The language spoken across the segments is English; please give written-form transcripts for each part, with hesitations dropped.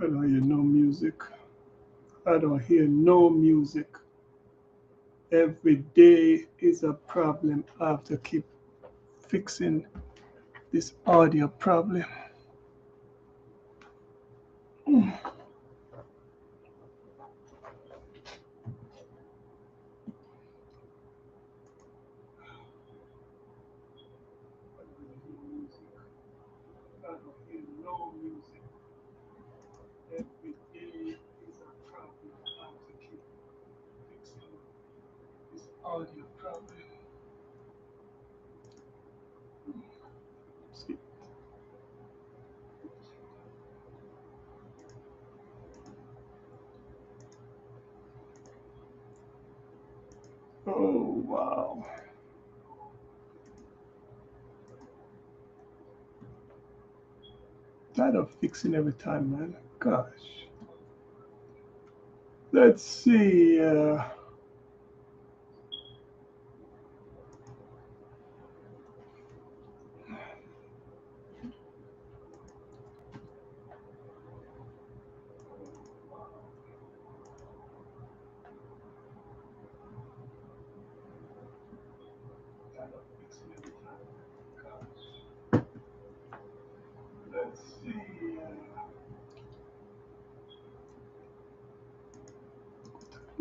I don't hear no music. I don't hear no music. Every day is a problem. I have to keep fixing this audio problem. I don't hear no music. Every day is a problem. I have to keep fixing this audio problem. See. Oh wow. Tired of fixing every time, man. Gosh. Let's see. Tired of fixing every time. Gosh. Let's see.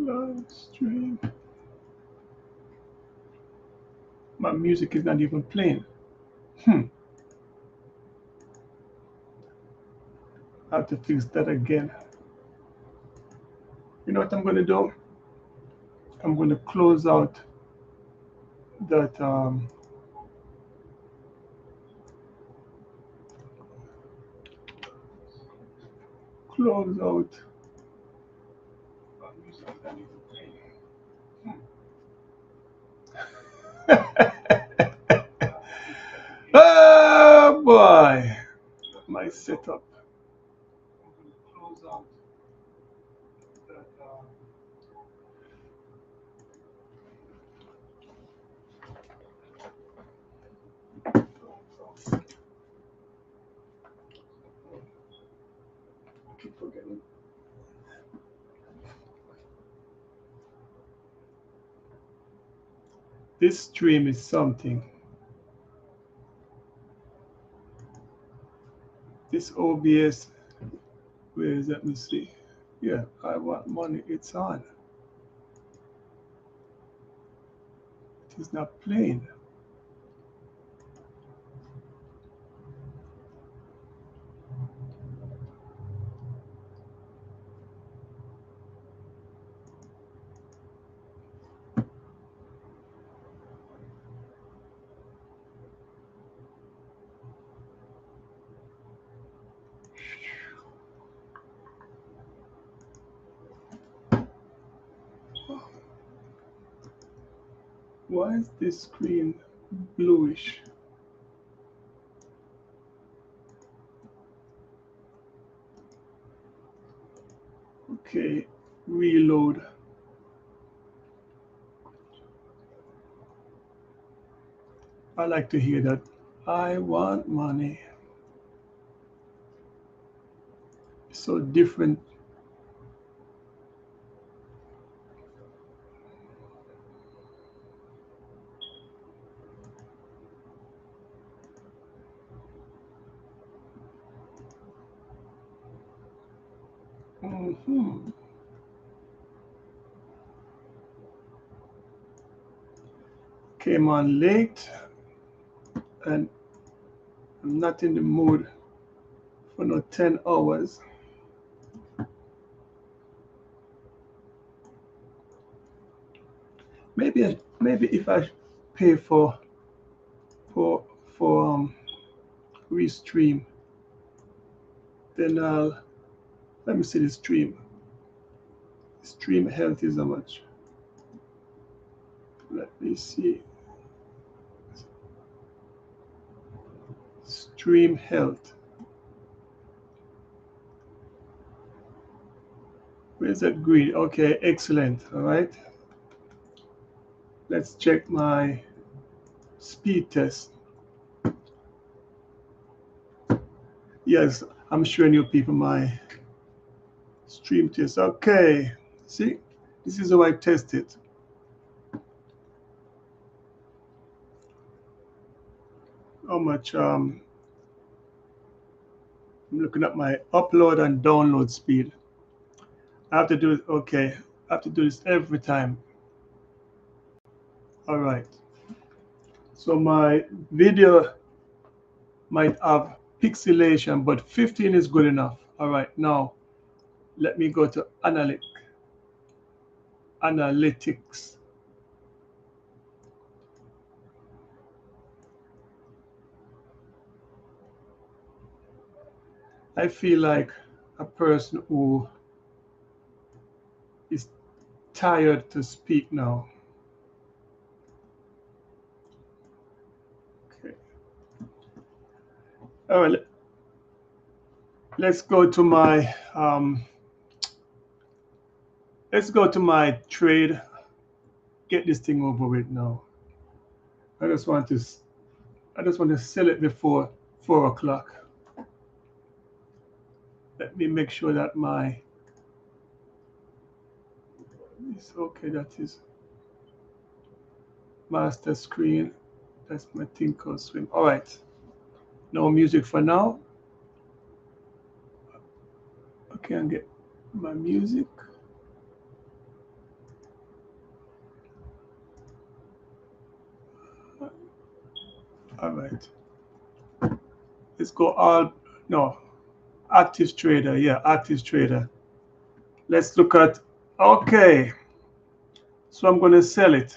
Live stream. My music is not even playing. Hmm. I have to fix that again. You know what I'm going to do? I'm going to close out that. Close out. My music is not even playing. Oh boy. My setup. I'm going to close out that. I keep forgetting. This stream is something. This OBS, where is that? Let me see. Yeah, I want money. It's on. It is not playing. Why is this screen bluish? Okay, reload. I like to hear that. I want money. So different. Mhm. Came on late and I'm not in the mood for no 10 hours. Maybe if I pay for for restream, then I'll let me see the stream. Stream health is how much? Let me see. Stream health. Where's that green? Okay, excellent. All right. Let's check my speed test. Yes, I'm showing you people my Stream test. Okay. See, this is how I test it. How much? I'm looking at my upload and download speed. I have to do it. Okay. I have to do this every time. All right. So my video might have pixelation, but 15 is good enough. All right. Now let me go to analytics. I feel like a person who is tired to speak now. Okay. All right. Let's go to my trade. Get this thing over with now. I just want to sell it before 4 o'clock. Let me make sure that it's okay. That is master screen. That's my thing called swim. All right. No music for now. Okay, and get my music. All right. Let's go active trader. Yeah, active trader. Let's look at, okay. So I'm going to sell it.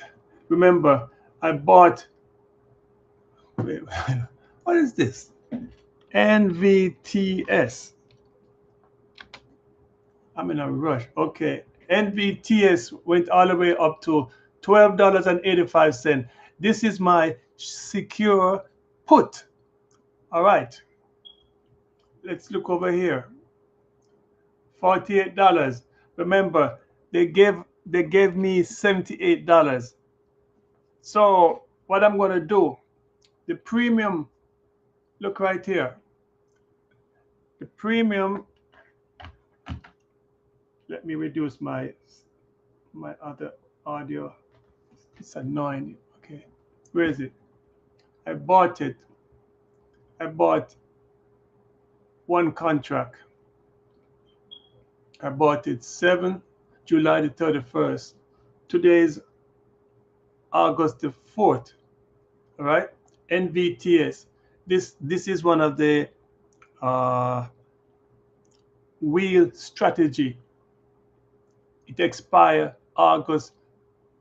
Remember, I bought, wait, what is this? NVTS. I'm in a rush. Okay. NVTS went all the way up to $12.85. This is my secure put. All right. Let's look over here. $48. Remember, they gave me $78. So what I'm going to do, the premium, look right here. The premium, let me reduce my other audio. It's annoying. Okay. Where is it? I bought it. I bought one contract. I bought it July the 31st. Today's August the 4th. All right. NVTS. This is one of the wheel strategy. It expires August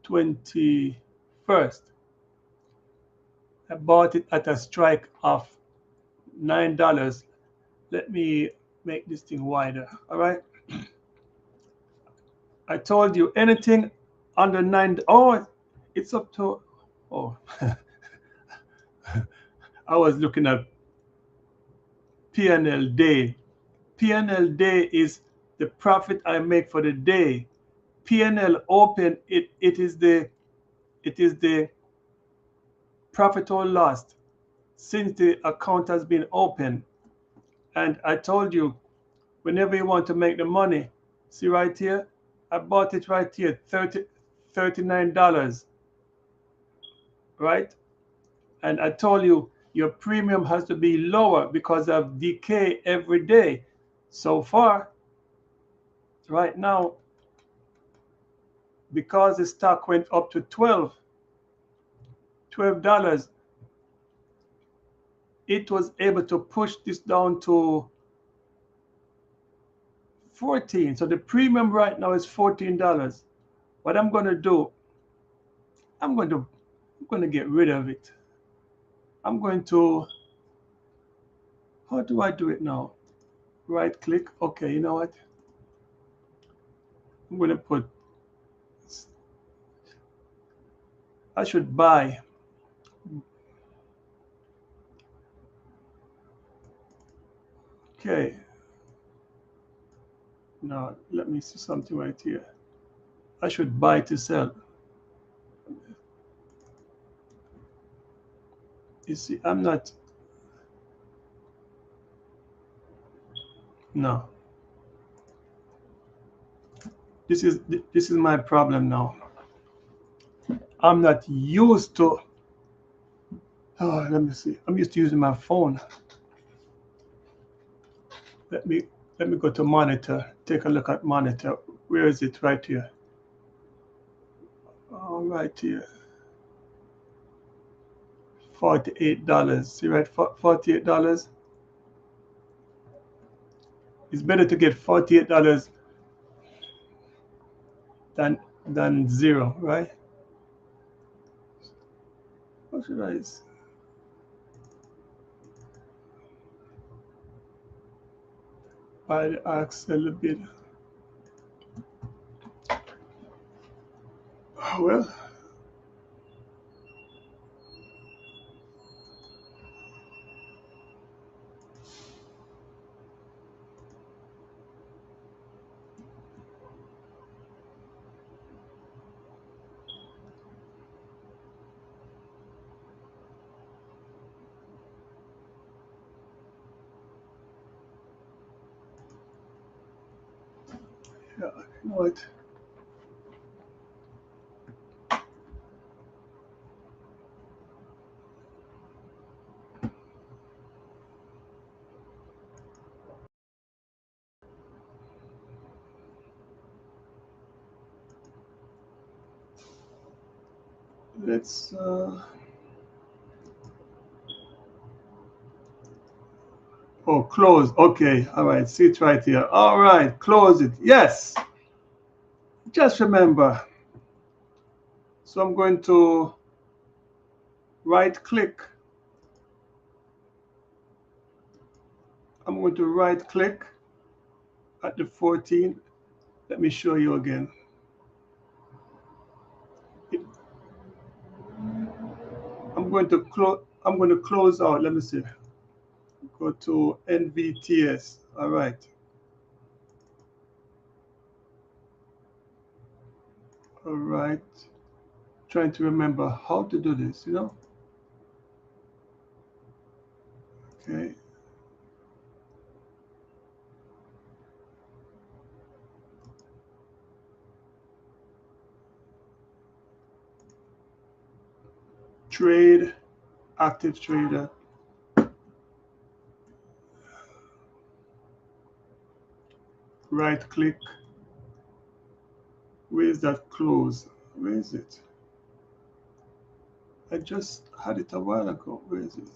21st. I bought it at a strike of $9. Let me make this thing wider. All right. I told you anything under 9. Oh, it's up to. Oh, I was looking at P&L day. P&L day is the profit I make for the day. P&L open, it is the profit or loss since the account has been open. And I told you, whenever you want to make the money, see right here, I bought it right here, $39, right? And I told you your premium has to be lower because of decay every day. So far, right now, because the stock went up to $12, it was able to push this down to 14. So the premium right now is $14. What I'm going to do, I'm going to get rid of it. I'm going to, how do I do it now? Right click. Okay, you know what? I'm going to put, I should buy. Okay. Now, let me see something right here. I should buy to sell. You see, I'm not. No. this is my problem now. I'm not used to, oh, let me see. I'm used to using my phone. Let me go to monitor. Take a look at monitor. Where is it? Right here. Oh, right here. $48. See, right? $48. It's better to get $48 than zero, right? What should I? Buy the axe a little bit. Oh, well. Yeah, you know what? Let's oh, close. Okay, all right. See it right here. All right, close it. Yes. Just remember. So I'm going to right click. I'm going to right click at the 14. Let me show you again. I'm going to close out. Let me see. Go to NVTS. All right. All right. Trying to remember how to do this, you know? Okay. Trade, active trader. Right click. Where's that close? Where is it? I just had it a while ago. Where is it?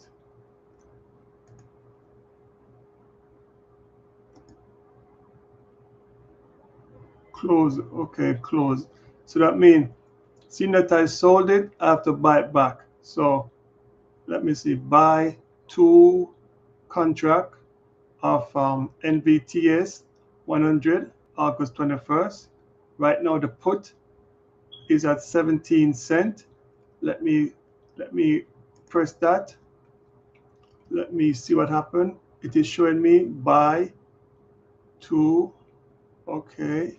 Close. Okay, close. So that means, seeing that I sold it, I have to buy it back. So let me see. Buy two contract of NVTS 100 August 21st. Right now the put is at 17 cents. Let me press that. Let me see what happened. It is showing me buy two. Okay.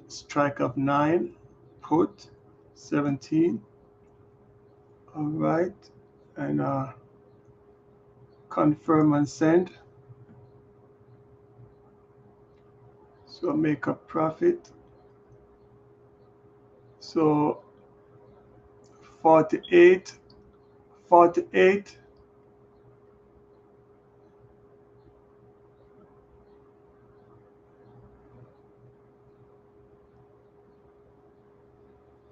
Strike of 9, put 17. All right. And confirm and send. So make a profit. So 48.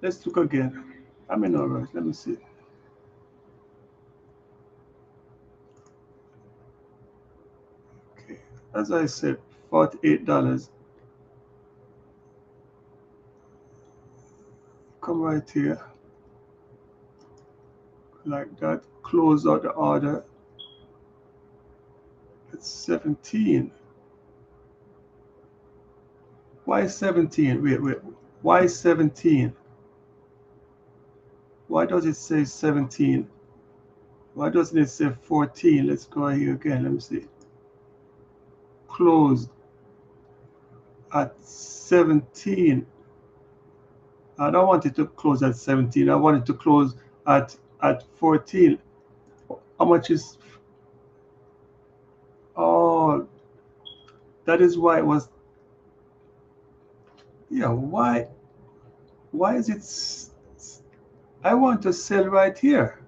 Let's look again. I'm in no rush. Let me see. Okay. As I said, $48. Come right here. Like that. Close out the order. It's 17. Why 17? Wait. Why 17? Why does it say 17? Why doesn't it say 14? Let's go here again. Let me see. Close at 17. I don't want it to close at 17. I want it to close at 14. How much is? Oh, that is why it was. Yeah, why is it I want to sell right here.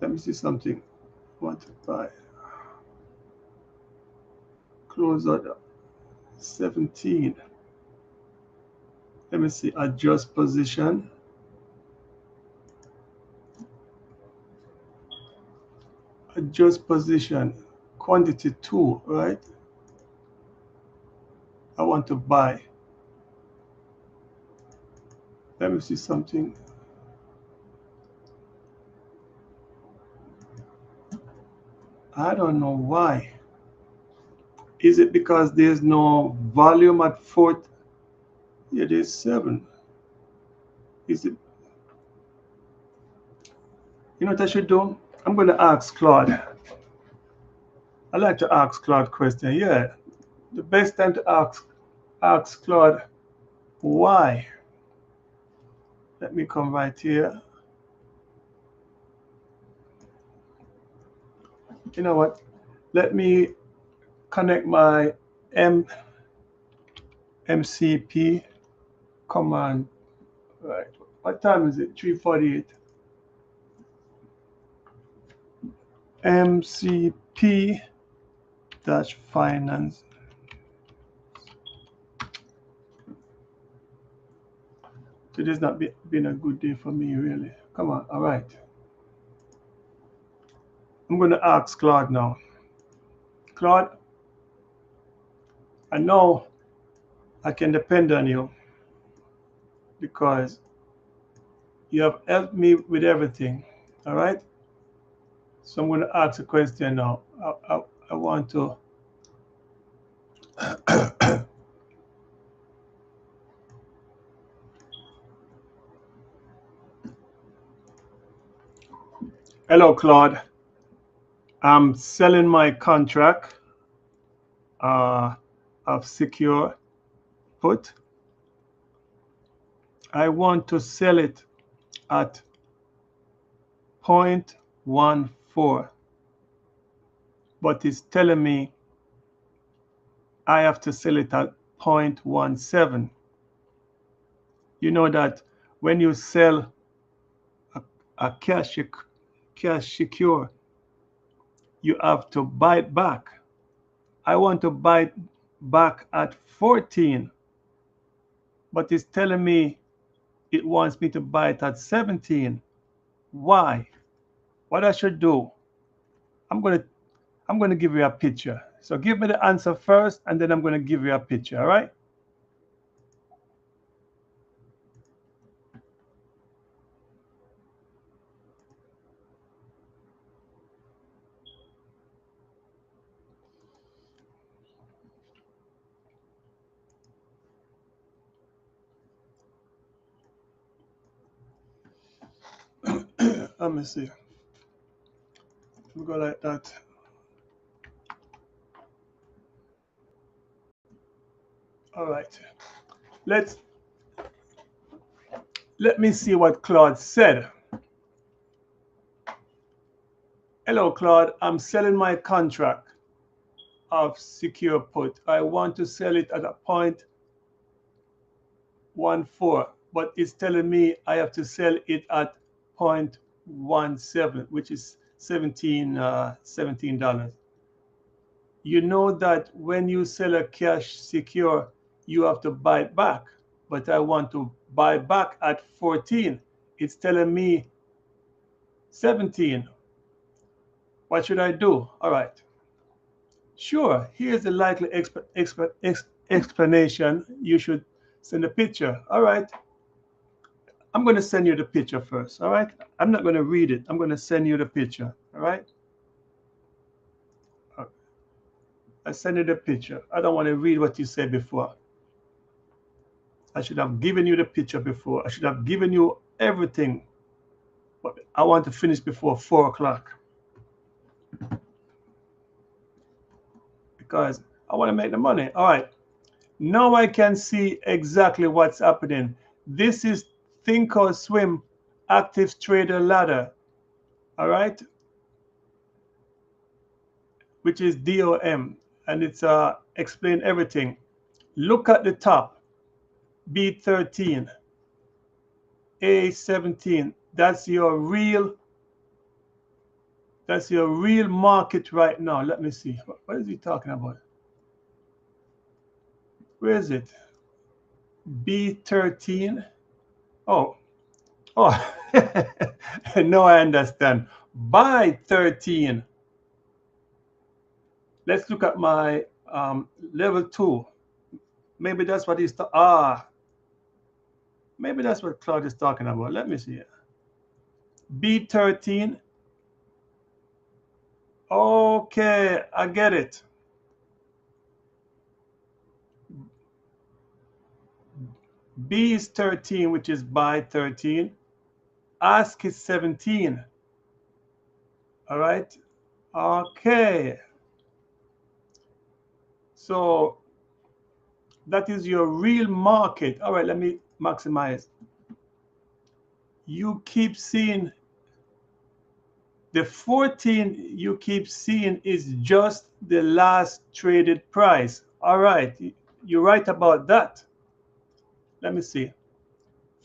Let me see something. Want to buy. Close out 17. Let me see. Adjust position. Adjust position. Quantity 2, right? I want to buy. Let me see something. I don't know why. Is it because there's no volume at 4? Yeah, there's 7. Is it? You know what I should do? I'm going to ask Claude. I like to ask Claude question. Yeah, the best time to ask Claude why. Let me come right here. You know what? Let me connect my MCP command. Right. What time is it? 3:48. MCP dash finance. Today's not been a good day for me, really. Come on. All right. I'm going to ask Claude now. Claude, I know I can depend on you because you have helped me with everything. All right. So I'm going to ask a question now. I want to. Hello, Claude. I'm selling my contract uh, of secure put. I want to sell it at 0.14, but it's telling me I have to sell it at 0.17. You know that when you sell a cash secure, you have to buy it back. I want to buy it back at 14, but it's telling me it wants me to buy it at 17. Why? What I should do? I'm gonna I'm gonna give you a picture. So give me the answer first, and then I'm gonna give you a picture. All right? Let me see. We go like that. All right. Let's Let me see what Claude said. Hello, Claude. I'm selling my contract of secure put. I want to sell it at a 0.14, but it's telling me I have to sell it at 0.17, which is $17. You know that when you sell a cash secure, you have to buy it back. But I want to buy back at 14. It's telling me 17. What should I do? All right. Sure, here's the likely explanation. You should send a picture. All right. I'm going to send you the picture first. All right. I'm not going to read it. I'm going to send you the picture. All right. I send you the picture. I don't want to read what you said before. I should have given you the picture before. I should have given you everything. But I want to finish before 4 o'clock because I want to make the money. All right. Now I can see exactly what's happening. This is Think or Swim Active Trader Ladder. All right. which is DOM, and it's explain everything. Look at the top, B13, A17. That's your real market right now. Let me see. What is he talking about? Where is it? B13. Oh, no, I understand. By 13. Let's look at my level 2. Maybe that's what he's maybe that's what Claude is talking about. Let me see. B13. Okay, I get it. B is 13, which is by 13. Ask is 17. All right. Okay. So that is your real market. All right, let me maximize. You keep seeing the 14 you keep seeing is just the last traded price. All right, you're right about that. Let me see.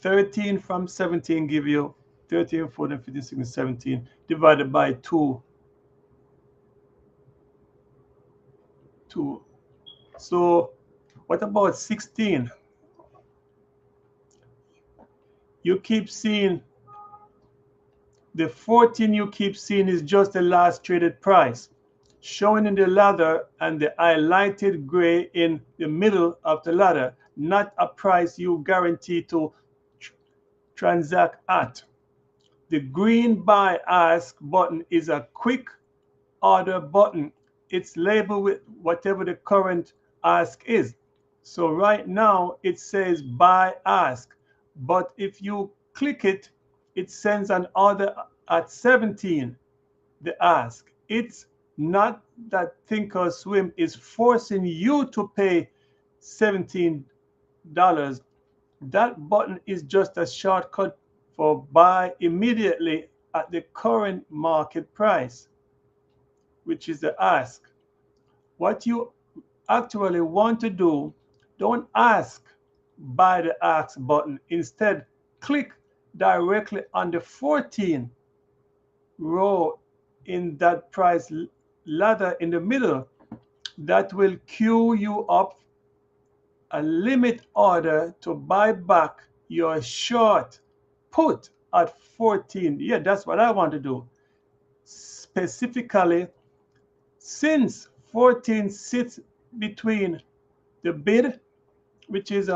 13 from 17 give you 13, 14, 15, 16, 17 divided by 2. So what about 16? You keep seeing the 14 you keep seeing is just the last traded price, showing in the ladder and the highlighted gray in the middle of the ladder, not a price you guarantee to transact at. The green buy ask button is a quick order button. It's labeled with whatever the current ask is. So right now it says buy ask, but if you click it, it sends an order at 17, the ask. It's not that Thinkorswim is forcing you to pay $17. That button is just a shortcut for buy immediately at the current market price, which is the ask. What you actually want to do, don't ask by the ask button. Instead, click directly on the 14 row in that price ladder in the middle. That will queue you up a limit order to buy back your short put at 14. Yeah, that's what I want to do. Specifically, since 14 sits between the bid, which is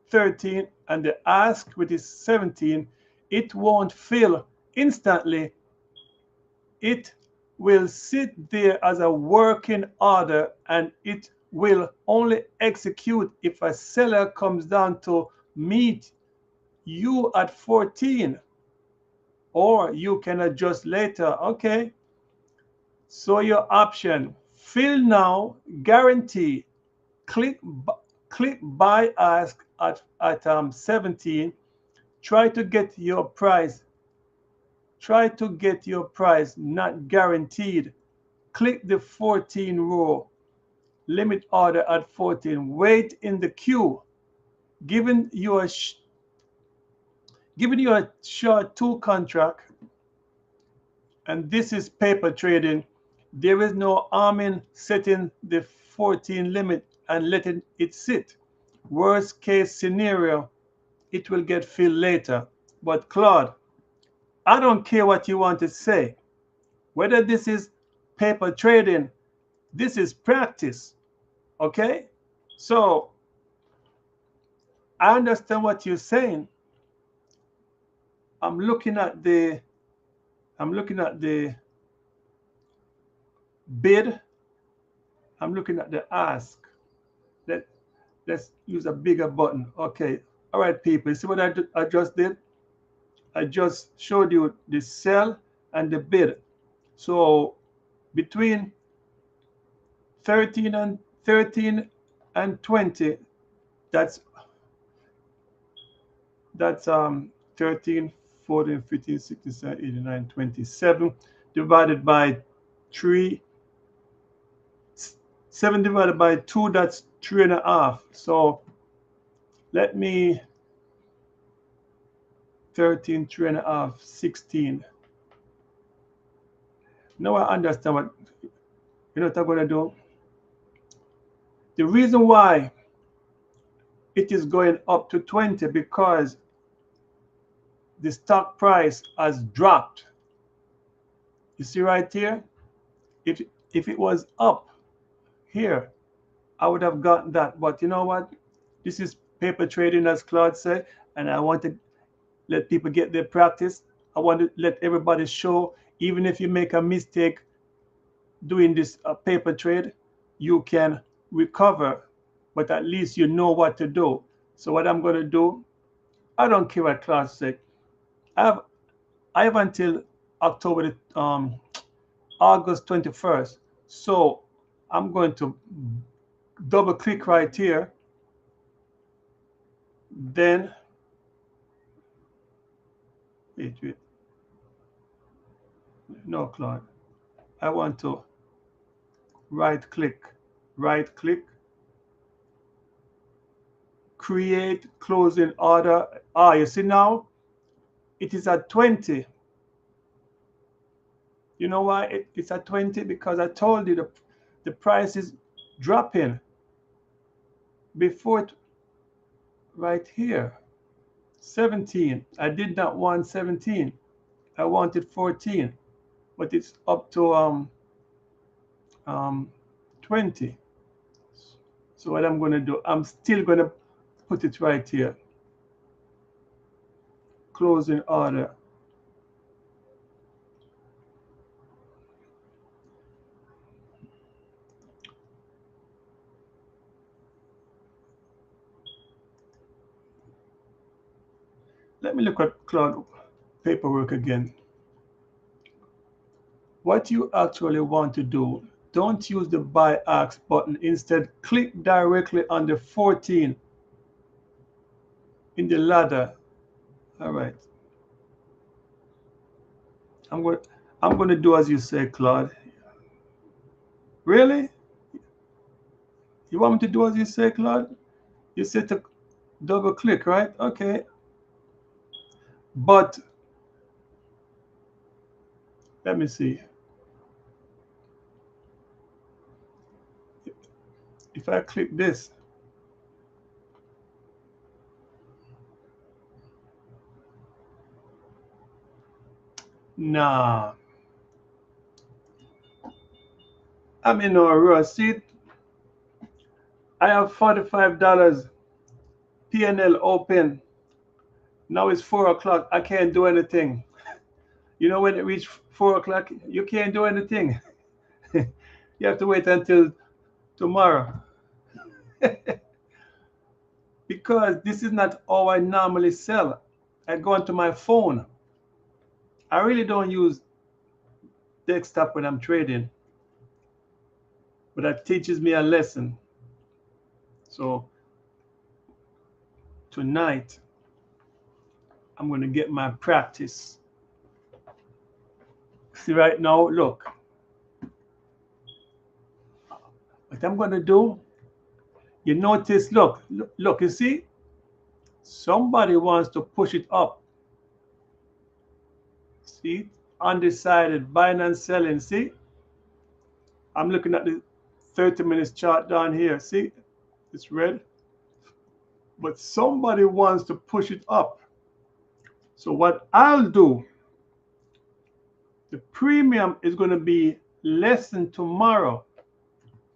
13, and the ask, which is 17, it won't fill instantly. It will sit there as a working order, and it will only execute if a seller comes down to meet you at 14, or you can adjust later. Okay, so your option, fill now, guarantee. Click buy ask at 17. Try to get your price not guaranteed. Click the 14 row, limit order at 14. Wait in the queue. Given you a short 2 contract, and this is paper trading, there is no harm in setting the 14 limit and letting it sit. Worst case scenario, it will get filled later. But Claude, I don't care what you want to say. Whether this is paper trading, this is practice. Okay? So I understand what you're saying. I'm looking at the bid. I'm looking at the ask. Let's use a bigger button. Okay. All right, people. See what I just did? I just showed you the sell and the bid. So between 13 and 20, that's 13, 14, 15, 16, 17, 18, 19, 27 divided by 3 7 divided by 2, that's 3.5. So let me 13, 3.5, 16. Now I understand what I'm going to do. The reason why it is going up to 20 because the stock price has dropped. You see right here? If it was up here, I would have gotten that. But you know what? This is paper trading, as Claude said, and I want to let people get their practice. I want to let everybody show, even if you make a mistake doing this paper trade, you can recover, but at least you know what to do. So what I'm going to do, I don't care what Claude said. I have until October, August 21st. So I'm going to double click right here. Then, wait. No, Claude. I want to right click, create closing order. You see now, it is at 20. You know why it's at 20? Because I told you the price is dropping before right here. 17. I did not want 17. I wanted 14, but it's up to 20. So what I'm going to do, I'm still going to put it right here. Closing order. Let me look at Claude paperwork again. What you actually want to do, don't use the buy ask button. Instead, click directly on the 14 in the ladder. All right. I'm going to do as you say, Claude. Really? You want me to do as you say, Claude? You said to double click, right? Okay. But let me see. If I click this, nah. I'm in a rush. See, I have $45 PNL open. Now it's 4 o'clock. I can't do anything. You know, when it reaches 4 o'clock, you can't do anything. You have to wait until tomorrow. Because this is not how I normally sell. I go onto my phone. I really don't use desktop when I'm trading, but that teaches me a lesson. So tonight, I'm going to get my practice. See right now, look. What I'm going to do, you notice, look, you see? Somebody wants to push it up. See? Undecided, buying and selling, see? I'm looking at the 30 minutes chart down here, see? It's red. But somebody wants to push it up. So what I'll do, the premium is going to be less than tomorrow.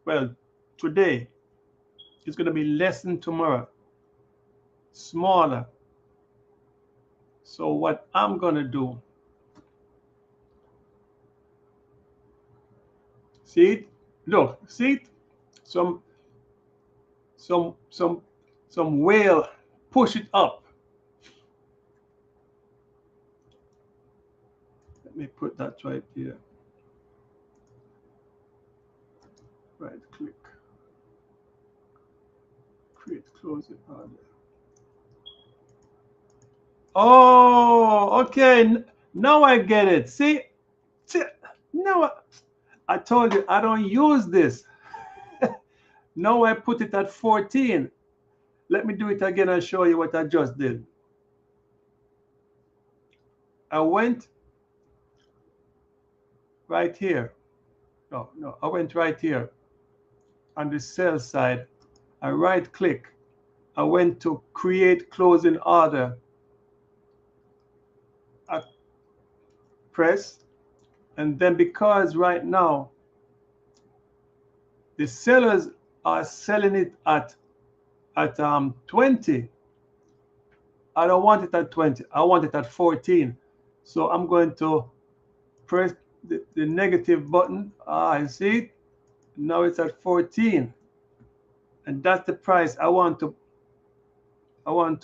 Well, today, it's going to be less than tomorrow. Smaller. So what I'm going to do, see it? Look, see it? Some whale push it up. Let me put that right here. Right click. Create closing order. Oh, okay. Now I get it. See? Now I told you I don't use this. Now I put it at 14. Let me do it again and show you what I just did. I went right here. No, I went right here on the sell side. I right click. I went to create closing order. I press, and then because right now the sellers are selling it at 20, I don't want it at 20. I want it at 14. So I'm going to press the negative button. I see it. Now it's at 14. And that's the price I want to I want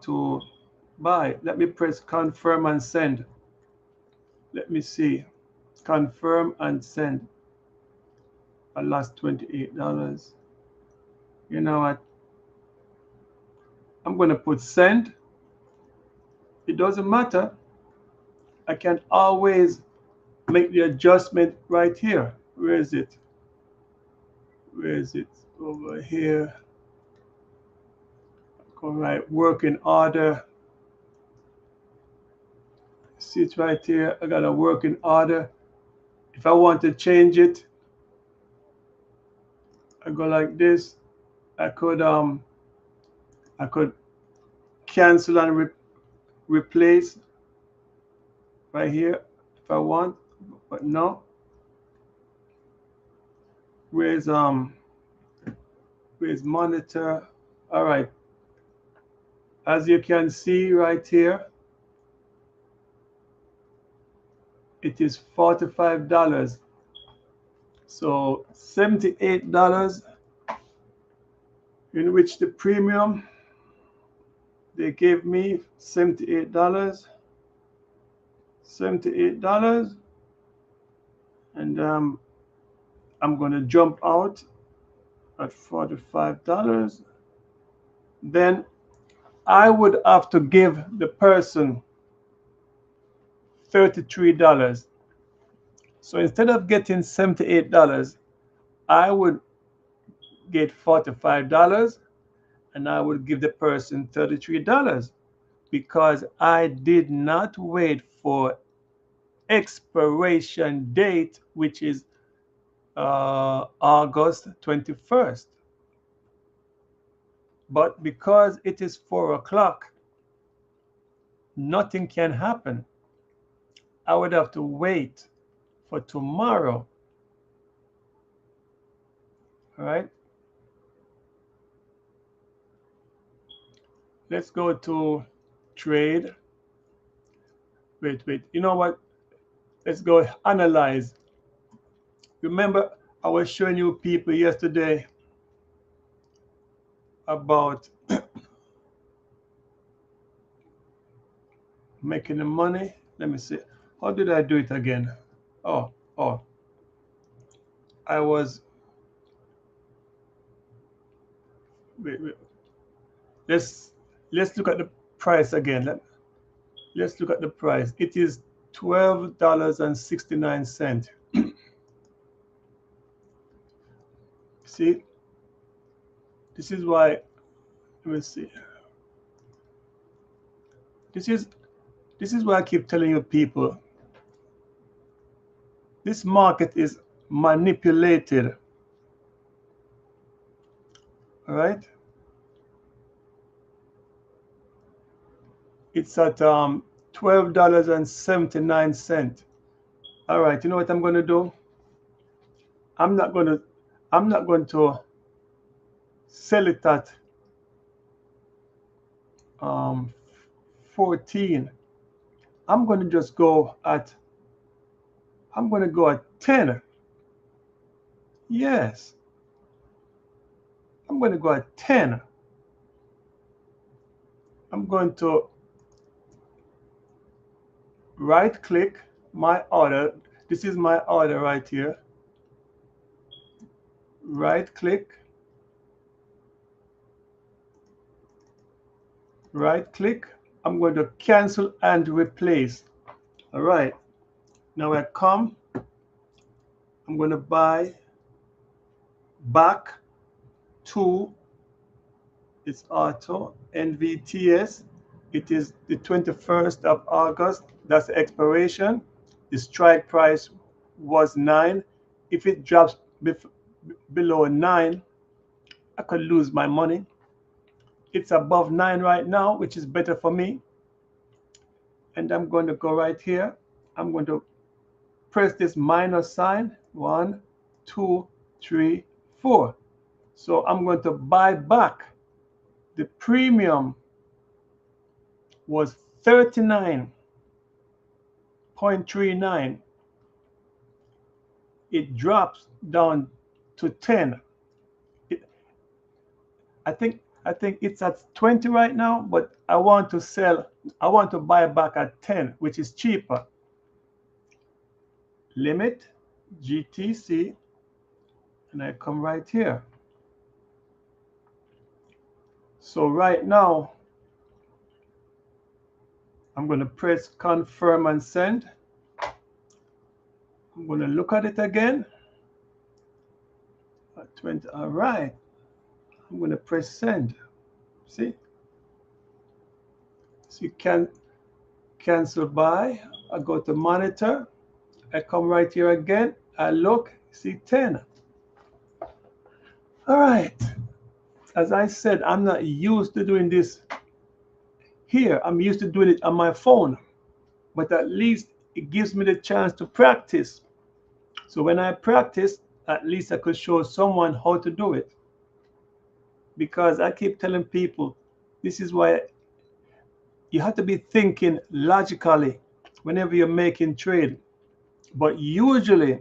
to buy. Let me press confirm and send. Let me see. Confirm and send. I lost $28. You know what? I'm going to put send. It doesn't matter. I can always make the adjustment right here. Where is it? Where is it? Over here. Go right, working order. See it right here. I got a working order. If I want to change it, I go like this. I could cancel and replace right here if I want, but no. Where's monitor? All right. As you can see right here, it is $45. So $78, in which the premium they gave me $78, and I'm going to jump out at $45. Then I would have to give the person $33. So instead of getting $78, I would get $45 and I would give the person $33 because I did not wait for expiration date, which is August 21st. But because it is 4 o'clock, nothing can happen. I would have to wait for tomorrow. All right. Let's go to trade. Wait. You know what? Let's go analyze. Remember, I was showing you people yesterday about making the money. Let me see. How did I do it again? Oh. I was. Wait. Let's look at the price again. Let's look at the price. It is $12.69. See, this is why. Let me see. This is why I keep telling you people. This market is manipulated. All right. It's at $12.79. All right. You know what I'm going to do? I'm not going to sell it at 14. I'm going to just go at 10. Yes. I'm going to go at 10. I'm going to right click my order. This is my order right here. Right click. I'm going to cancel and replace. All right. Now I come, I'm going to buy back to its auto NVTS. It is the 21st of August. That's the expiration. The strike price was 9. If it drops below 9, I could lose my money. It's above 9 right now, which is better for me. And I'm going to go right here. I'm going to press this minus sign. 1, 2, 3, 4. So I'm going to buy back. The premium was 39.39. It drops down to 10. I think it's at 20 right now, but I want to sell. I want to buy back at 10, which is cheaper. Limit GTC, and I come right here. So right now, I'm going to press confirm and send. I'm going to look at it again. At 20, all right. I'm going to press send. See? So you can cancel buy. I go to monitor. I come right here again. I look, see 10. All right. As I said, I'm not used to doing this here. I'm used to doing it on my phone. But at least it gives me the chance to practice. So when I practice, at least I could show someone how to do it. Because I keep telling people, this is why you have to be thinking logically whenever you're making trade. But usually,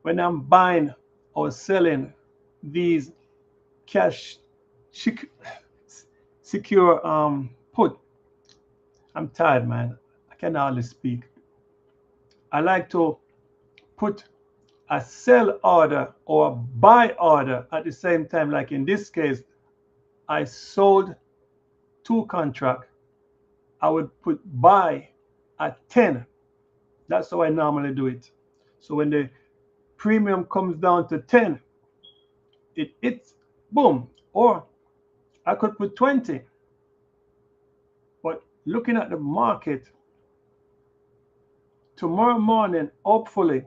when I'm buying or selling these cash secure put, I'm tired, man. I can hardly speak. I like to put a sell order or a buy order at the same time. Like in this case, I sold 2 contracts. I would put buy at 10. That's how I normally do it. So when the premium comes down to 10, it's boom. Or I could put 20. But looking at the market, tomorrow morning, hopefully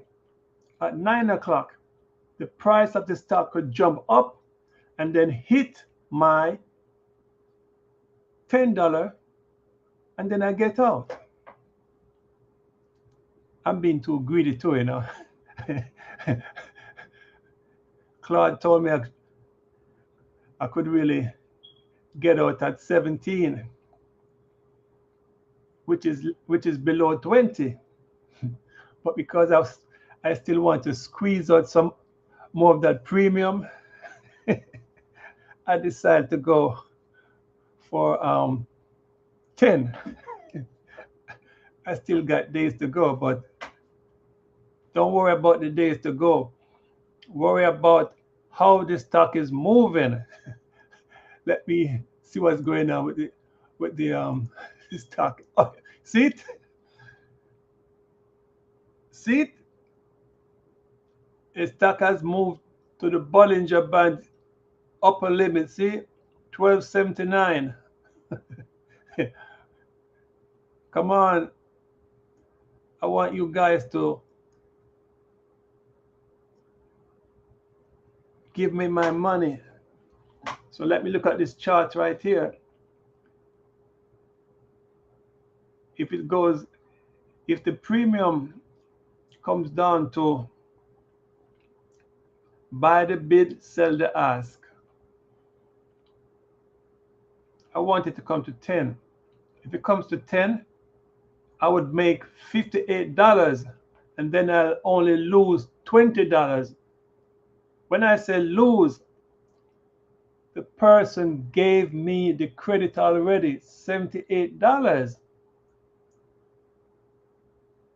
at 9 o'clock, the price of the stock could jump up and then hit my $10, and then I get out. I'm being too greedy too, you know. Claude told me I could really get out at 17, which is below 20. But because I still want to squeeze out some more of that premium, I decided to go for 10. I still got days to go, but don't worry about the days to go. Worry about how the stock is moving. Let me see what's going on with the stock. Oh, see it? See it? The stock has moved to the Bollinger Band upper limit. See, 1279. Come on. I want you guys to give me my money. So let me look at this chart right here. If the premium comes down to buy the bid, sell the ask, I want it to come to 10. If it comes to 10, I would make $58, and then I'll only lose $20. When I say lose, the person gave me the credit already, $78.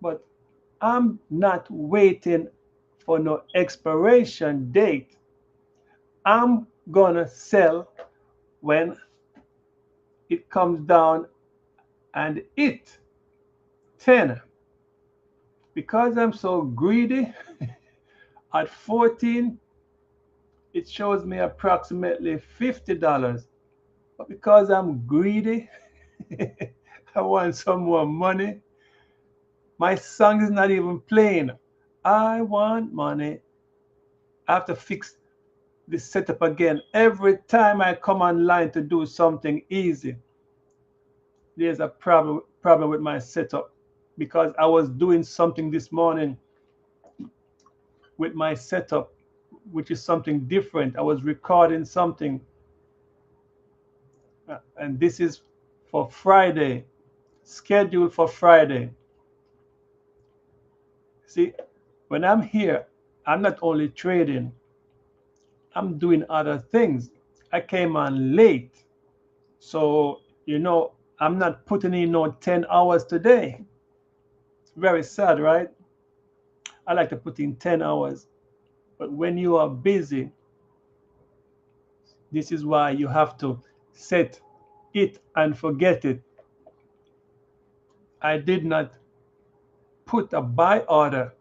But I'm not waiting for no expiration date. I'm gonna sell when it comes down and it 10. because I'm so greedy, at 14, it shows me approximately $50. But because I'm greedy, I want some more money. My song is not even playing. I want money. I have to fix this setup again. Every time I come online to do something easy, there's a problem with my setup because I was doing something this morning with my setup, which is something different. I was recording something, and this is for Friday, scheduled for Friday. See, when I'm here, I'm not only trading, I'm doing other things. I came on late, so I'm not putting in no 10 hours today. It's very sad, right? I like to put in 10 hours, but when you are busy, this is why you have to set it and forget it. I did not put a buy order,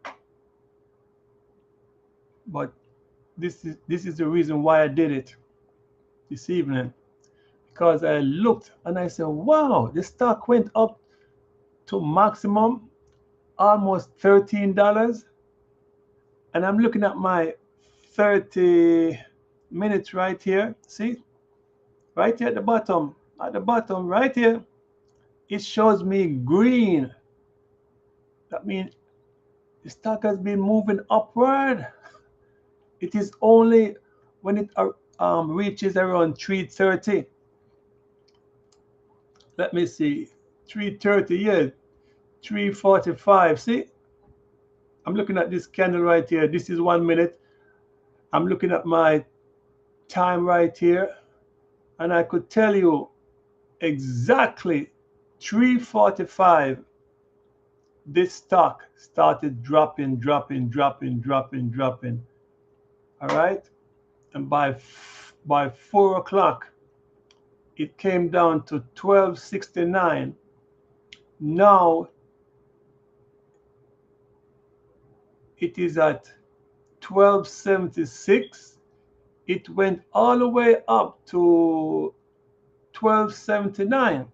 but this is the reason why I did it this evening, because I looked and I said, wow, the stock went up to maximum almost $13, and I'm looking at my 30 minutes right here. See, right here at the bottom right here, it shows me green. That means the stock has been moving upward. It is only when it reaches around 330. Let me see, 330, yeah, 345. See, I'm looking at this candle right here. This is 1 minute. I'm looking at my time right here, and I could tell you exactly 345. This stock started dropping. All right, and by 4 o'clock, it came down to 1269. Now it is at 1276. It went all the way up to 1279.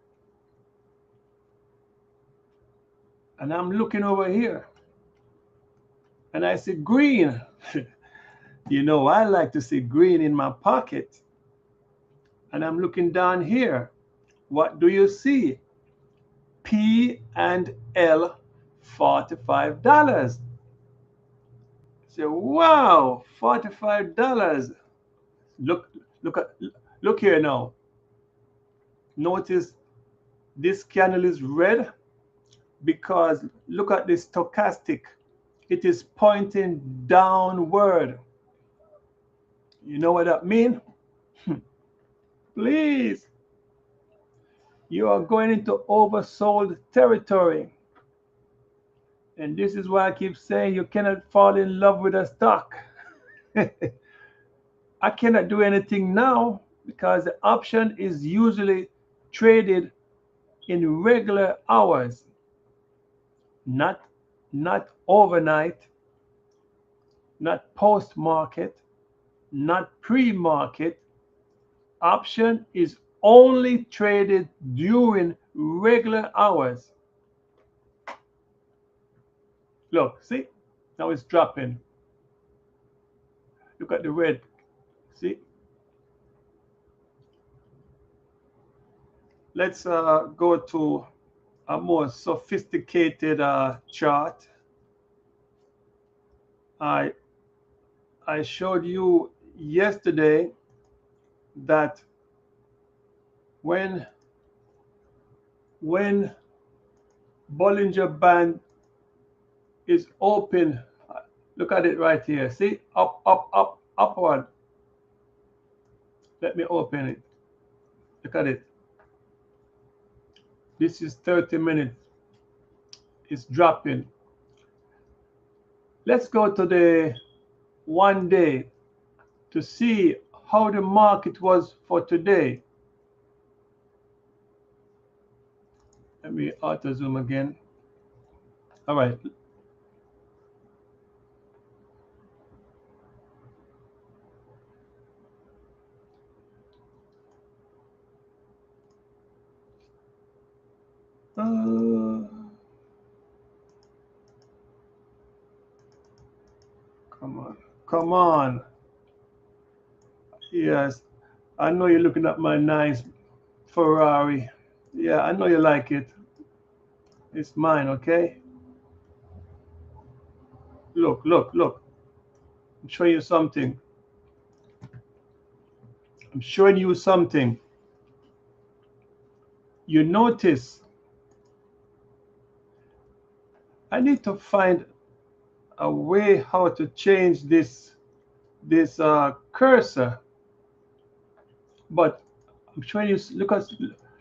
And I'm looking over here and I see green. I like to see green in my pocket. And I'm looking down here. What do you see? P and L, $45. Say, wow, $45. Look, look here now. Notice this candle is red because look at this stochastic. It is pointing downward. You know what that means? Please, you are going into oversold territory. And this is why I keep saying you cannot fall in love with a stock. I cannot do anything now because the option is usually traded in regular hours, not overnight, not post market, not pre market. Option is only traded during regular hours. Look, see, now it's dropping. Look at the red. See, let's go to a more sophisticated chart. I showed you yesterday that when Bollinger Band is open, look at it right here. See, upward. Let me open it. Look at it. This is 30 minutes. It's dropping. Let's go to the 1 day to see how the market was for today. Let me auto zoom again. All right. Come on. Come on. Yes. I know you're looking at my nice Ferrari. Yeah, I know you like it. It's mine, okay? Look, look, look. I'm showing you something. I'm showing you something. You notice I need to find a way how to change this cursor, but I'm showing you.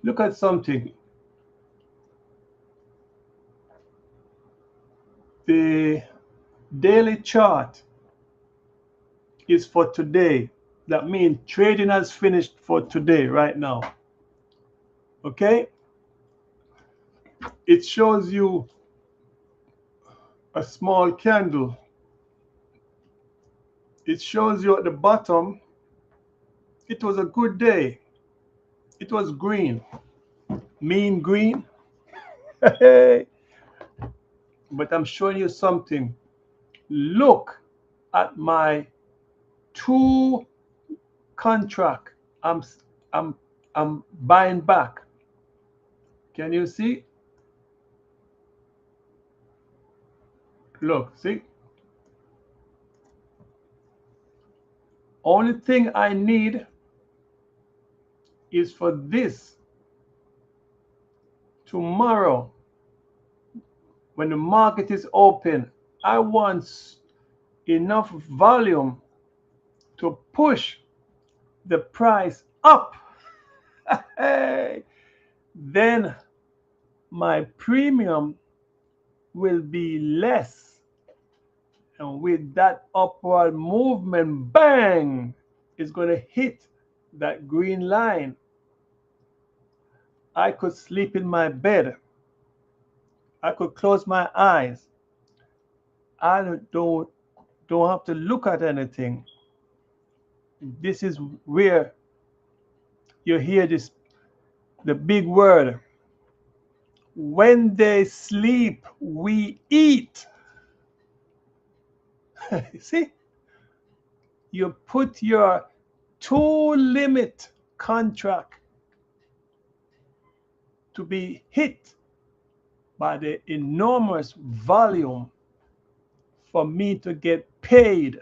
Look at something. The daily chart is for today. That means trading has finished for today, right now. Okay? It shows you a small candle. It shows you at the bottom, it was a good day. It was green, mean green. But I'm showing you something. Look at my two contract. I'm I'm buying back. Can you see? Look, see? Only thing I need is for this tomorrow when the market is open. I want enough volume to push the price up. Hey, then my premium will be less. And with that upward movement, bang, it's going to hit that green line. I could sleep in my bed. I could close my eyes. I don't have to look at anything. This is where you hear the big word. When they sleep, we eat. See? You put your two limit contract to be hit by the enormous volume for me to get paid.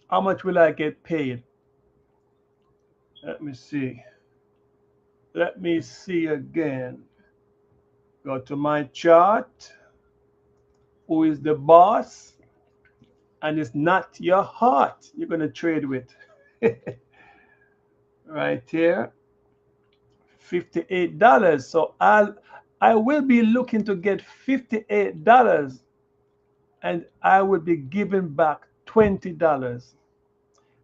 How much will I get paid? Let me see. Let me see again. Go to my chart. Who is the boss? And it's not your heart you're going to trade with. Right here. $58. So I will be looking to get $58 and I will be giving back $20.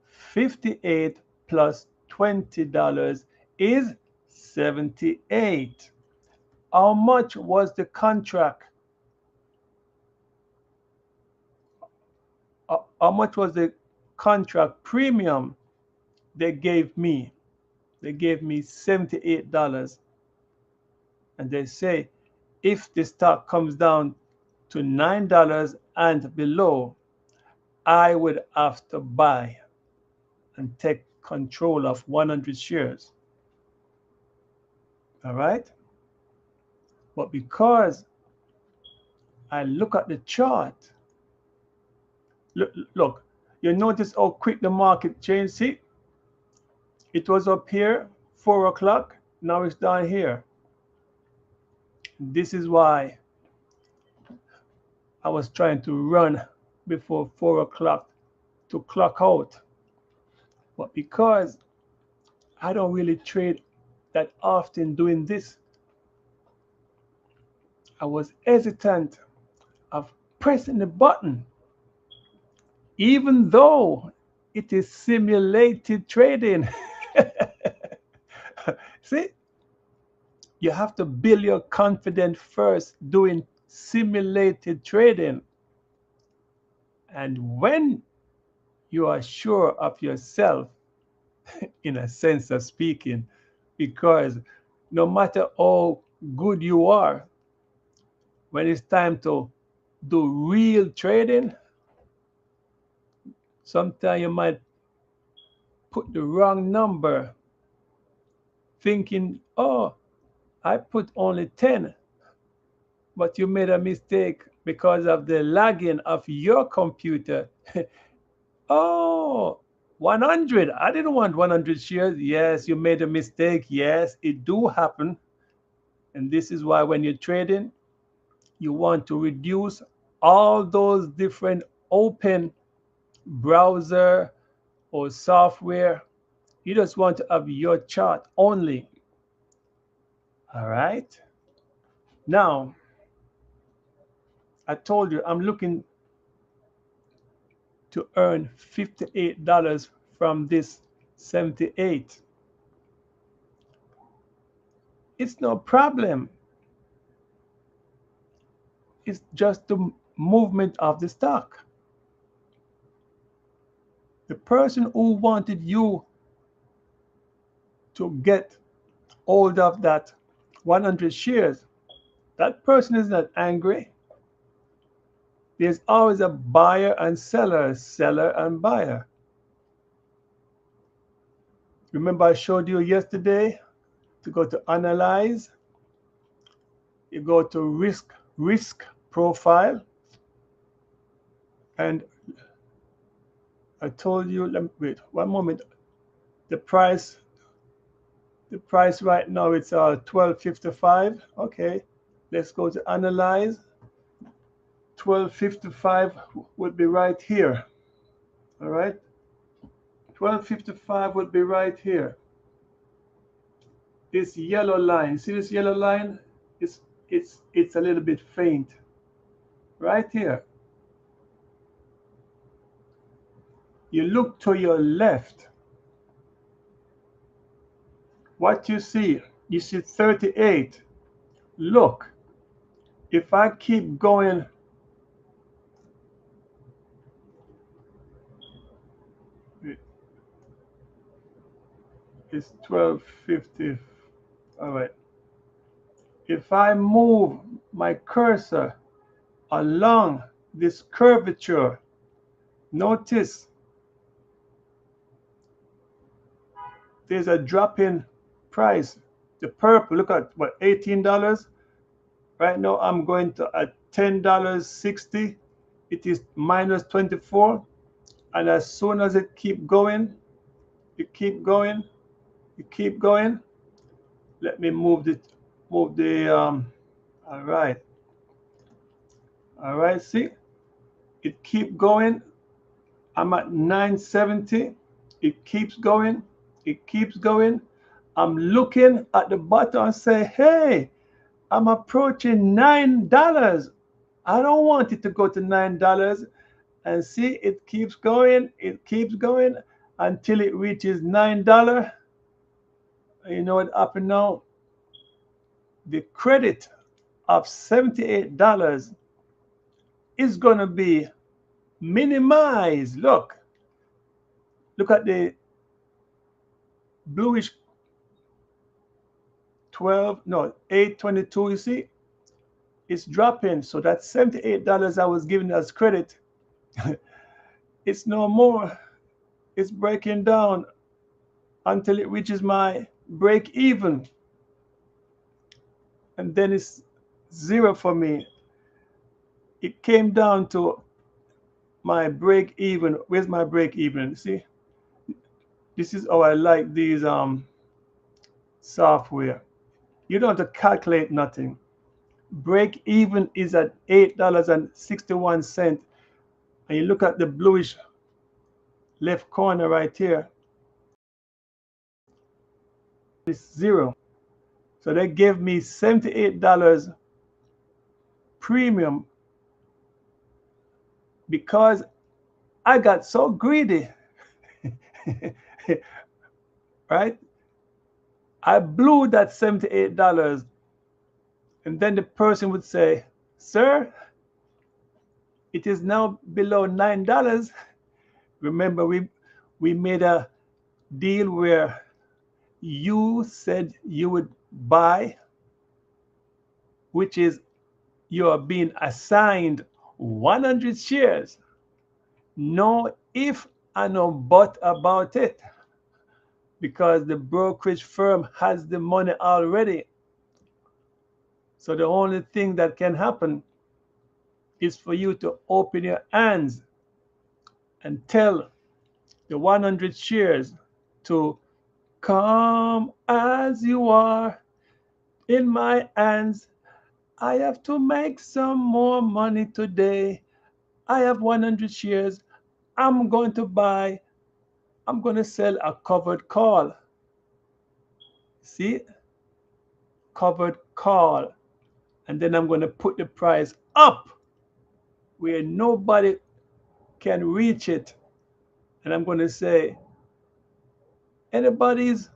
58 plus $20 is 78. How much was the contract? How much was the contract premium they gave me? They gave me $78. And they say if the stock comes down to $9 and below, I would have to buy and take control of 100 shares. All right? But because I look at the chart, look, you notice how quick the market changed. See, it was up here, 4 o'clock. Now it's down here. This is why I was trying to run before 4 o'clock to clock out. But because I don't really trade that often doing this, I was hesitant of pressing the button, even though it is simulated trading. See, you have to build your confidence first doing simulated trading. And when you are sure of yourself, in a sense of speaking, because no matter how good you are, when it's time to do real trading, Sometimes you might put the wrong number, thinking, oh, I put only 10, but you made a mistake because of the lagging of your computer. Oh, 100. I didn't want 100 shares. Yes, you made a mistake. Yes, it do happen. And this is why when you're trading, you want to reduce all those different open browser or software. You just want to have your chart only. All right. Now, I told you I'm looking to earn $58 from this 78. It's no problem. It's just the movement of the stock. The person who wanted you to get hold of that 100 shares, that person is not angry. There's always a buyer and seller and buyer. Remember I showed you yesterday to go to analyze, you go to risk profile, and I told you, wait one moment, the price right now it's 12.55. Okay, let's go to analyze. 12.55 would be right here. All right, 12.55 would be right here. This yellow line, see this yellow line? It's a little bit faint. Right here. You look to your left. What you see 38. Look, if I keep going, it's 12.50. All right. If I move my cursor along this curvature, notice there's a drop in price. The purple, look at what, $18. Right now I'm going to at $10.60. It is minus 24. And as soon as it keep going, you keep going, you keep going. Let me move the all right. All right, see? It keep going. I'm at 970. It keeps going. It keeps going. I'm looking at the bottom and say, hey, I'm approaching $9. I don't want it to go to $9. And see, it keeps going until it reaches $9. You know what happened now? The credit of $78 is going to be minimized. Look at the bluish 822. You see, it's dropping. So that $78 I was giving as credit, it's no more. It's breaking down until it reaches my break even, and then it's zero for me. It came down to my break even. Where's my break even? See, this is how I like these software. You don't have to calculate nothing. Break even is at $8.61, and you look at the bluish left corner right here, it's zero. So they gave me $78 premium because I got so greedy. Right? I blew that $78, and then the person would say, sir, it is now below $9. Remember, we made a deal where you said you would buy, which is you are being assigned 100 shares. No if I know but about it because the brokerage firm has the money already. So the only thing that can happen is for you to open your hands and tell the 100 shares to come as you are in my hands. I have to make some more money today. I have 100 shares. I'm going to buy, I'm going to sell a covered call. See? Covered call. And then I'm going to put the price up where nobody can reach it. And I'm going to say, anybody's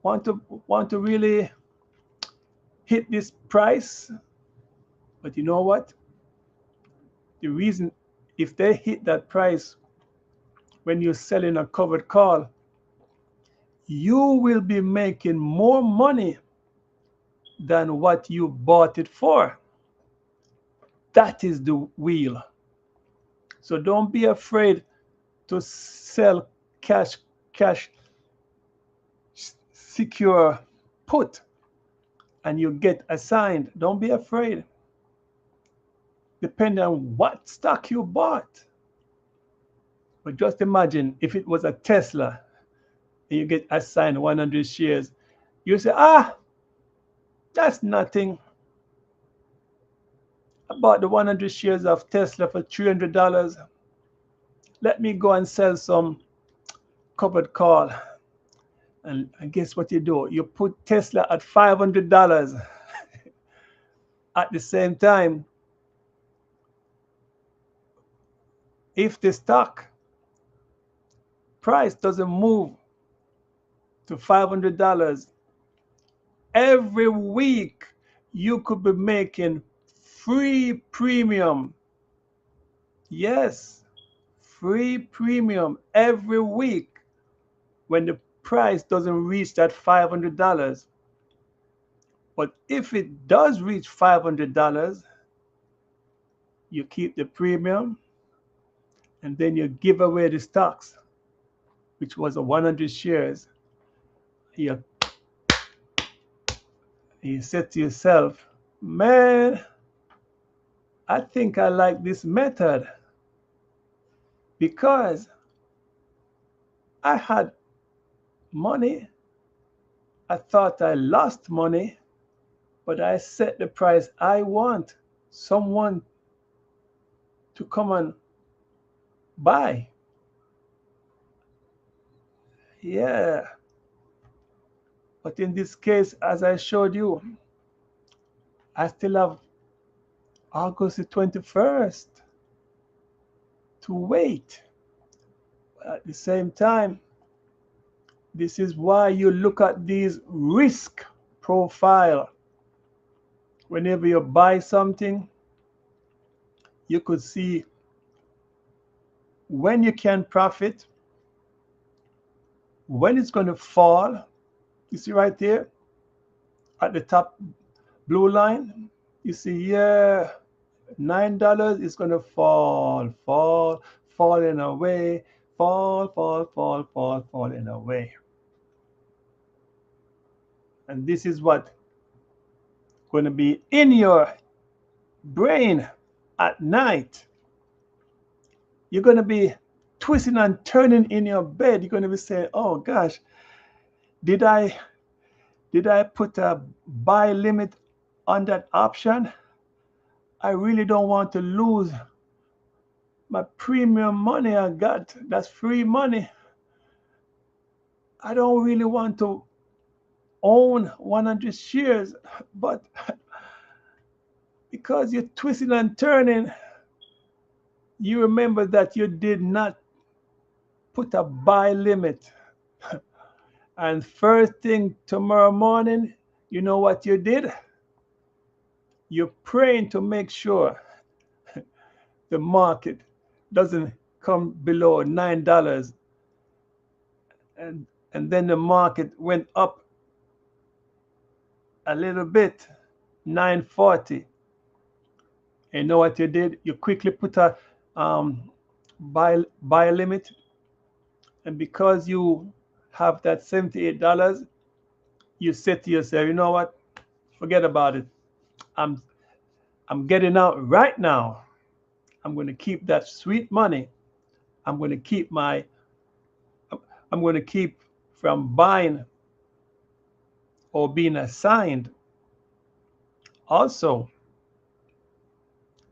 want to really hit this price? But you know what? The reason if they hit that price when you're selling a covered call, you will be making more money than what you bought it for. That is the wheel. So don't be afraid to sell cash cash secure put and you get assigned. Don't be afraid. Depending on what stock you bought. But just imagine if it was a Tesla and you get assigned 100 shares, you say, that's nothing. I bought the 100 shares of Tesla for $300. Let me go and sell some covered call. And guess what you do? You put Tesla at $500. At the same time, if the stock price doesn't move to $500, every week you could be making free premium. Yes, free premium every week when the price doesn't reach that $500. But if it does reach $500, you keep the premium and then you give away the stocks, which was a 100 shares. You said to yourself, man, I think I like this method because I had money. I thought I lost money, but I set the price I want someone to come and buy. Yeah. But in this case, as I showed you, I still have August the 21st to wait. At the same time, this is why you look at these risk profile. Whenever you buy something, you could see when you can profit, when it's going to fall. You see right there at the top blue line, you see, yeah, $9 is going to falling away, falling away. And this is what going to be in your brain at night. You're going to be twisting and turning in your bed. You're going to be saying, oh gosh, did I put a buy limit on that option? I really don't want to lose my premium money I got. That's free money. I don't really want to own 100 shares, but because you're twisting and turning, you remember that you did not put a buy limit. And first thing tomorrow morning, you know what you did? You're praying to make sure the market doesn't come below $9. And then the market went up a little bit, 940. And you know what you did? You quickly put a buy limit, and because you have that $78, you say to yourself, you know what? Forget about it. I'm I'm getting out right now. I'm going to keep that sweet money. I'm going to keep my I'm going to keep from buying or being assigned. Also,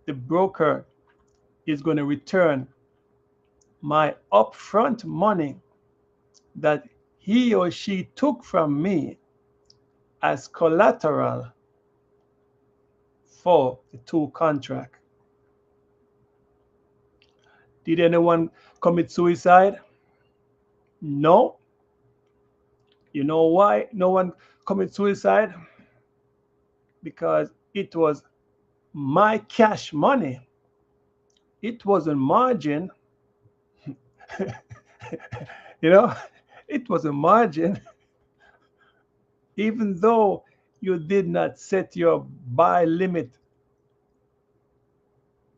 the broker is going to return my upfront money that he or she took from me as collateral for the two contract. Did anyone commit suicide? No. You know why no one commit suicide? Because it was my cash money. It wasn't margin. you know, it was a margin, even though you did not set your buy limit.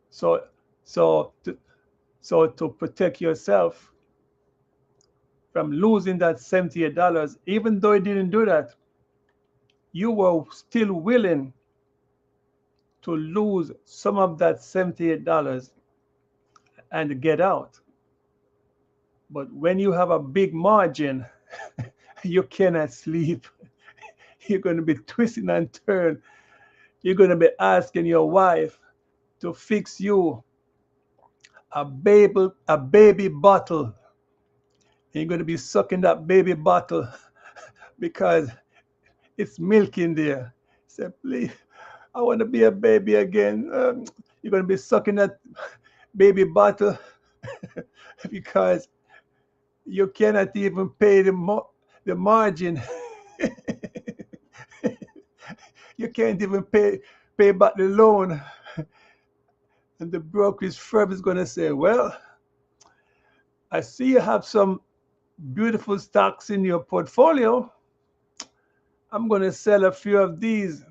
So, so to, so to protect yourself from losing that $78, even though you didn't do that, you were still willing to lose some of that $78 and get out. But when you have a big margin, you cannot sleep. You're going to be twisting and turning. You're going to be asking your wife to fix you a baby bottle. And you're going to be sucking that baby bottle because it's milk in there. Say, please, I want to be a baby again. You're going to be sucking that baby bottle because you cannot even pay the margin. You can't even pay back the loan. And the brokerage firm is going to say, well, I see you have some beautiful stocks in your portfolio. I'm going to sell a few of these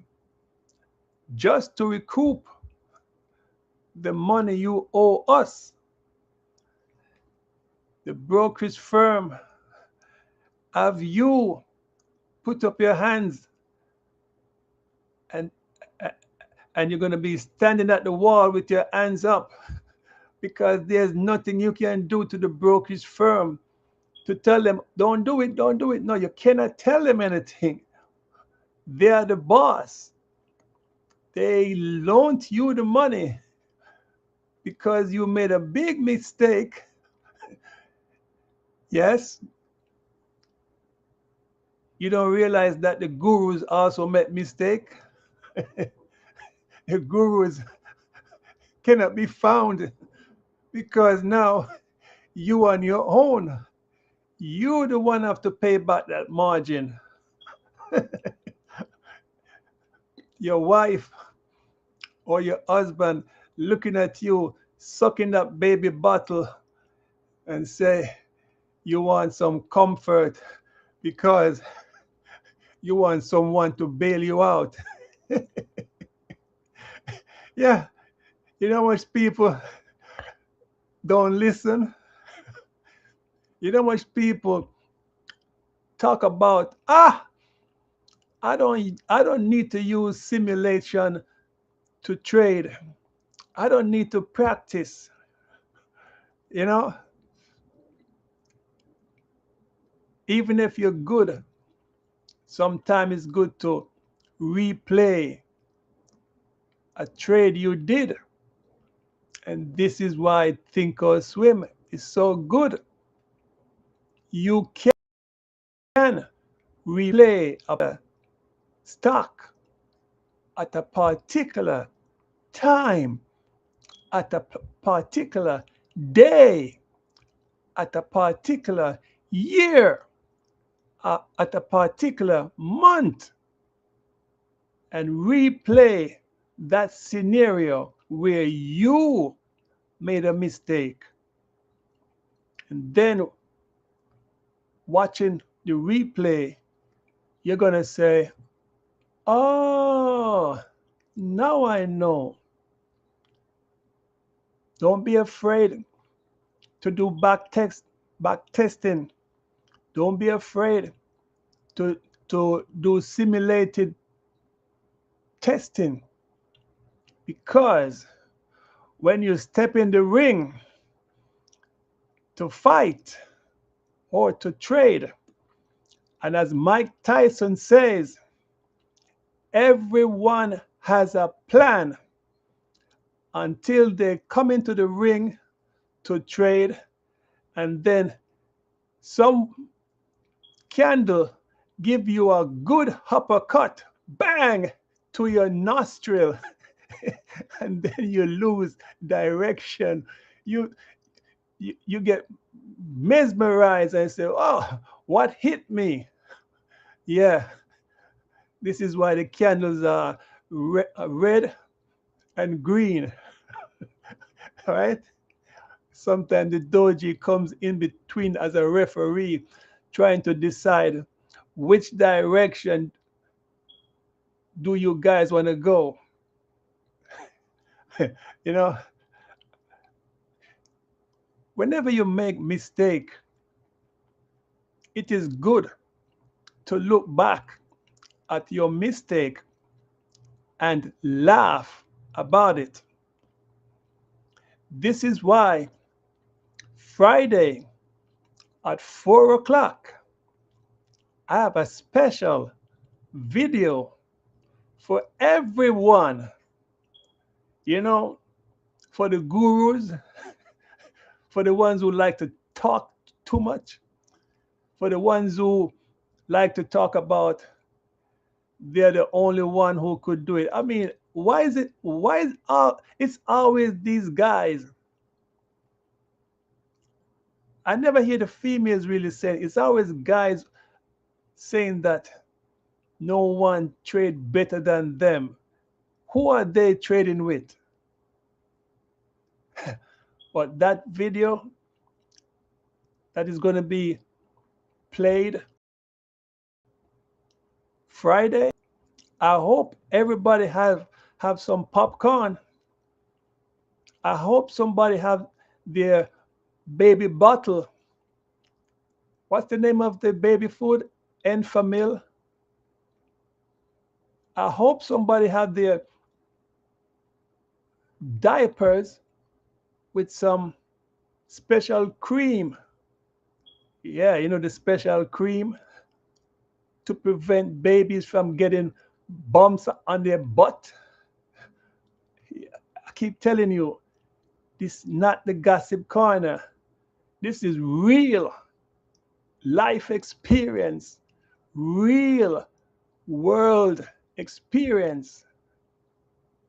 just to recoup the money you owe us. The brokerage firm have you put up your hands and and you're going to be standing at the wall with your hands up because there's nothing you can do to the brokerage firm to tell them, don't do it, don't do it. No, you cannot tell them anything. They are the boss. They loaned you the money because you made a big mistake. Yes, you don't realize that the gurus also make mistake. The gurus cannot be found because now you on your own. You the one have to pay back that margin. Your wife or your husband looking at you sucking that baby bottle and say you want some comfort because you want someone to bail you out. Yeah, you know much people don't listen. You know much people talk about I don't need to use simulation to trade. I don't need to practice. You know, even if you're good, sometimes it's good to replay a trade you did. And this is why Think or Swim is so good. You can replay a stock at a particular time, at a particular day, at a particular year, at a particular month, and replay that scenario where you made a mistake. And then watching the replay, you're going to say, oh, now I know. Don't be afraid to do back testing. Don't be afraid to do simulated testing, because when you step in the ring to fight or to trade, and as Mike Tyson says, everyone has a plan until they come into the ring to trade, and then some candle give you a good uppercut, bang, to your nostril, and then you lose direction. You get mesmerized and say, "Oh, what hit me?" Yeah, this is why the candles are red and green. All right. Sometimes the doji comes in between as a referee, trying to decide which direction do you guys want to go. You know, whenever you make mistake, it is good to look back at your mistake and laugh about it. This is why Friday at 4 o'clock, I have a special video for everyone. You know, for the gurus, for the ones who like to talk too much, for the ones who like to talk about they're the only one who could do it. I mean, it's always these guys. I never hear the females really saying, it's always guys saying that no one trade better than them. Who are they trading with? But that video that is going to be played Friday, I hope everybody have some popcorn. I hope somebody have their baby bottle. What's the name of the baby food? Enfamil. I hope somebody have their diapers with some special cream. Yeah, you know, the special cream to prevent babies from getting bumps on their butt. I keep telling you, this is not the gossip corner. This is real life experience, real world experience.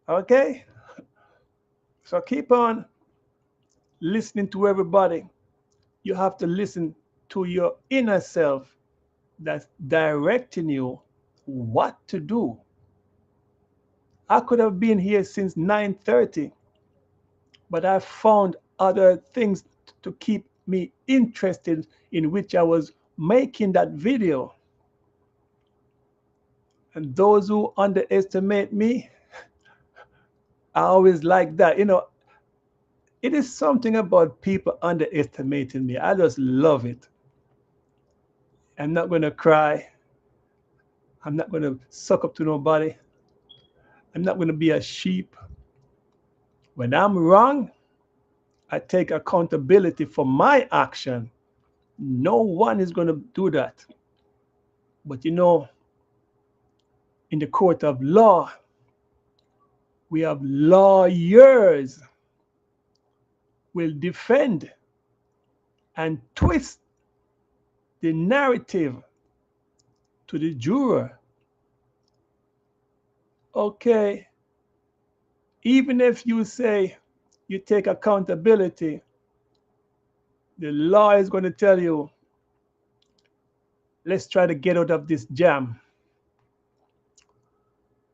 Okay? So keep on listening to everybody. You have to listen to your inner self that's directing you what to do. I could have been here since 9:30, but I found other things to keep me interested, in which I was making that video. And those who underestimate me, I always like that. You know, it is something about people underestimating me. I just love it. I'm not going to cry. I'm not going to suck up to nobody. I'm not going to be a sheep. When I'm wrong, I take accountability for my action. No one is going to do that. But you know, in the court of law, we have lawyers will defend and twist the narrative to the juror. Okay, even if you say you take accountability, the law is going to tell you, let's try to get out of this jam.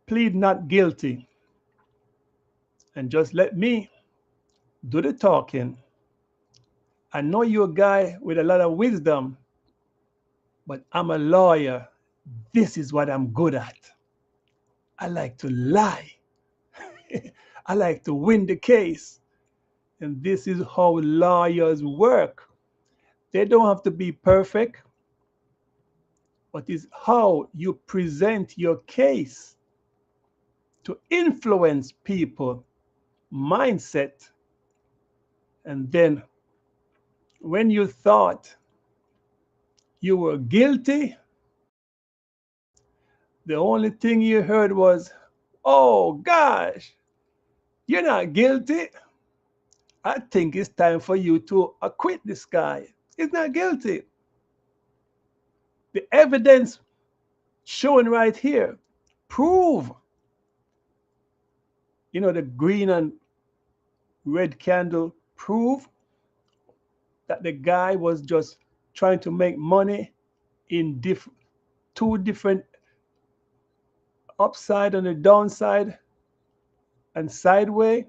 Plead not guilty and just let me do the talking. I know you're a guy with a lot of wisdom, but I'm a lawyer. This is what I'm good at. I like to lie. I like to win the case. And this is how lawyers work. They don't have to be perfect, but it's how you present your case to influence people mindset. And then when you thought you were guilty, the only thing you heard was, oh gosh, you're not guilty. I think it's time for you to acquit this guy. He's not guilty. The evidence showing right here prove, the green and red candle prove that the guy was just trying to make money in two different upside and the downside and sideways.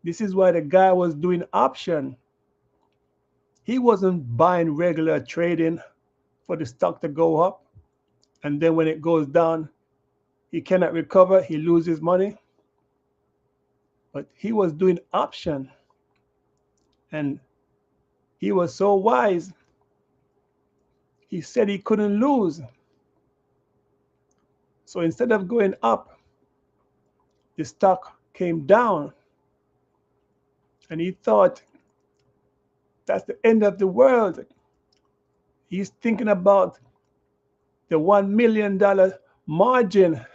This is why the guy was doing option. He wasn't buying regular trading for the stock to go up, and then when it goes down, he cannot recover, he loses money. But he was doing option, and he was so wise. He said he couldn't lose. So instead of going up, the stock came down, and he thought that's the end of the world. He's thinking about the $1 million margin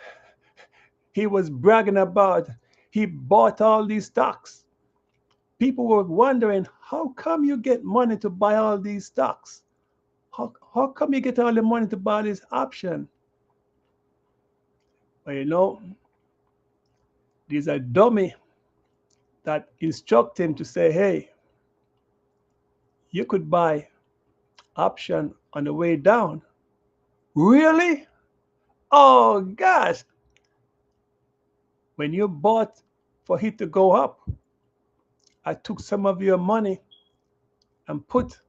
he was bragging about. He bought all these stocks. People were wondering, how come you get money to buy all these stocks? How come you get all the money to buy this option? Well, there's a dummy that instruct him to say, hey, you could buy option on the way down. Really? Oh gosh. When you bought for it to go up, I took some of your money and put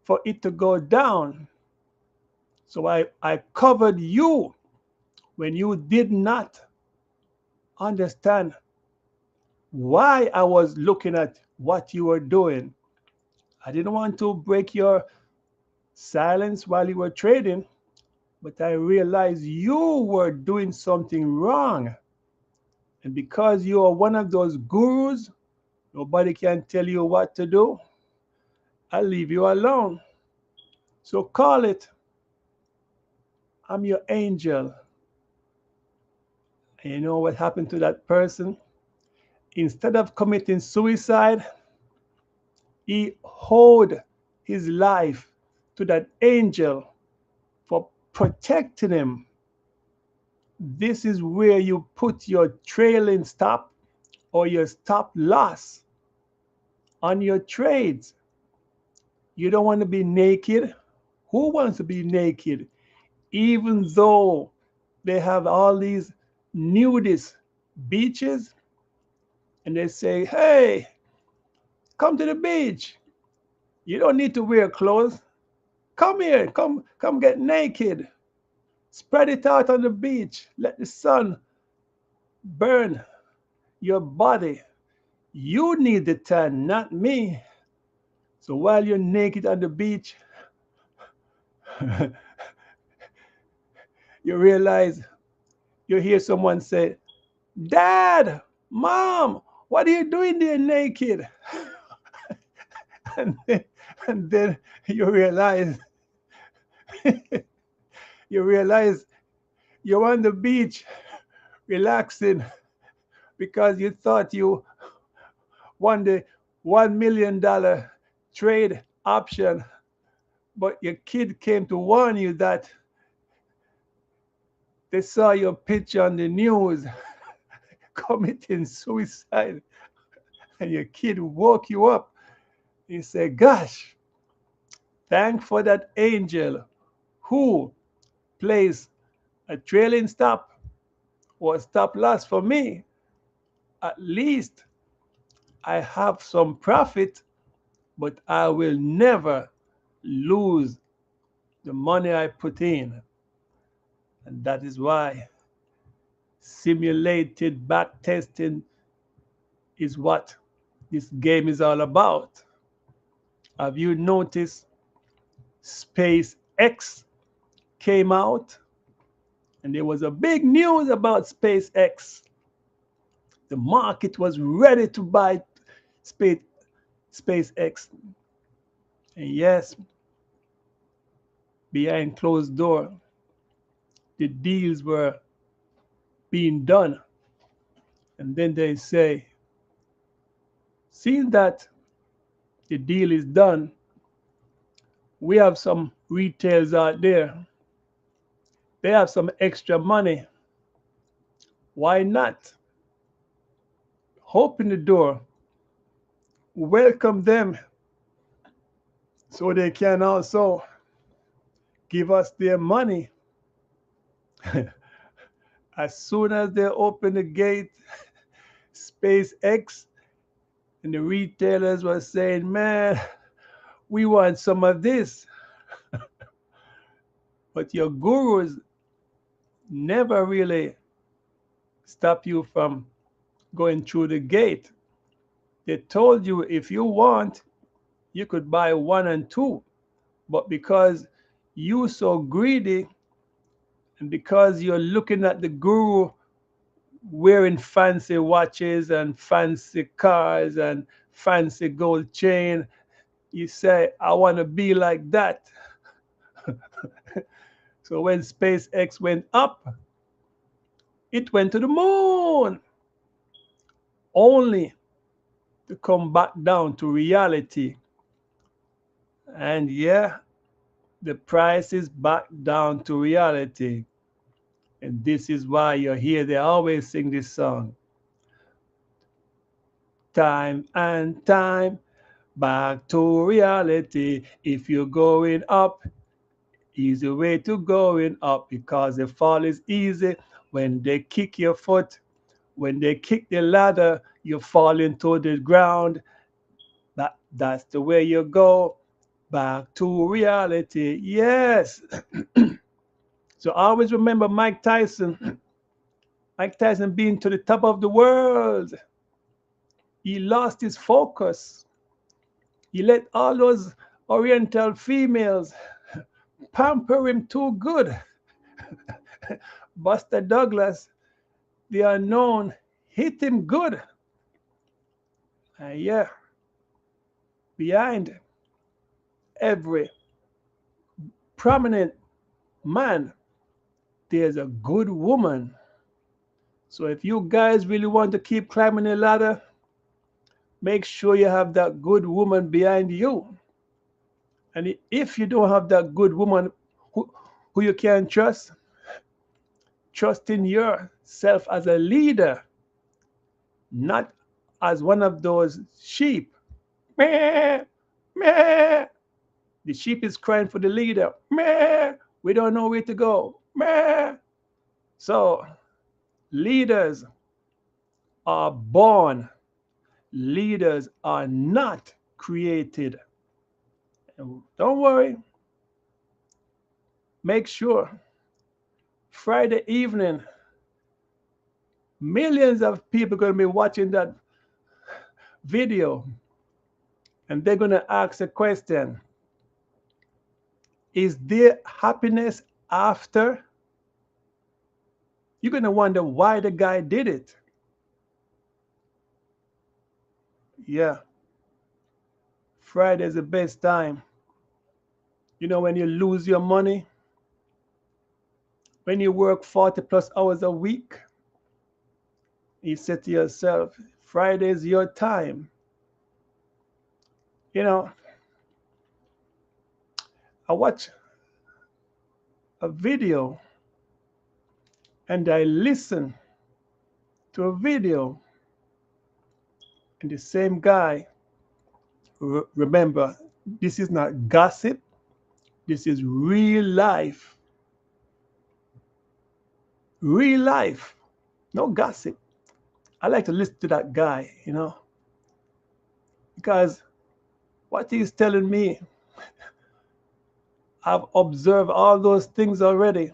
for it to go down. So I covered you when you did not understand why I was looking at what you were doing. I didn't want to break your silence while you were trading, but I realized you were doing something wrong. And because you are one of those gurus, nobody can tell you what to do. I'll leave you alone. So call it, I'm your angel. And you know what happened to that person? Instead of committing suicide, he owed his life to that angel for protecting him. This is where you put your trailing stop or your stop loss on your trades. You don't want to be naked. Who wants to be naked? Even though they have all these nudist beaches and they say, hey, come to the beach. You don't need to wear clothes. Come here, come get naked. Spread it out on the beach. Let the sun burn your body. You need the tan, not me. So while you're naked on the beach, you realize, you hear someone say, Dad, Mom, what are you doing there naked? and, then, and then you realize, you realize you're on the beach relaxing because you thought you won the $1 million trade option, but your kid came to warn you that they saw your picture on the news committing suicide, and your kid woke you up. You say, gosh, thank for that angel who placed a trailing stop or stop loss for me. At least I have some profit, but I will never lose the money I put in. And that is why simulated back testing is what this game is all about. Have you noticed SpaceX came out and there was a big news about SpaceX? The market was ready to buy Space, SpaceX. And yes, behind closed door, the deals were being done. And then they say, seeing that the deal is done, we have some retailers out there. They have some extra money. Why not open the door, welcome them so they can also give us their money? As soon as they open the gate, SpaceX and the retailers were saying, man, we want some of this. But your gurus never really stop you from going through the gate. They told you if you want, you could buy one and two. But because you so greedy and because you're looking at the guru wearing fancy watches and fancy cars and fancy gold chain, you say, I want to be like that. So when SpaceX went up, it went to the moon, only to come back down to reality. And yeah, the price is back down to reality. And this is why you hear they always sing this song. Time and time, back to reality. If you're going up, easy way to going up, because the fall is easy. When they kick your foot, when they kick the ladder, you fall into the ground. That's the way you go back to reality. Yes. So always remember Mike Tyson. Mike Tyson being to the top of the world. He lost his focus. He let all those Oriental females pamper him too good. Buster Douglas, the unknown, hit him good. And yeah, behind every prominent man, there's a good woman. So if you guys really want to keep climbing the ladder, make sure you have that good woman behind you. And if you don't have that good woman who you can trust in yourself as a leader, not as one of those sheep. Meh, meh. The sheep is crying for the leader. Meh. We don't know where to go. Meh. So leaders are born. Leaders are not created. And don't worry. Make sure Friday evening, millions of people are going to be watching that video, and they're going to ask a question. Is there happiness after? You're going to wonder why the guy did it. Yeah. Friday is the best time. You know, when you lose your money, when you work 40 plus hours a week, you say to yourself, Friday is your time. You know, I watch a video and I listen to a video, and the same guy, remember, this is not gossip, this is real life. Real life, no gossip. I like to listen to that guy, because what he's telling me, I've observed all those things already.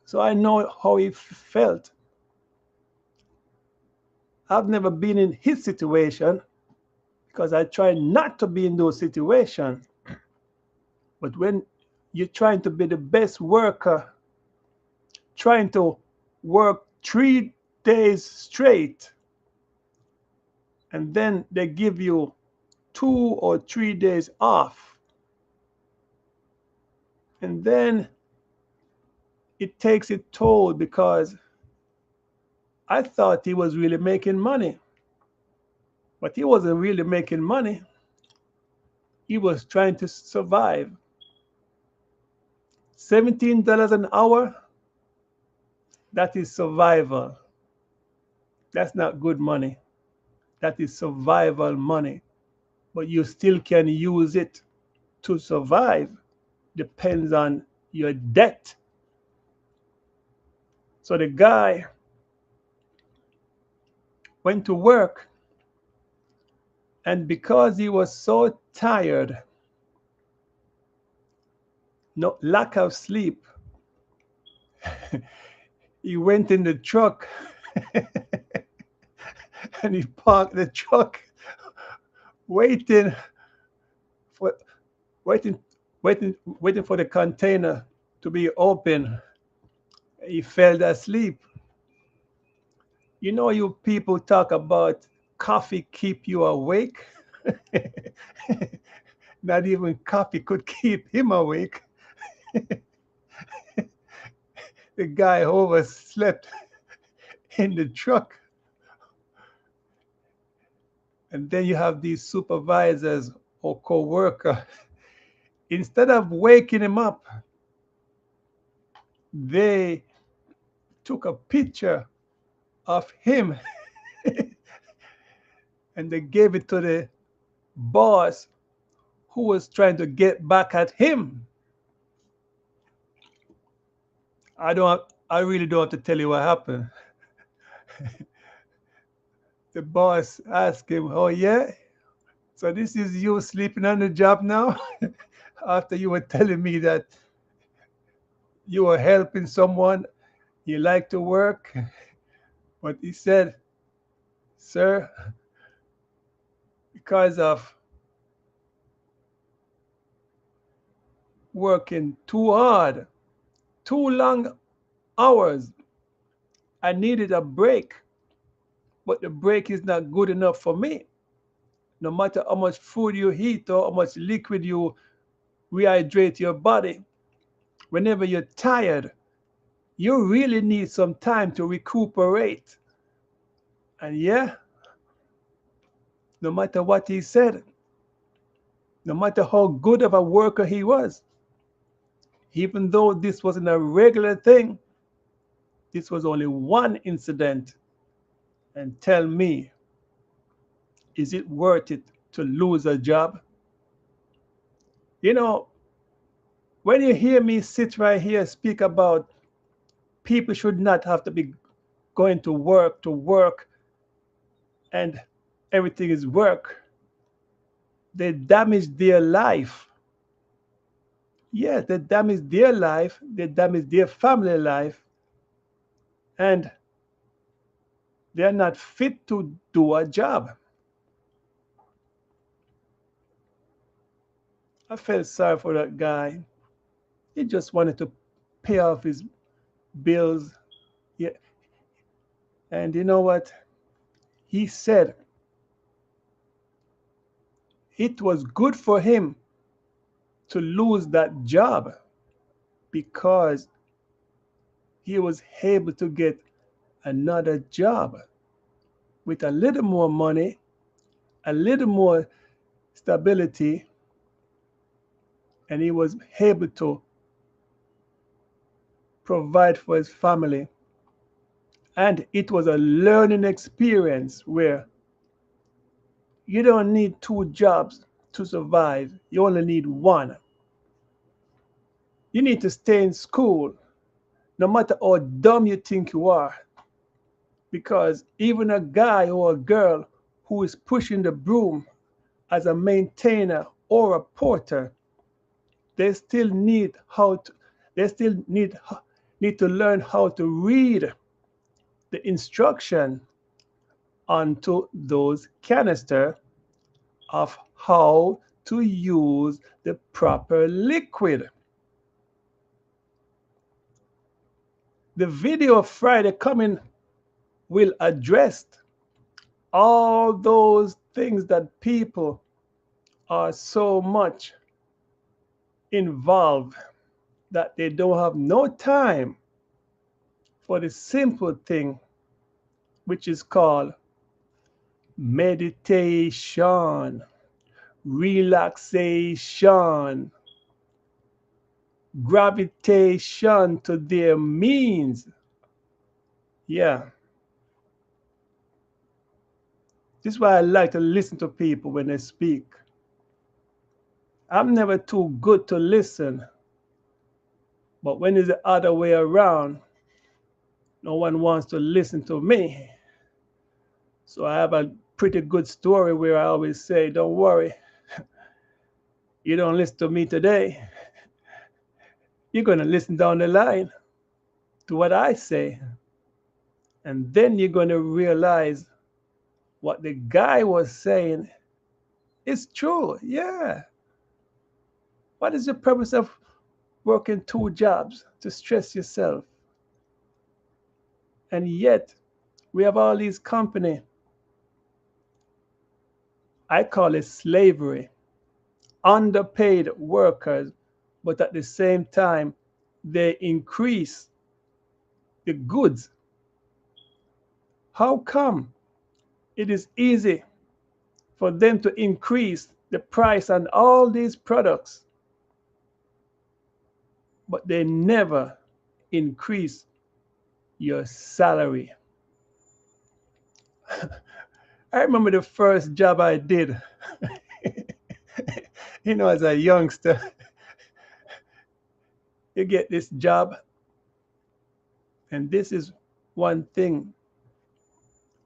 So I know how he felt. I've never been in his situation because I try not to be in those situations. But when you're trying to be the best worker, trying to work 3 days straight, and then they give you 2 or 3 days off, and then it takes its toll because I thought he was really making money, but he wasn't really making money. He was trying to survive. $17 an hour, that is survival. That's not good money. That is survival money. But you still can use it to survive. Depends on your debt. So the guy went to work, and because he was so tired, no lack of sleep, he went in the truck and he parked the truck, waiting for waiting waiting for the container to be open. He fell asleep. You know, you people talk about coffee keep you awake. Not even coffee could keep him awake. The guy overslept in the truck. And then you have these supervisors or co-worker. Instead of waking him up, they took a picture of him and they gave it to the boss who was trying to get back at him. I really don't have to tell you what happened. The boss asked him, "Oh yeah, so this is you sleeping on the job now?" After you were telling me that you were helping someone, you like to work. But he said, "Sir, because of working too hard, too long hours, I needed a break, but the break is not good enough for me. No matter how much food you eat or how much liquid you rehydrate your body, whenever you're tired, you really need some time to recuperate." And yeah, no matter what he said, no matter how good of a worker he was, even though this wasn't a regular thing, this was only one incident. And tell me, is it worth it to lose a job? You know, when you hear me sit right here speak about people should not have to be going to work, and everything is work, they damage their life. Yes, they damage their life, they damage their family life, and they're not fit to do a job. I felt sorry for that guy. He just wanted to pay off his bills. Yeah. And you know what? He said it was good for him to lose that job because he was able to get another job with a little more money, a little more stability, and he was able to provide for his family. And it was a learning experience where you don't need 2 jobs to survive, you only need one. You need to stay in school, no matter how dumb you think you are, because even a guy or a girl who is pushing the broom as a maintainer or a porter, they still need how to they still need to learn how to read the instruction onto those canister of how to use the proper liquid. The video of Friday coming will address all those things that people are so much involved that they don't have no time for the simple thing which is called meditation, relaxation, gravitation to their means. Yeah. This is why I like to listen to people when they speak. I'm never too good to listen, but when it's the other way around, no one wants to listen to me. So I have a pretty good story where I always say, don't worry, you don't listen to me today, you're going to listen down the line to what I say. And then you're going to realize what the guy was saying is true. Yeah. What is the purpose of working two jobs to stress yourself? And yet, we have all these companies. I call it slavery. Underpaid workers, but at the same time, they increase the goods. How come it is easy for them to increase the price on all these products, but they never increase your salary? I remember the first job I did, as a youngster, you get this job, and this is one thing.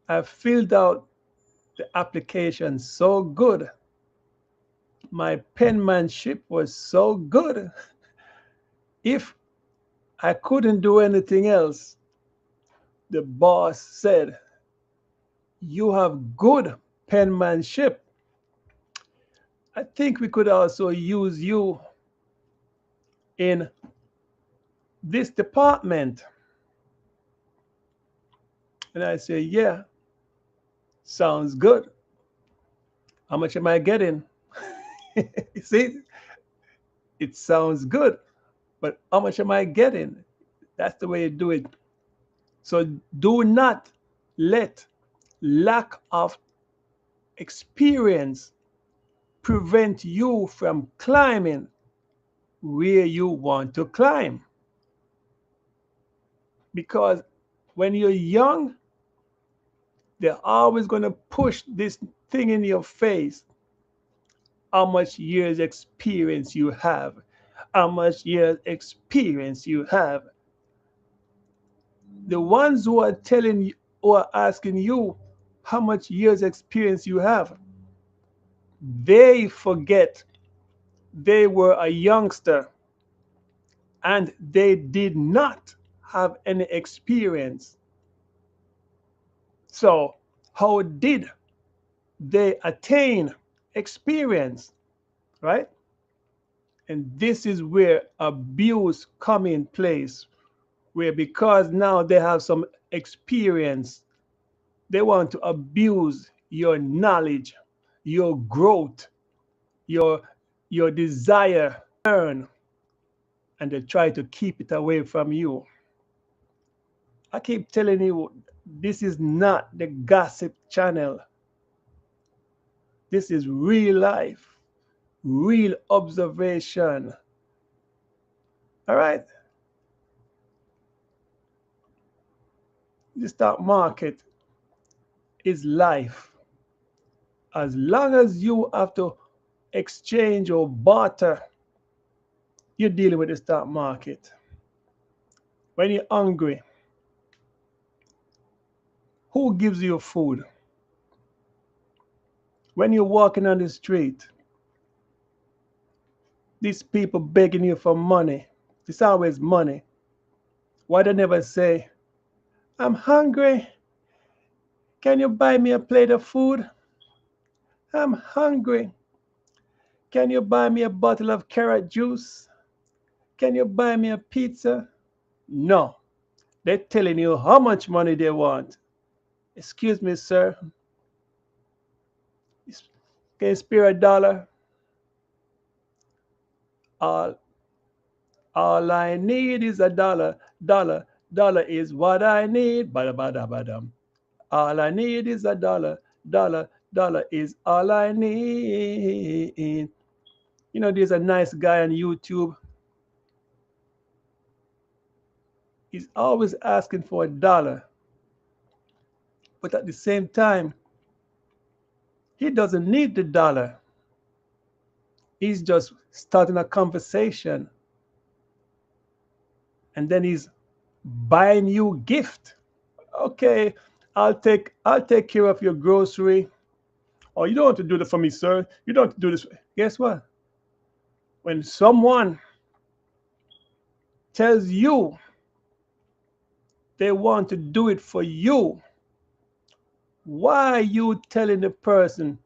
I filled out the application so good. My penmanship was so good. If I couldn't do anything else, the boss said, you have good penmanship. I think we could also use you in this department. And I say, yeah, sounds good. How much am I getting? You see, it sounds good, but how much am I getting? That's the way you do it. So do not let lack of experience prevent you from climbing where you want to climb. Because when you're young, they're always going to push this thing in your face. How much years experience you have? How much years experience you have? The ones who are telling you or asking you how much years experience you have, they forget they were a youngster and they did not have any experience. So how did they attain experience, right? And this is where abuse come in place, where because now they have some experience, they want to abuse your knowledge, your growth, your desire to learn, and they try to keep it away from you. I keep telling you, this is not the gossip channel. This is real life, real observation. All right? The stock market is life. As long as you have to exchange or barter, you're dealing with the stock market. When you're hungry, who gives you food? When you're walking on the street, these people begging you for money. It's always money. Why they never say, I'm hungry. Can you buy me a plate of food? I'm hungry. Can you buy me a bottle of carrot juice? Can you buy me a pizza? No. They're telling you how much money they want. Excuse me, sir. Can you spare a dollar? All, all I need is a dollar. Dollar. Dollar is what I need. Bada bada badam. All I need is a dollar. Dollar. Dollar is all I need. You know, there's a nice guy on YouTube. He's always asking for a dollar. But at the same time, he doesn't need the dollar. He's just starting a conversation, and then he's buying you gift. Okay, I'll take care of your grocery. Oh, you don't want to do that for me, sir. You don't have to do this. Guess what? When someone tells you they want to do it for you, why are you telling the person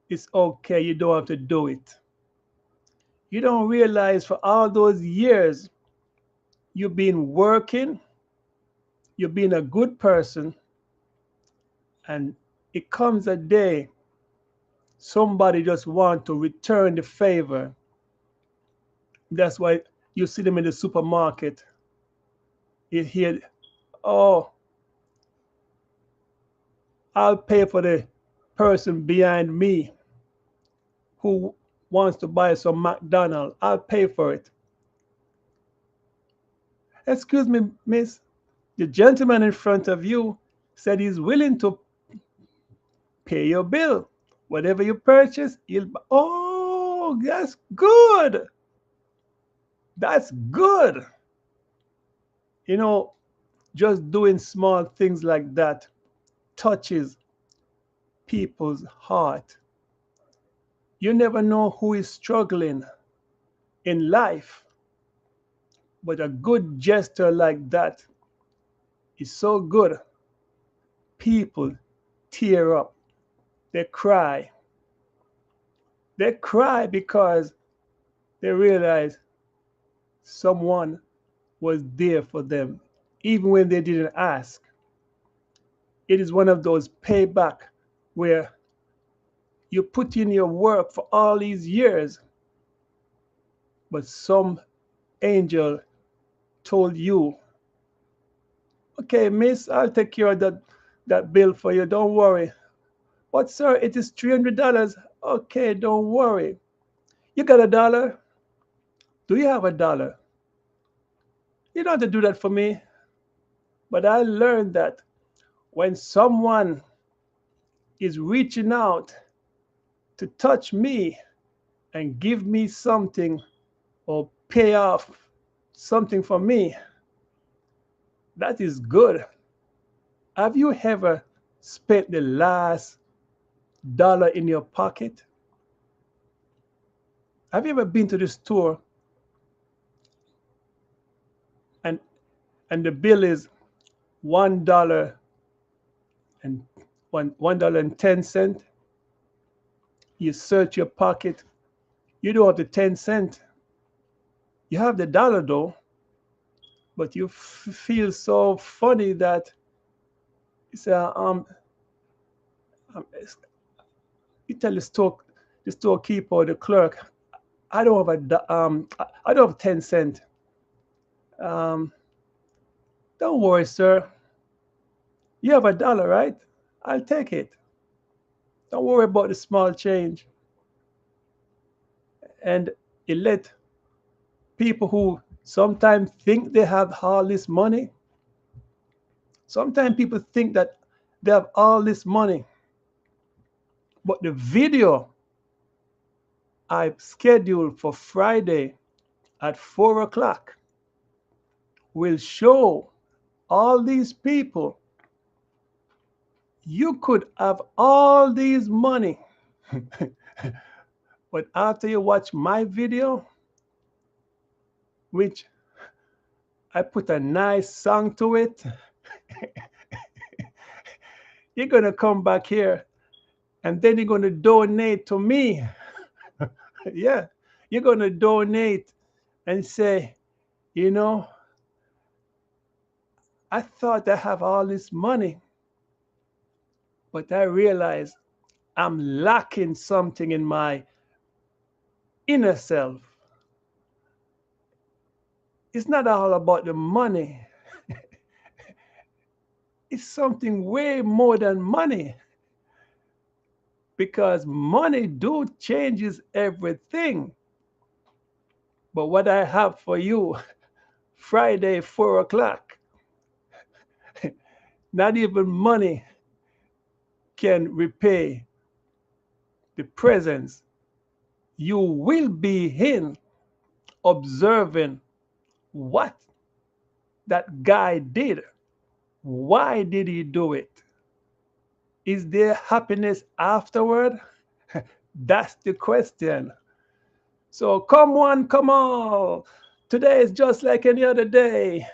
it's okay, you don't have to do it? You don't realize for all those years you've been working, you've been a good person, and it comes a day somebody just want to return the favor. That's why you see them in the supermarket. You hear, oh, I'll pay for the person behind me who wants to buy some McDonald's. I'll pay for it. Excuse me, miss. The gentleman in front of you said he's willing to pay your bill. Whatever you purchase, he'll buy. Oh, that's good. That's good. You know, just doing small things like that touches people's heart. You never know who is struggling in life, but a good gesture like that is so good. People tear up, they cry. They cry because they realize someone was there for them, even when they didn't ask. It is one of those payback where you put in your work for all these years, but some angel told you, okay, miss, I'll take care of that bill for you. Don't worry. But sir, it is $300. Okay, don't worry. You got a dollar? Do you have a dollar? You don't have to do that for me. But I learned that when someone is reaching out to touch me and give me something or pay off something for me, that is good. Have you ever spent the last dollar in your pocket? Have you ever been to the store and the bill is $1 and $1.10? You search your pocket, you don't have the 10 cent. You have the dollar though, but you feel so funny that you say, um, you tell the storekeeper or the clerk, I don't have I don't have 10 cent. Um, don't worry, sir. You have a dollar, right? I'll take it. Don't worry about the small change. And it let people who sometimes think they have all this money, sometimes people think that they have all this money, but the video I scheduled for Friday at 4 o'clock will show all these people. You could have all these money, but after you watch my video, which I put a nice song to it, You're going to come back here and then you're going to donate to me. Yeah. You're going to donate and say, you know, I thought I have all this money, but I realize I'm lacking something in my inner self. It's not all about the money. It's something way more than money, because money do changes everything. But what I have for you, Friday, 4 o'clock, not even money can repay the presence you will be in observing what that guy did. Why did he do it? Is there happiness afterward? That's the question. So come on, come on. Today is just like any other day.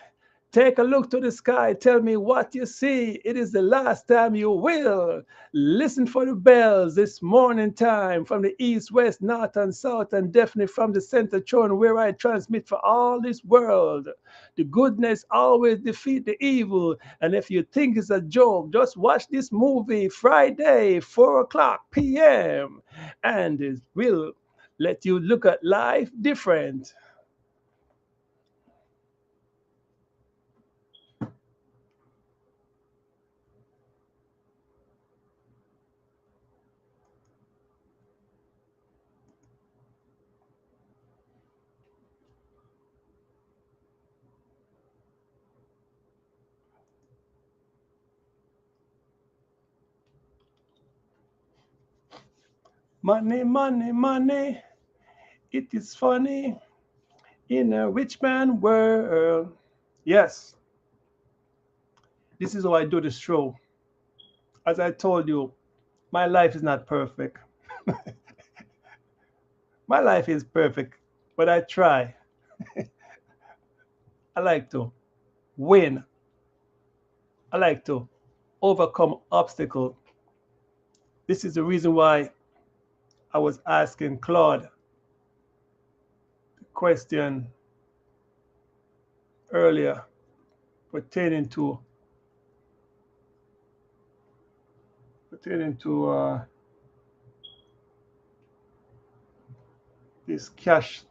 Take a look to the sky. Tell me what you see. It is the last time you will. Listen for the bells this morning time from the east, west, north, and south, and definitely from the center throne where I transmit for all this world. The goodness always defeat the evil. And if you think it's a joke, just watch this movie Friday, 4 o'clock p.m. And it will let you look at life different. Money, money, money. It is funny in a rich man world. Yes, this is how I do this show. As I told you, my life is not perfect. My life is perfect, but I try. I like to win. I like to overcome obstacles. This is the reason why I was asking Claude the question earlier pertaining to pertaining to this cash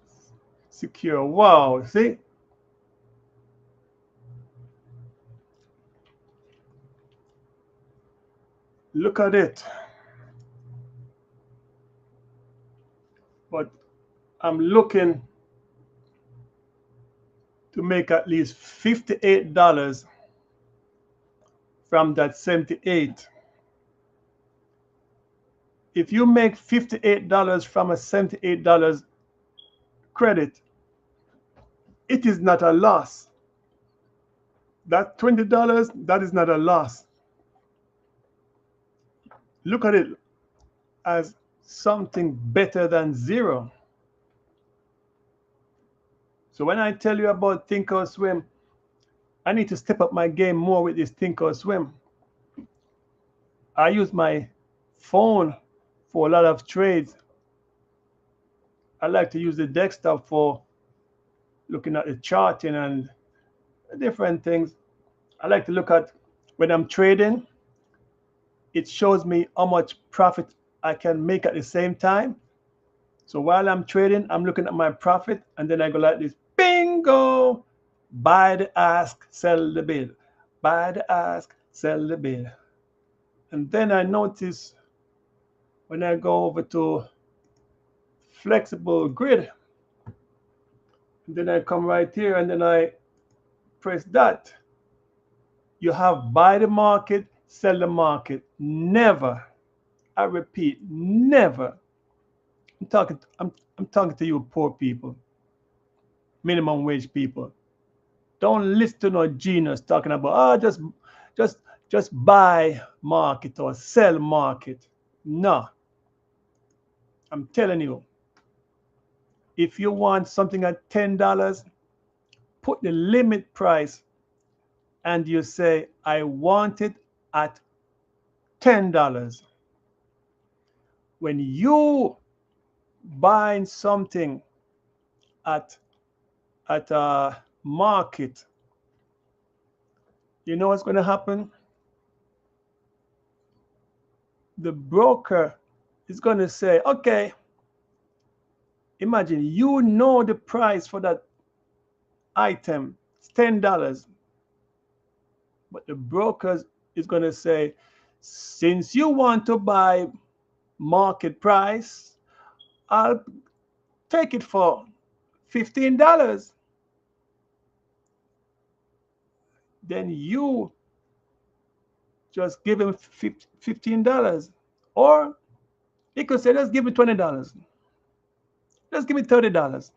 secure. Wow, see, look at it. But I'm looking to make at least $58 from that 78. If you make $58 from a $78 credit, it is not a loss. That $20, that is not a loss. Look at it as something better than zero. So when I tell you about Think or Swim, I need to step up my game more with this Think or Swim. I use my phone for a lot of trades. I like to use the desktop for looking at the charting and different things. I like to look at when I'm trading, it shows me how much profit I can make at the same time. So while I'm trading, I'm looking at my profit, and then I go like this: bingo, buy the ask, sell the bid, buy the ask, sell the bid. And then I notice when I go over to flexible grid, and then I come right here and then I press that. You have buy the market, sell the market. Never, I repeat, never. I'm talking to you poor people, minimum wage people. Don't listen to no genius talking about just just buy market or sell market. No, I'm telling you, if you want something at $10, put the limit price and you say, I want it at $10. When you buying something at a market, you know what's going to happen? The broker is going to say, okay, imagine you know the price for that item, it's $10, but the broker is going to say, since you want to buy market price, I'll take it for $15. Then you just give him $15. Or he could say, let's give me $20. Let's give me $30.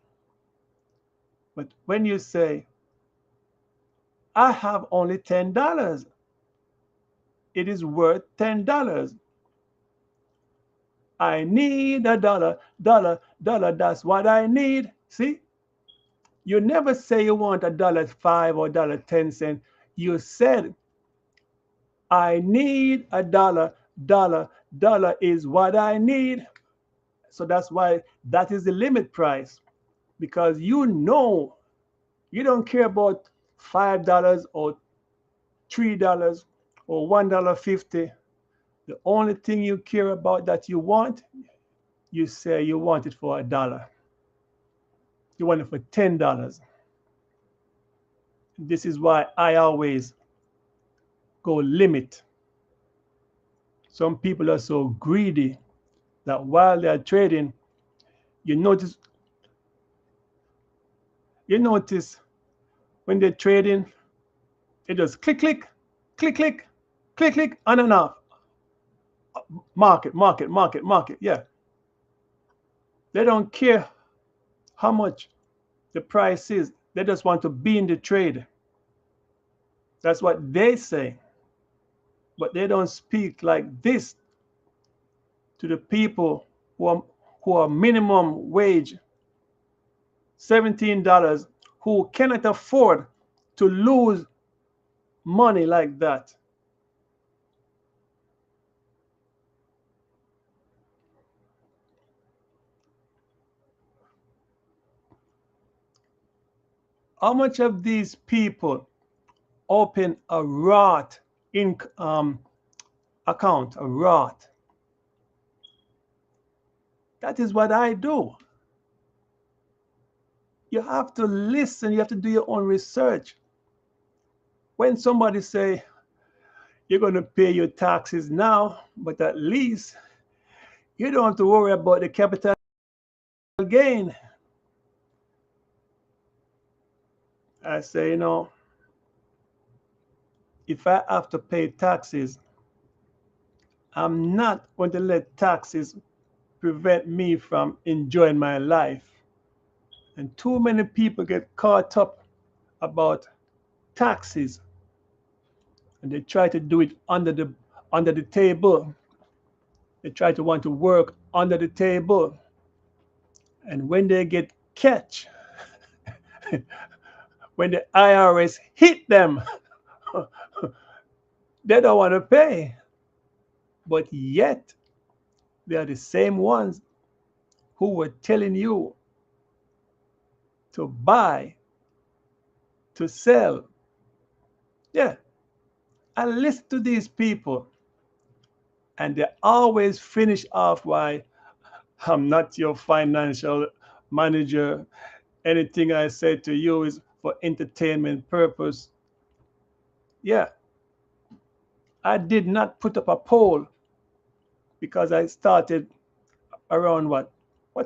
But when you say, I have only $10, it is worth $10. I need a dollar, dollar, dollar. That's what I need. See, you never say you want $1.05 or $1.10. You said, I need a dollar, dollar, dollar is what I need. So that's why that is the limit price, because you know you don't care about $5 or $3 or $1.50. The only thing you care about that you want, you say you want it for $1. You want it for $10. This is why I always go limit. Some people are so greedy that while they're trading, you notice when they're trading, they just click, click, click, click, click, click, on and off. Market, market, market, market. Yeah. They don't care how much the price is. They just want to be in the trade. That's what they say. But they don't speak like this to the people who are minimum wage, $17, who cannot afford to lose money like that. How much of these people open a Roth account, a Roth? That is what I do. You have to listen. You have to do your own research. When somebody say you're going to pay your taxes now, but at least you don't have to worry about the capital gain. I say, if I have to pay taxes, I'm not going to let taxes prevent me from enjoying my life. And too many people get caught up about taxes, and they try to do it under the table. They try to want to work under the table. And when they get catch, when the IRS hit them, they don't want to pay. But yet, they are the same ones who were telling you to buy, to sell. Yeah, I listen to these people, and they always finish off by, I'm not your financial manager. Anything I say to you is for entertainment purpose. Yeah, I did not put up a poll because I started around what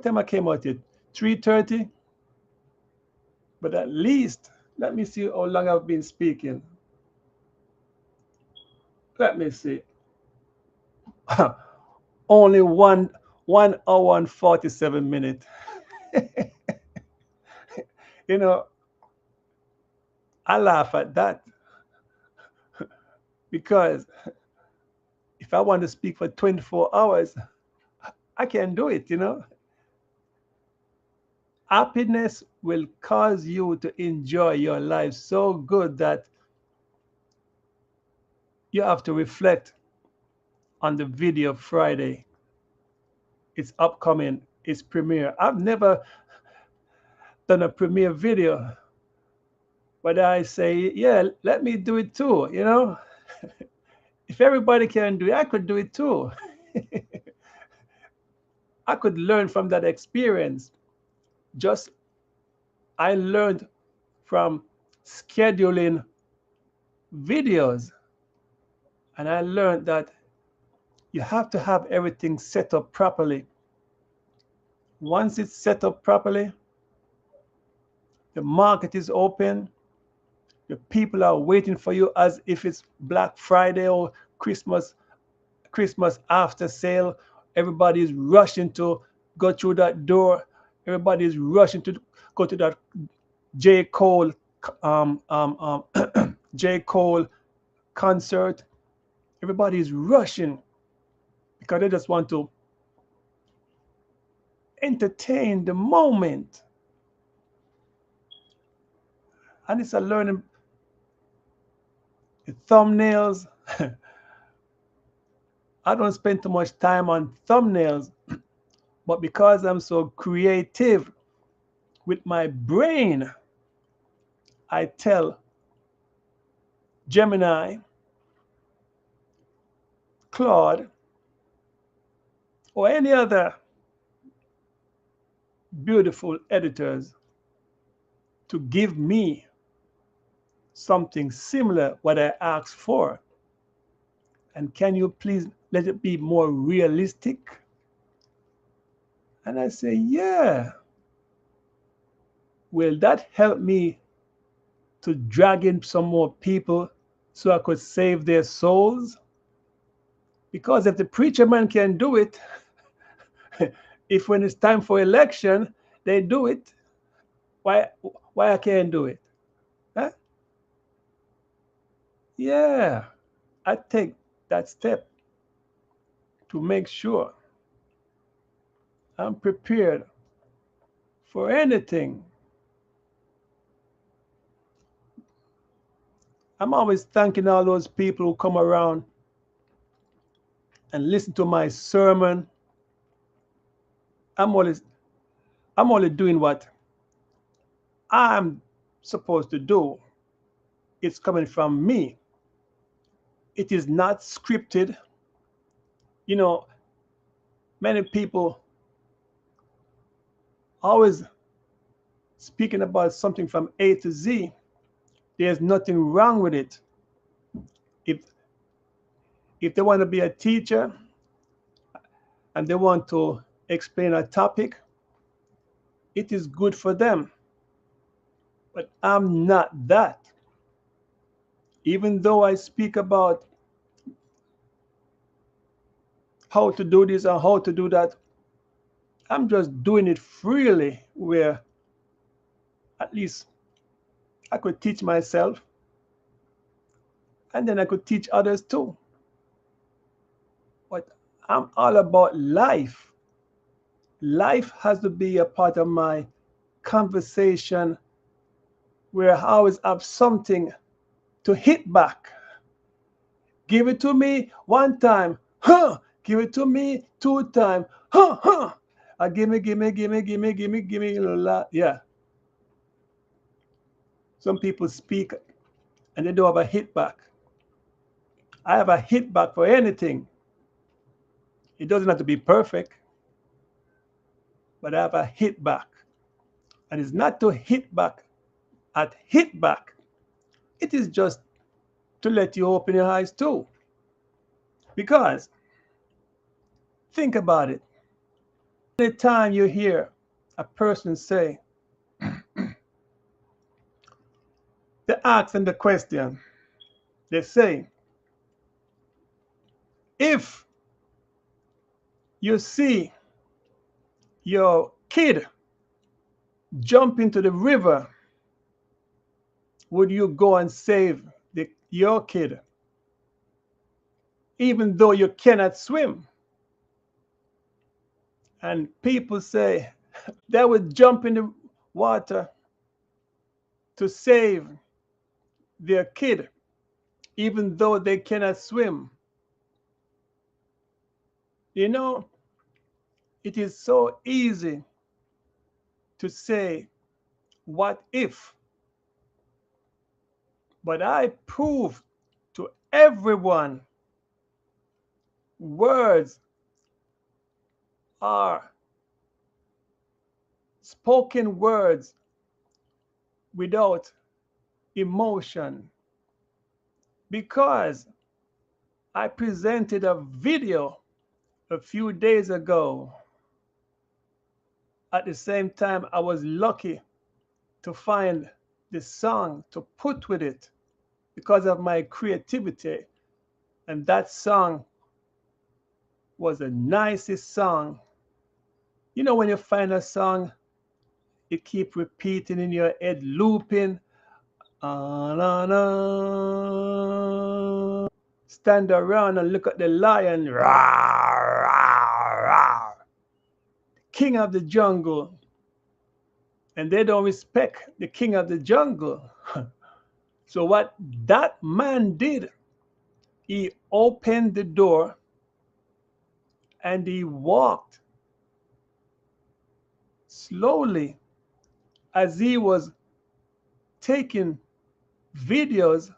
time I came out it? 3:30? But at least, let me see how long I've been speaking. Let me see. Only 1 hour and 47 minutes. you know, I laugh at that because if I want to speak for 24 hours, I can do it. Happiness will cause you to enjoy your life so good that you have to reflect on the video Friday. It's upcoming. It's premiere. I've never done a premiere video, but I say, yeah, let me do it too. You know, if everybody can do it, I could do it too. I could learn from that experience. Just I learned from scheduling videos, and I learned that you have to have everything set up properly. Once it's set up properly, the market is open. The people are waiting for you as if it's Black Friday or Christmas after sale. Everybody is rushing to go through that door. Everybody is rushing to go to that J. Cole J. Cole concert. Everybody is rushing because they just want to entertain the moment. And it's a learning. Thumbnails. I don't spend too much time on thumbnails, but because I'm so creative with my brain, I tell Gemini, Claude, or any other beautiful editors to give me something similar what I asked for. And can you please let it be more realistic? And I say, yeah. Will that help me to drag in some more people so I could save their souls? Because if the preacher man can do it, if when it's time for election, they do it, why I can't do it? Huh? Yeah, I take that step to make sure I'm prepared for anything. I'm always thanking all those people who come around and listen to my sermon. I'm only doing what I'm supposed to do. It's coming from me. It is not scripted. You know, many people always speaking about something from A to Z. There's nothing wrong with it. If if they want to be a teacher and they want to explain a topic, it is good for them. But I'm not that. Even though I speak about how to do this and how to do that, I'm just doing it freely where at least I could teach myself and then I could teach others too. But I'm all about life. Life has to be a part of my conversation where I always have something to hit back. Give it to me one time, huh? Give it to me two times, huh, huh? Gimme, gimme, gimme, gimme, gimme, gimme, yeah. Some people speak and they don't have a hit back. I have a hit back for anything. It doesn't have to be perfect, but I have a hit back. And it's not to hit back at hit back. It is just to let you open your eyes too. Because think about it. Any time you hear a person say, they ask them the question, they say, if you see your kid jump into the river, would you go and save your kid, even though you cannot swim? And people say they would jump in the water to save their kid, even though they cannot swim. You know, it is so easy to say, what if? But I prove to everyone words are spoken words without emotion, because I presented a video a few days ago. At the same time, I was lucky to find the song to put with it because of my creativity. And that song was the nicest song. You know, when you find a song, you keep repeating in your head, looping. On, on. Stand around and look at the lion. Rawr, rawr, rawr. King of the jungle. And they don't respect the king of the jungle. So what that man did, he opened the door and he walked slowly as he was taking videos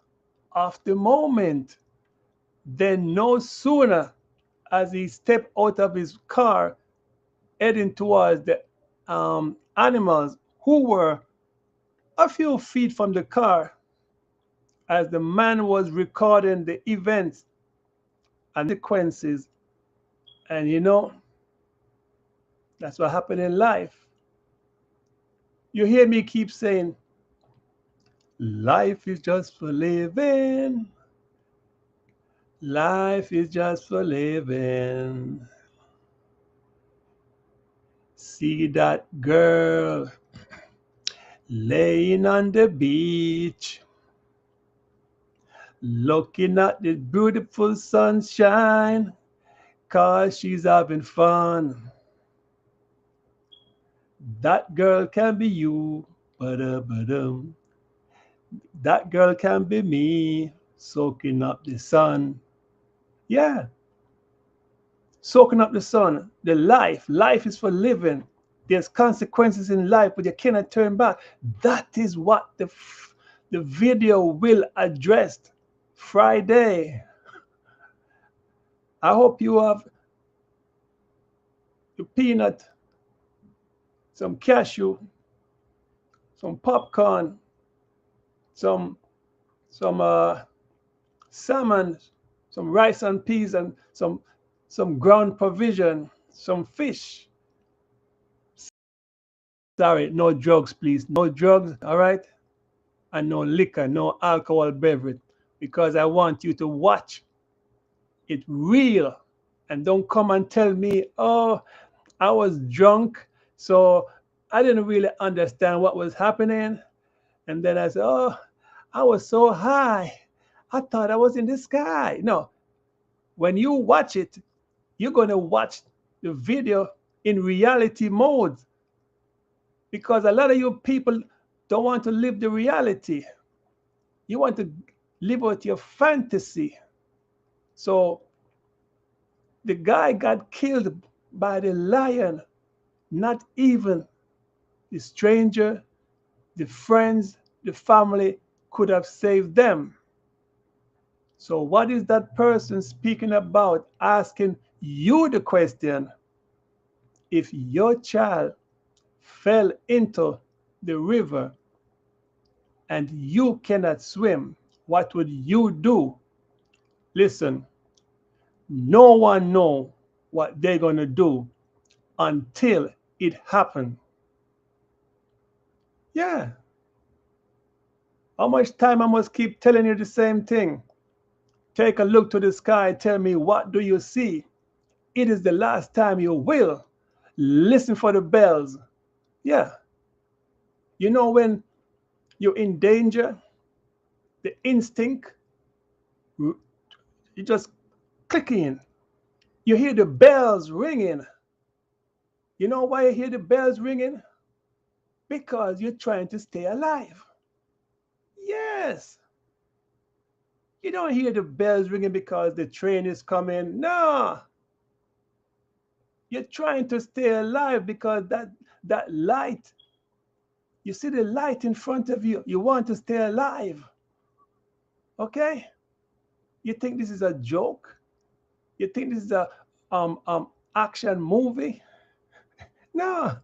of the moment. Then no sooner as he stepped out of his car heading towards the animals who were a few feet from the car, as the man was recording the events and sequences. And you know, that's what happened in life. You hear me keep saying, life is just for living. Life is just for living. See that girl laying on the beach, looking at the beautiful sunshine, 'cause she's having fun. That girl can be you, ba-da-ba-dum. That girl can be me, soaking up the sun. Yeah, soaking up the sun. The life is for living. There's consequences in life, but you cannot turn back. That is what the video will address Friday. I hope you have a peanut, some cashew, some popcorn, some salmon, some rice and peas, and some ground provision, some fish. Sorry, no drugs, please. No drugs, all right? And no liquor, no alcohol beverage, because I want you to watch it real. And don't come and tell me, oh, I was drunk, so I didn't really understand what was happening. And then I said, oh, I was so high. I thought I was in the sky. No, when you watch it, you're going to watch the video in reality mode, because a lot of you people don't want to live the reality. You want to live out your fantasy. So the guy got killed by the lion. Not even the stranger, the friends, the family could have saved them. So what is that person speaking about, asking you the question, if your child fell into the river and you cannot swim, what would you do? Listen, no one know what they're going to do until it happens. Yeah. How much time I must keep telling you the same thing? Take a look to the sky, tell me, what do you see? It is the last time you will. Listen for the bells. Yeah. You know, when you're in danger, the instinct, you just click in. You hear the bells ringing. You know why you hear the bells ringing? Because you're trying to stay alive. Yes. You don't hear the bells ringing because the train is coming. No. You're trying to stay alive because that light, you see the light in front of you. You want to stay alive. Okay? You think this is a joke? You think this is a action movie? No.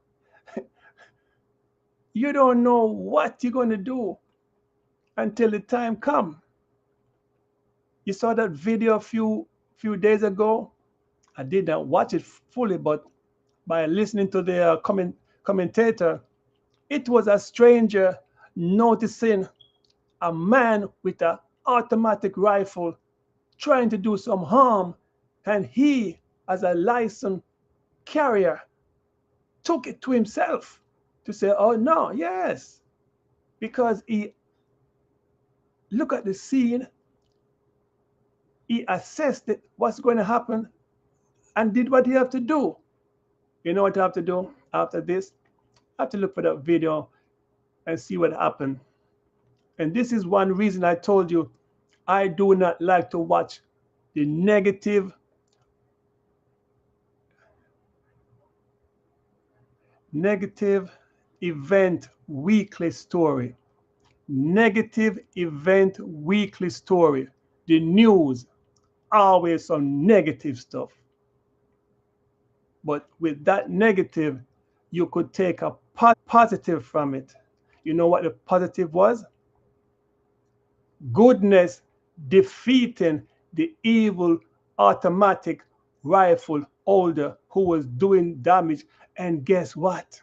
You don't know what you're going to do until the time come. You saw that video a few days ago. I did not watch it fully, but by listening to the commentator, it was a stranger noticing a man with an automatic rifle trying to do some harm, and he, as a licensed carrier, took it to himself to say, "Oh no, yes," because he looked at the scene, he assessed it, what's going to happen, and did what he have to do. You know what I have to do after this? I have to look for that video and see what happened. And this is one reason I told you I do not like to watch the negative event weekly story. Negative event weekly story. The news, always some negative stuff. But with that negative, you could take a positive from it. You know what the positive was? Goodness defeating the evil automatic rifle holder who was doing damage. And guess what?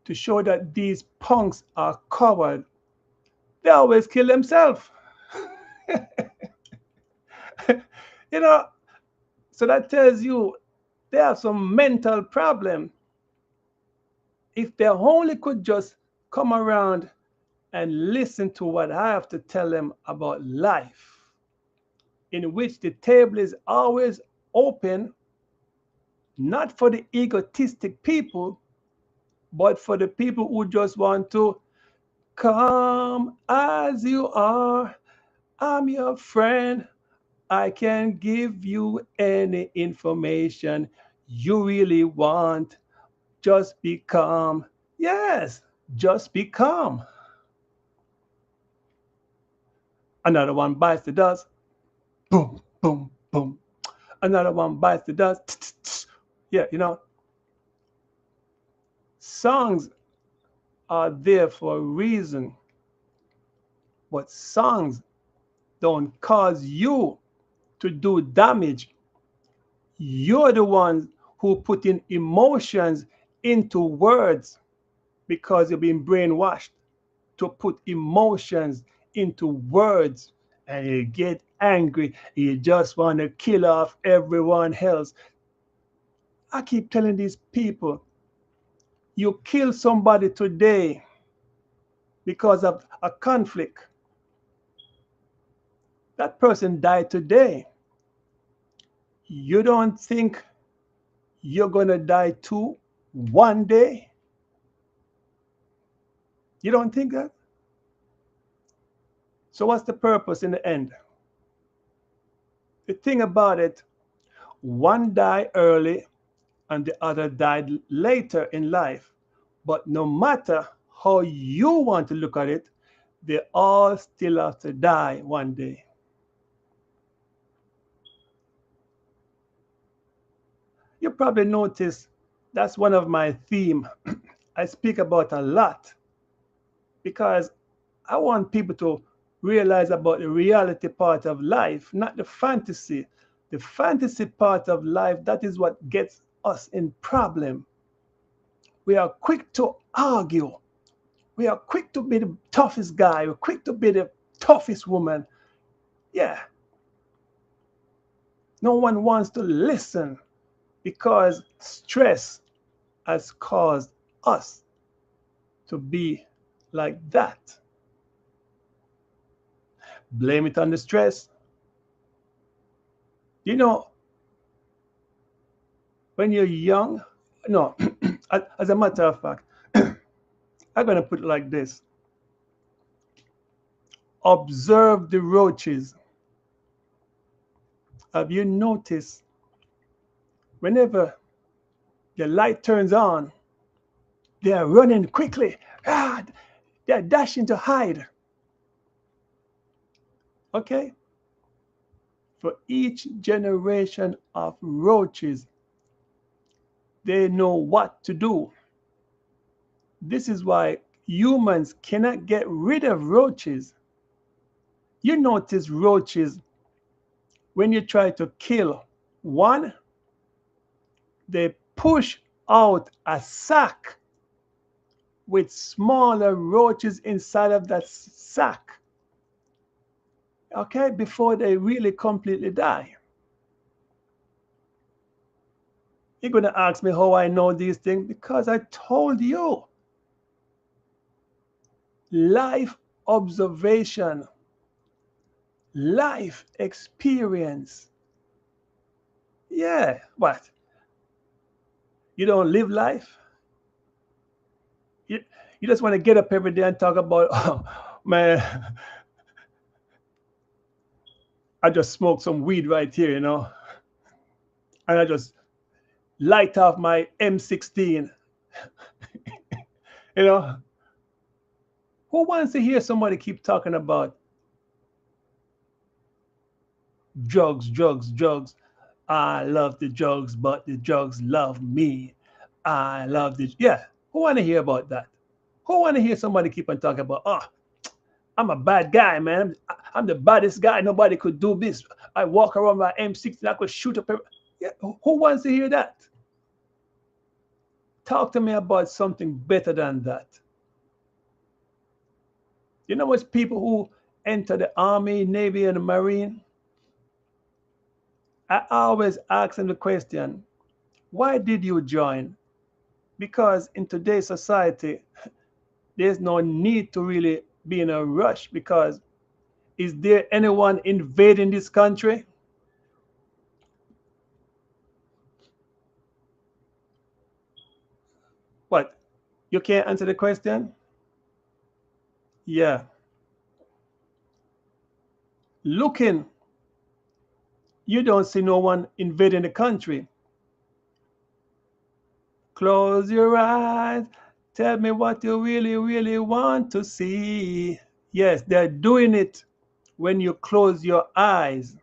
To show that these punks are coward, they always kill themselves. You know, so that tells you they have some mental problem. If they only could just come around and listen to what I have to tell them about life, in which the table is always open, not for the egotistic people, but for the people who just want to come as you are. I'm your friend. I can give you any information you really want. Just be calm. Yes, just be calm. Another one bites the dust. Boom, boom, boom. Another one bites the dust. Yeah, you know, songs are there for a reason, but songs don't cause you to do damage. You're the ones who put in emotions into words because you've been brainwashed to put emotions into words, and you get angry. You just want to kill off everyone else. I keep telling these people, you kill somebody today because of a conflict. That person died today. You don't think you're going to die too one day? You don't think that? So, what's the purpose in the end? The thing about it, one died early and the other died later in life. But no matter how you want to look at it, they all still have to die one day. You probably notice that's one of my theme I speak about a lot because I want people to realize about the reality part of life, not the fantasy. The fantasy part of life, that is what gets us in problem. We are quick to argue. We are quick to be the toughest guy. We're quick to be the toughest woman. Yeah. No one wants to listen because stress has caused us to be like that. Blame it on the stress. You know, when you're young, no, as a matter of fact, I'm going to put it like this: observe the roaches. Have you noticed whenever The light turns on. They're running quickly. Ah, they're dashing to hide. Okay? For each generation of roaches, they know what to do. This is why humans cannot get rid of roaches. You notice roaches, when you try to kill one, they push out a sack with smaller roaches inside of that sack, okay, before they really completely die. You're going to ask me how I know these things? Because I told you. Life observation, life experience. Yeah, what? You don't live life? You, you just want to get up every day and talk about, oh, man, I just smoked some weed right here, and I just light off my M16. you know, who wants to hear somebody keep talking about drugs, drugs, drugs? I love the drugs, but the drugs love me. I love the, yeah. Who want to hear about that? Who want to hear somebody keep on talking about, oh, I'm a bad guy, man. I'm the baddest guy. Nobody could do this. I walk around my M16. I could shoot up. Yeah. Who wants to hear that? Talk to me about something better than that. You know what's people who enter the Army, Navy, and the Marine? I always ask them the question, why did you join? Because in today's society, there's no need to really be in a rush, because is there anyone invading this country? What? You can't answer the question? Yeah. Looking, you don't see no one invading the country. Close your eyes. Tell me what you really, really want to see. Yes, they're doing it when you close your eyes.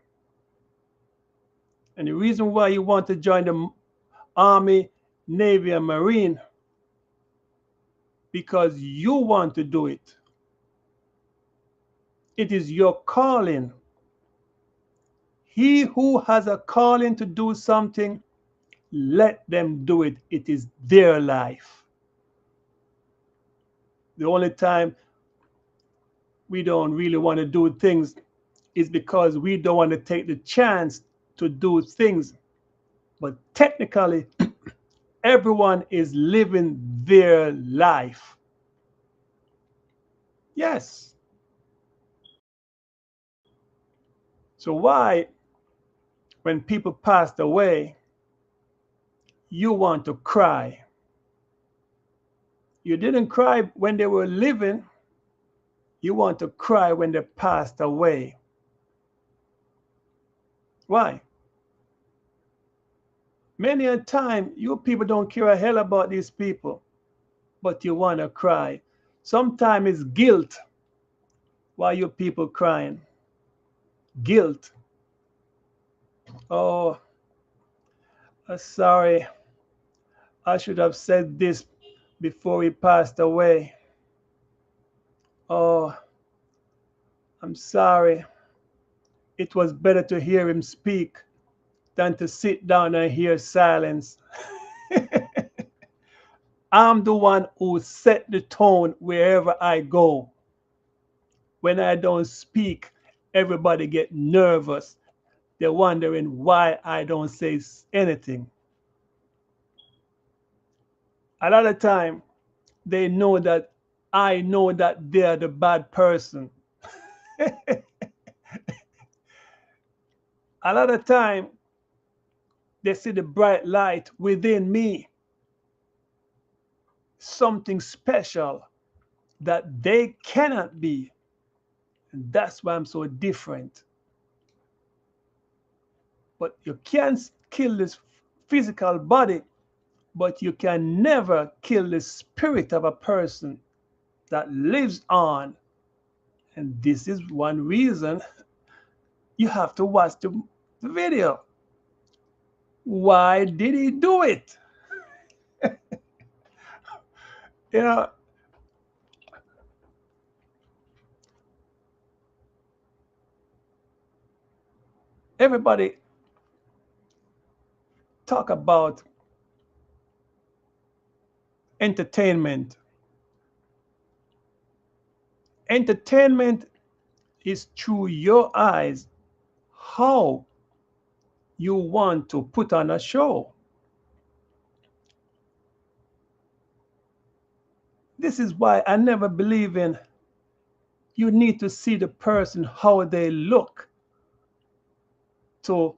And the reason why you want to join the Army, Navy, and Marine, because you want to do it. It is your calling. He who has a calling to do something, let them do it. It is their life. The only time we don't really want to do things is because we don't want to take the chance to do things. But technically, everyone is living their life. Yes. So why, when people passed away, you want to cry? You didn't cry when they were living. You want to cry when they passed away. Why? Many a time, you people don't care a hell about these people, but you want to cry. Sometimes it's guilt. Why you people crying? Guilt. Oh, sorry. I should have said this before he passed away. Oh, I'm sorry. It was better to hear him speak than to sit down and hear silence. I'm the one who set the tone wherever I go. When I don't speak, everybody get nervous. They're wondering why I don't say anything. A lot of time, they know that I know that they're the bad person. A lot of time, they see the bright light within me, something special that they cannot be. And that's why I'm so different. But you can't kill this physical body but you can never kill the spirit of a person that lives on. And this is one reason you have to watch the video. Why did he do it? You know, everybody talk about entertainment. Entertainment is through your eyes how you want to put on a show. This is why I never believe in you need to see the person how they look to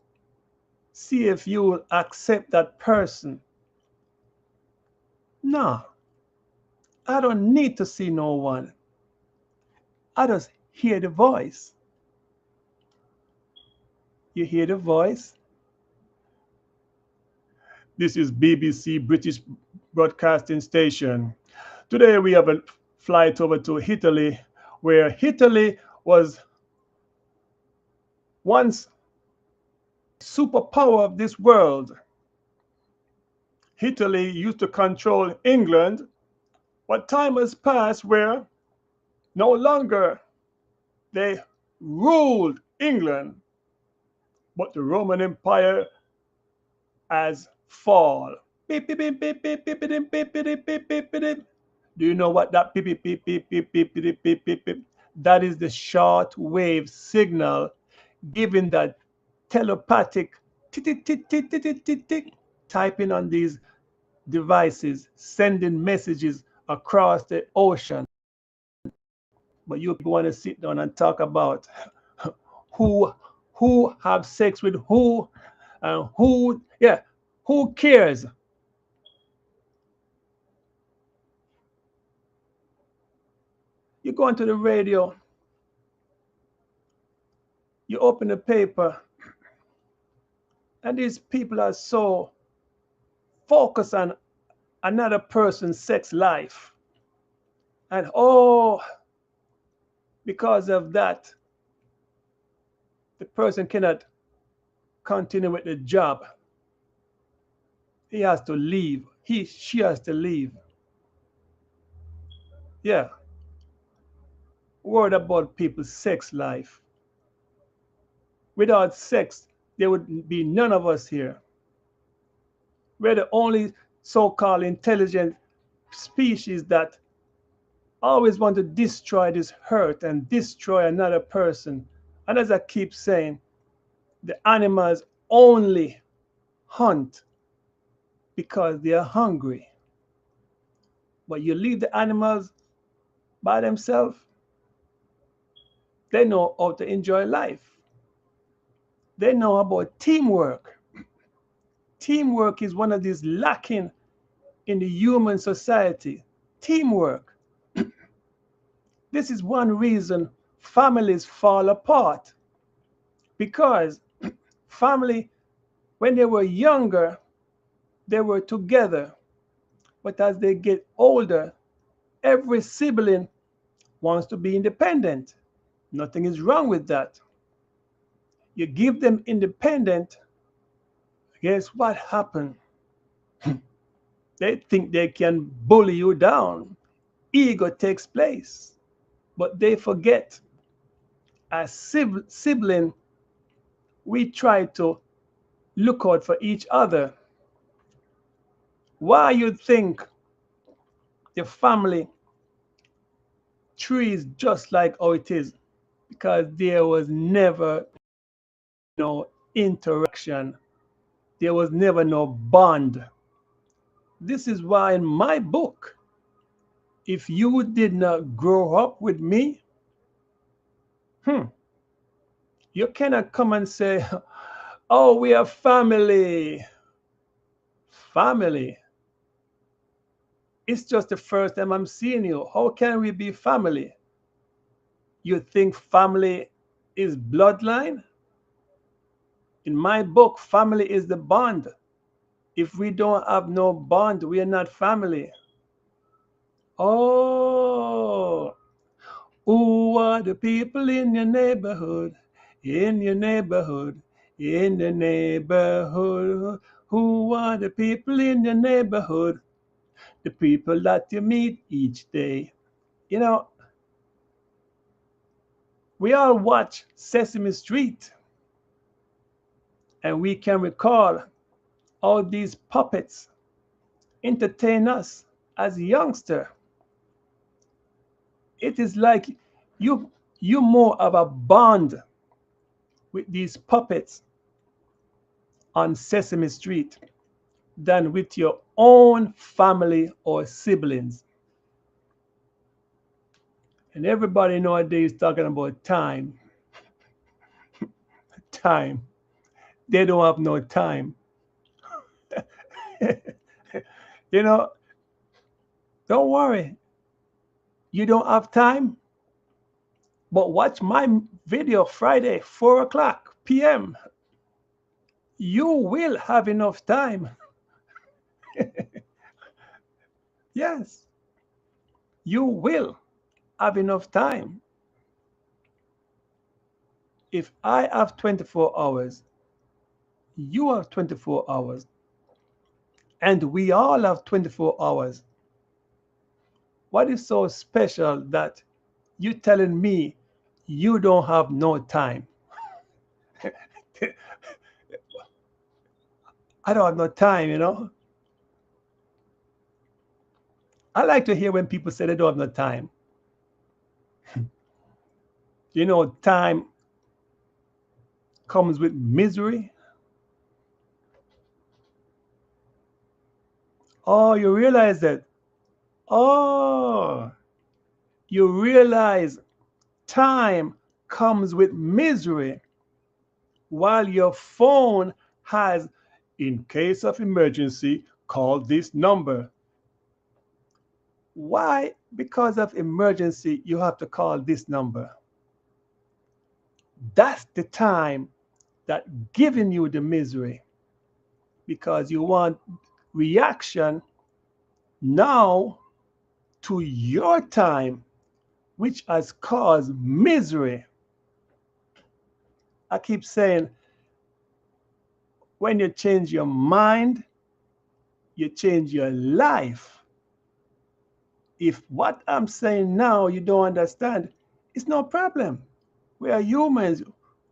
see if you will accept that person. No, I don't need to see no one. I just hear the voice. You hear the voice? This is BBC British Broadcasting Station. Today we have a flight over to Italy, where Italy was once superpower of this world. Italy used to control England, but time has passed where no longer they ruled England, but the Roman Empire has fallen. Beep, beep, beep, beep, beep, beep, beep, beep, beep, beep, beep, beep. Do you know what that beep, beep, beep, beep, beep, beep, beep, beep, beep, beep? That is the short wave signal giving that telepathic tick, tick, tick, tick, tick, tick, tick, tick, typing on these devices, sending messages across the ocean. But you want to sit down and talk about who who have sex with who and who, yeah, who cares? You go onto the radio, you open the paper, and these people are so focused on another person's sex life. And oh, because of that, the person cannot continue with the job. He has to leave. She has to leave. Yeah. Worried about people's sex life. Without sex, there would be none of us here. We're the only so-called intelligent species that always want to destroy this hurt and destroy another person. And as I keep saying, the animals only hunt because they are hungry. But you leave the animals by themselves, they know how to enjoy life. They know about teamwork. Teamwork is one of these lacking in the human society. Teamwork. This is one reason families fall apart. Because family, when they were younger, they were together. But as they get older, every sibling wants to be independent. Nothing is wrong with that. You give them independent, guess what happens? They think they can bully you down. Ego takes place. But they forget, as sibling, we try to look out for each other. Why you think the family tree is just like how it is? Because there was never no interaction. There was never no bond. This is why in my book, if you did not grow up with me, you cannot come and say, oh, we are family. Family. It's just the first time I'm seeing you. How can we be family? You think family is bloodline? In my book, family is the bond. If we don't have no bond, we are not family. Oh, who are the people in your neighborhood? In your neighborhood, in the neighborhood. Who are the people in your neighborhood? The people that you meet each day. You know, we all watch Sesame Street and we can recall how these puppets entertain us as youngster. It is like you you more of a bond with these puppets on Sesame Street than with your own family or siblings. And everybody nowadays talking about time. Time. They don't have no time. You know, don't worry. You don't have time, but watch my video Friday, 4 o'clock p.m. You will have enough time. Yes, you will have enough time. If I have 24 hours, you have 24 hours, and we all have 24 hours. What is so special that you telling me you don't have no time? I don't have no time, you know? I like to hear when people say they don't have no time. You know, time comes with misery. Oh, you realize that? Oh, you realize time comes with misery while your phone has, in case of emergency, call this number. Why? Because of emergency, you have to call this number. That's the time that giving you the misery because you want reaction now to your time, which has caused misery. I keep saying, when you change your mind, you change your life. If what I'm saying now you don't understand, it's no problem. We are humans.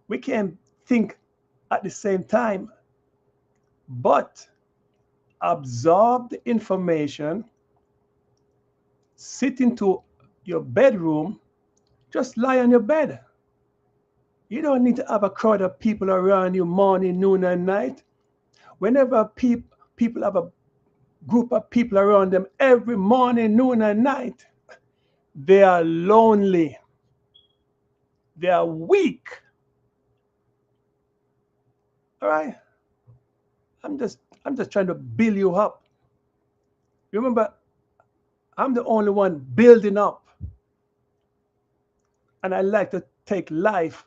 We can think at the same time, but absorb the information, sit into your bedroom, just lie on your bed. You don't need to have a crowd of people around you morning, noon, and night. Whenever people have a group of people around them every morning, noon, and night, they are lonely. They are weak. All right? I'm just trying to build you up. Remember, I'm the only one building up. And I like to take life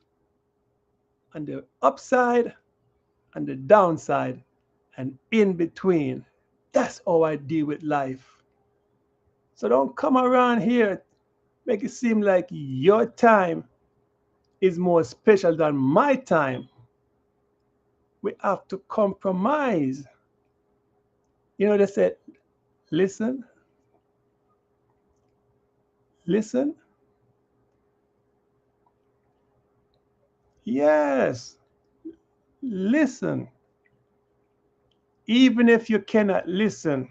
on the upside and the downside and in between. That's how I deal with life. So don't come around here, make it seem like your time is more special than my time. We have to compromise. You know, they said, listen, listen. Yes, listen. Even if you cannot listen,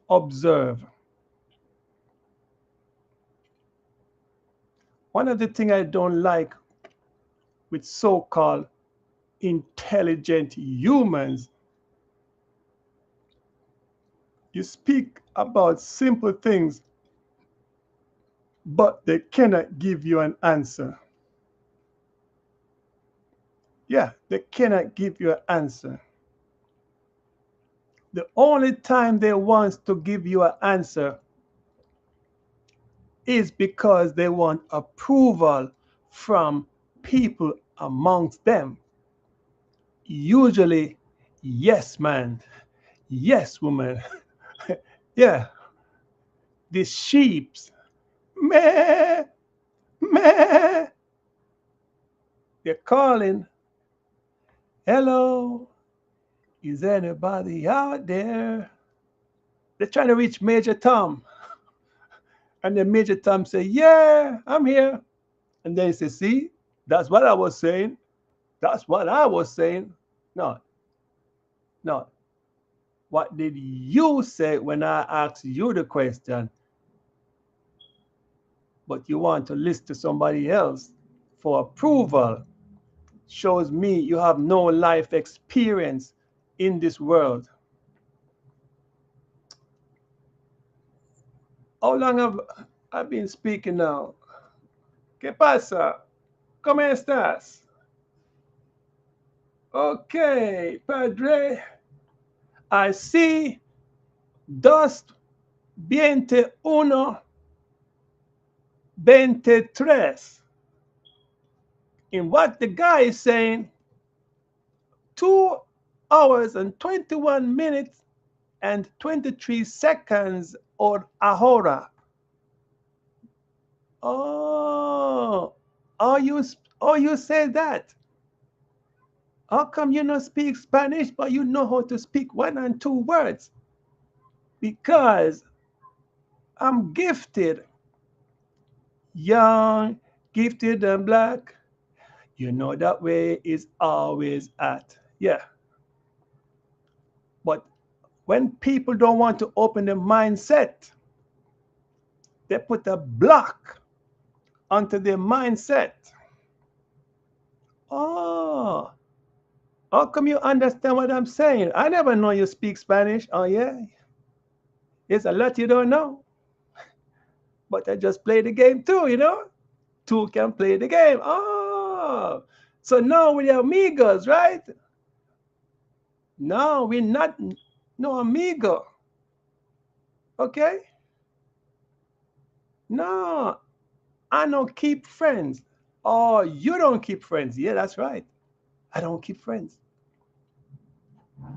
observe. One of the things I don't like with so called intelligent humans, you speak about simple things, but they cannot give you an answer. Yeah, they cannot give you an answer. The only time they want to give you an answer is because they want approval from people amongst them. Usually, Yes, man. Yes, woman. Yeah, the sheeps. Meh, meh. They're calling. Hello, is anybody out there? They're trying to reach Major Tom. And then Major Tom say, yeah, I'm here. And then he say, see, that's what I was saying. That's what I was saying. No, no. What did you say when I asked you the question? But you want to listen to somebody else for approval. Shows me you have no life experience in this world. How long have I been speaking now? ¿Qué pasa? ¿Cómo estás? Okay, Padre. I see dos 21 23. In what the guy is saying, 2 hours and 21 minutes and 23 seconds or ahora. Oh, you say that? How come you not speak Spanish, but you know how to speak 1 and 2 words? Because I'm gifted, young, gifted and black. You know that way is always at. Yeah. But when people don't want to open their mindset, they put a block onto their mindset. Oh, how come you understand what I'm saying? I never know you speak Spanish. Oh, yeah. There's a lot you don't know. But I just play the game too, you know? Two can play the game. Oh, so now we're amigos, right? No, we're not no amigo. Okay? No, I don't keep friends. Oh, you don't keep friends. Yeah, that's right. I don't keep friends.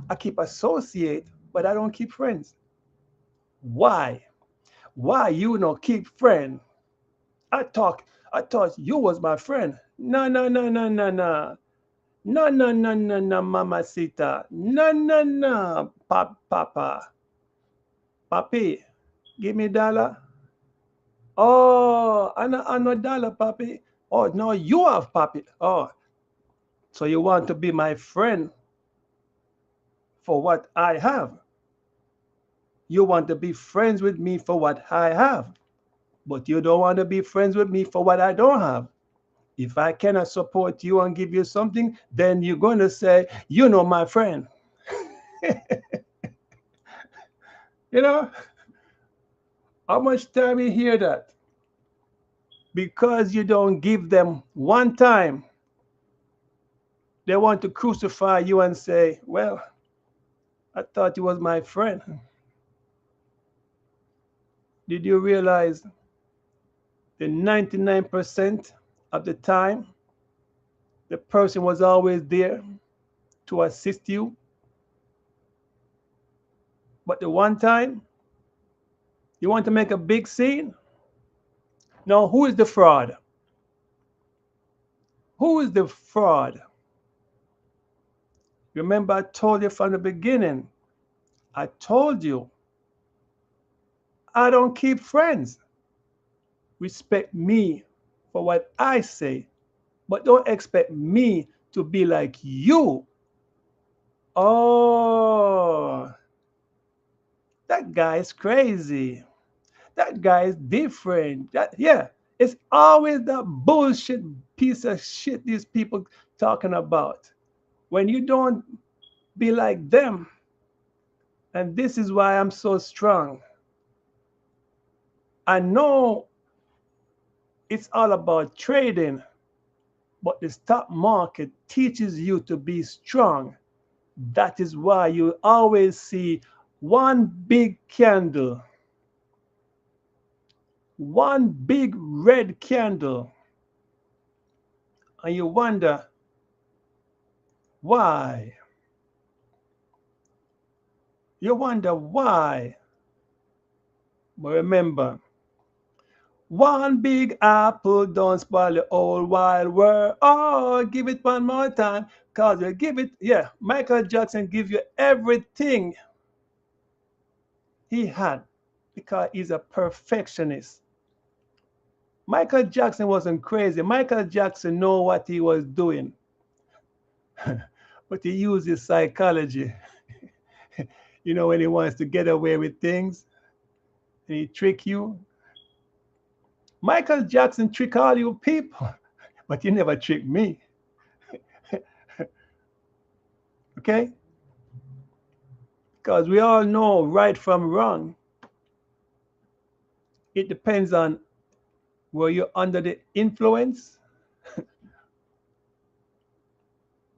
I keep associate, but I don't keep friends. Why? Why you don't keep friend? I thought you was my friend. No, no, no, no, no, no. No, no, no, no, no, mamacita. No, no, no, papa. Papi, give me dollar. Oh, I know dollar, papi. Oh, no, you have papi. Oh, so you want to be my friend for what I have. You want to be friends with me for what I have. But you don't want to be friends with me for what I don't have. If I cannot support you and give you something, then you're going to say, you know, my friend. You know, how much time you hear that? Because you don't give them one time, they want to crucify you and say, well, I thought you was my friend. Did you realize that 99% of the time, the person was always there to assist you? But the one time you want to make a big scene? Now, who is the fraud? Who is the fraud? Remember, I told you from the beginning, I told you, I don't keep friends. Respect me for what I say, but don't expect me to be like you. Oh, that guy is crazy. That guy is different. Yeah, it's always that bullshit piece of shit these people talking about. When you don't be like them, and this is why I'm so strong. I know it's all about trading, but the stock market teaches you to be strong. That is why you always see one big candle, one big red candle, and you wonder why. You wonder why. But remember, one big apple don't spoil the whole wide world. Oh, give it one more time. Cause you give it, yeah, Michael Jackson give you everything he had because he's a perfectionist. Michael Jackson wasn't crazy. Michael Jackson know what he was doing, but he used his psychology. You know, when he wants to get away with things and he trick you. Michael Jackson trick all you people, but he never tricked me. Okay? Because we all know right from wrong. It depends on were you under the influence.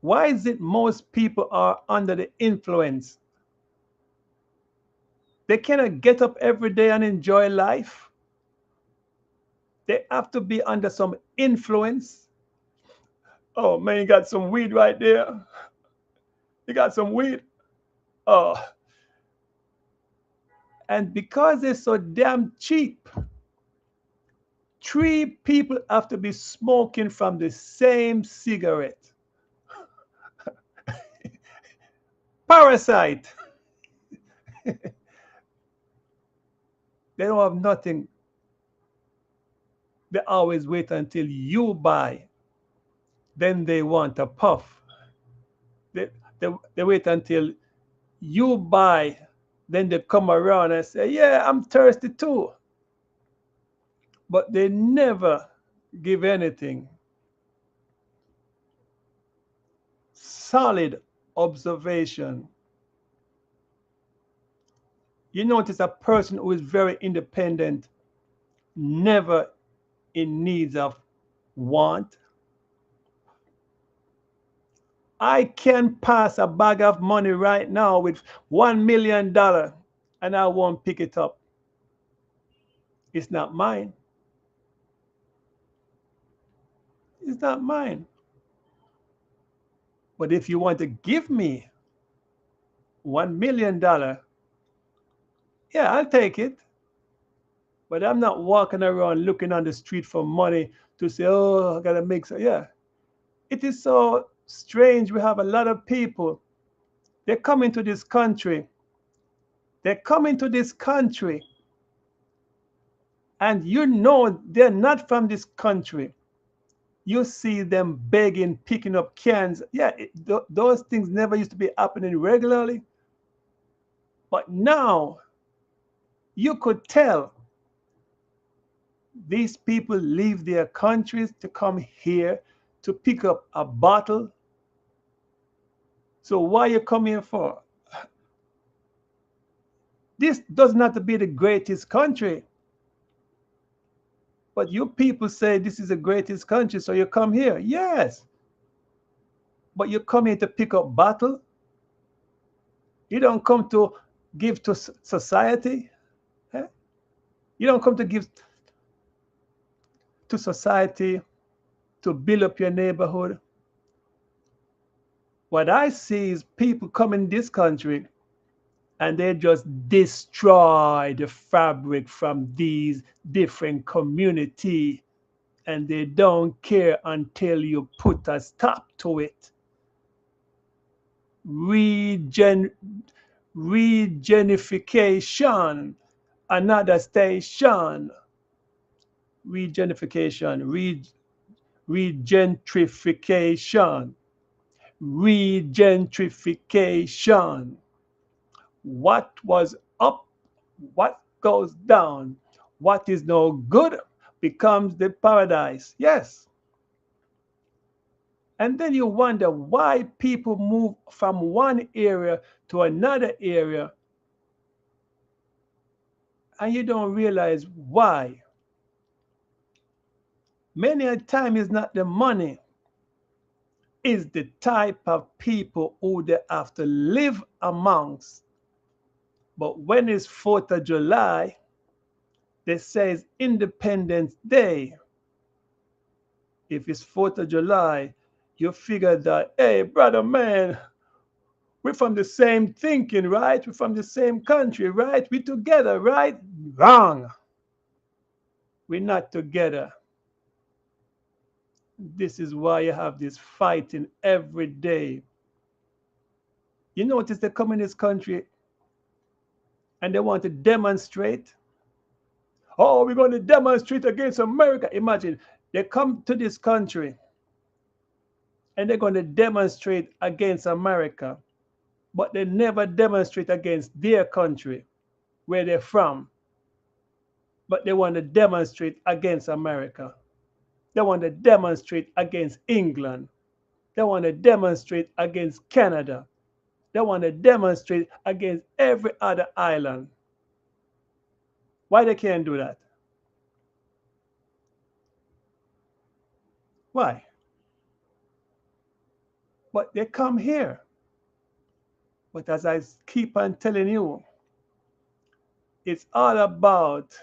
Why is it most people are under the influence? They cannot get up every day and enjoy life. They have to be under some influence. Oh man, you got some weed right there. You got some weed. Oh, and because it's so damn cheap, three people have to be smoking from the same cigarette. Parasite. They don't have nothing. They always wait until you buy. Then they want a puff. They, they wait until you buy. Then they come around and say, yeah, I'm thirsty too. But they never give anything. Solid observation. You notice a person who is very independent, never in need of want. I can pass a bag of money right now with $1 million and I won't pick it up. It's not mine. It's not mine. But if you want to give me $1 million, yeah, I'll take it. But I'm not walking around looking on the street for money to say, oh, I gotta make some. Yeah. It is so strange. We have a lot of people. They come into this country. They come into this country, and you know they're not from this country. You see them begging, picking up cans. Yeah, those things never used to be happening regularly. But now you could tell these people leave their countries to come here to pick up a bottle. So why you come here for? This does not have to be the greatest country. But you people say this is the greatest country, so you come here. Yes. But you come here to pick up bottle. You don't come to give to society. Eh? You don't come to give to society to build up your neighborhood. What I see is people come in this country and they just destroy the fabric from these different communities and they don't care until you put a stop to it. Regenification, another station. Regentrification. Regentrification. What was up, what goes down, what is no good becomes the paradise. Yes. And then you wonder why people move from one area to another area and you don't realize why. Many a time it's not the money, it's the type of people who they have to live amongst. But when it's 4th of July, they say it's Independence Day. If it's 4th of July, you figure that, hey, brother man, We're from the same thinking, right? We're from the same country, right? We together, right? Wrong. We're not together. This is why you have this fighting every day. You notice they come in this country and they want to demonstrate. Oh, we're going to demonstrate against America. Imagine they come to this country and they're going to demonstrate against America, but they never demonstrate against their country where they're from. But they want to demonstrate against America. They want to demonstrate against England. They want to demonstrate against Canada. They want to demonstrate against every other island. Why they can't do that? Why? But they come here. But as I keep on telling you, it's all about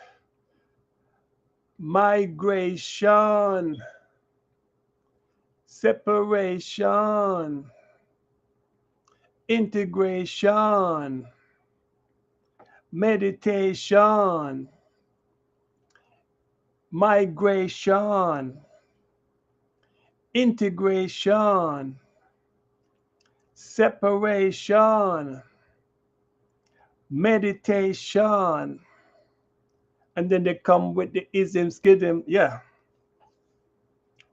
migration, separation, integration, meditation, migration, integration, separation, meditation, and then they come with the ism schism. Yeah,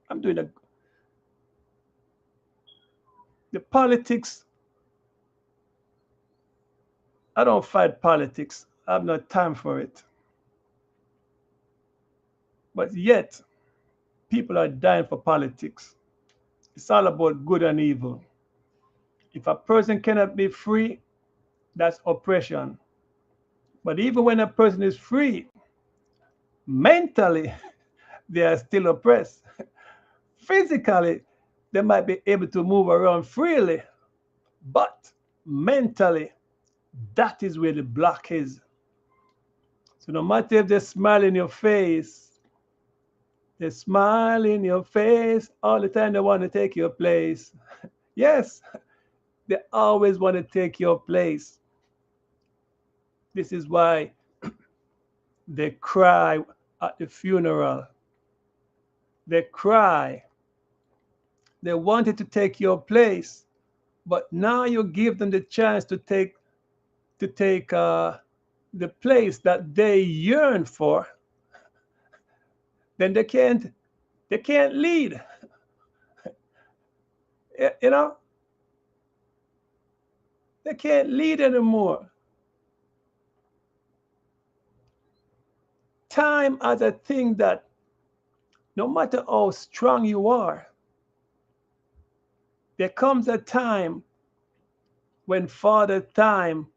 I'm doing the politics. I don't fight politics. I have no time for it. But yet, people are dying for politics. It's all about good and evil. If a person cannot be free, that's oppression. But even when a person is free, mentally, they are still oppressed. Physically, they might be able to move around freely, but mentally, that is where the block is. So no matter if they smile in your face, they smile in your face all the time, they want to take your place. Yes, they always want to take your place. This is why they cry at the funeral. They cry. They wanted to take your place, but now you give them the chance to take the place that they yearn for. Then they can't lead. You know, they can't lead anymore. Time as a thing that no matter how strong you are, there comes a time when Father Time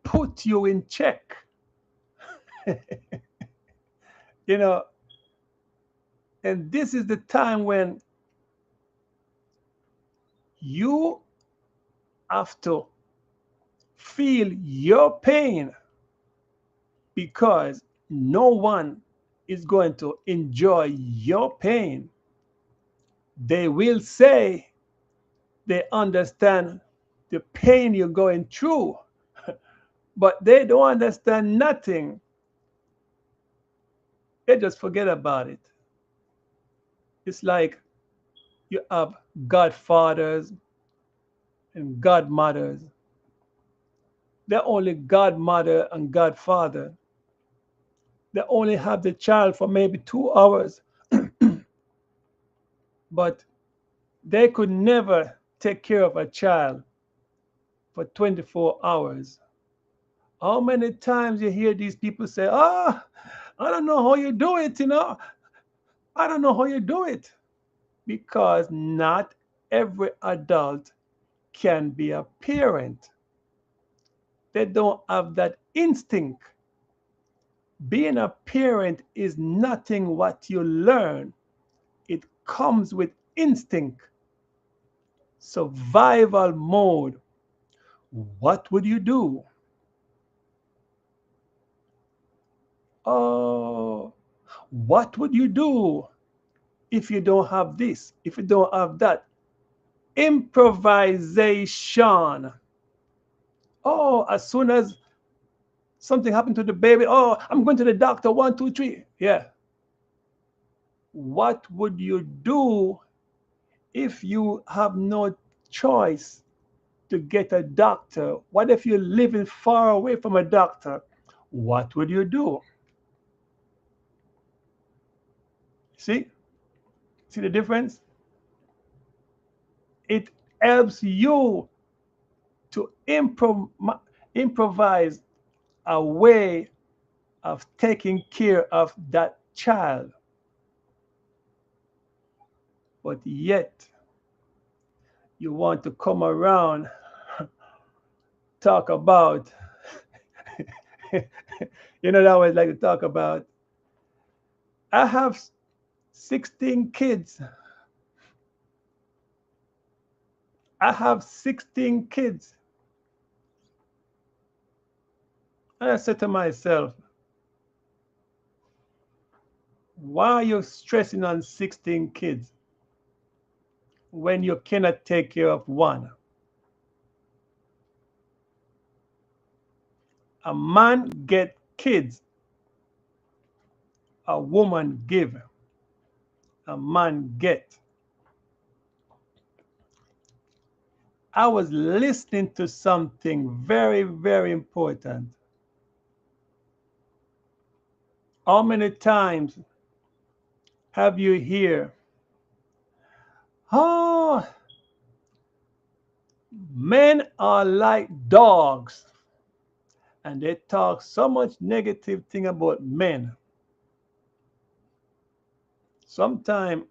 put you in check. You know, and this is the time when you have to feel your pain because no one is going to enjoy your pain. They will say they understand the pain you're going through, but they don't understand nothing. They just forget about it. It's like you have godfathers and godmothers. They're only godmother and godfather. They only have the child for maybe 2 hours, but they could never take care of a child for 24 hours. How many times you hear these people say, I don't know how you do it, I don't know how you do it. Because not every adult can be a parent. They don't have that instinct. Being a parent is nothing what you learn. It comes with instinct. Survival mode. What would you do? Oh, what would you do if you don't have this, if you don't have that? Improvisation. Oh, as soon as something happened to the baby, oh, I'm going to the doctor, 1, 2, 3. Yeah. What would you do if you have no choice to get a doctor? What if you're living far away from a doctor? What would you do? See? See the difference? It helps you to improvise a way of taking care of that child. But yet, you want to come around, talk about, you know, that I always like to talk about. I have 16 kids. I have 16 kids. And I said to myself, why are you stressing on 16 kids when you cannot take care of one? A man get kids, a woman give, a man get. I was listening to something very, very important. How many times have you hear, oh, men are like dogs, and they talk so much negative thing about men. Sometimes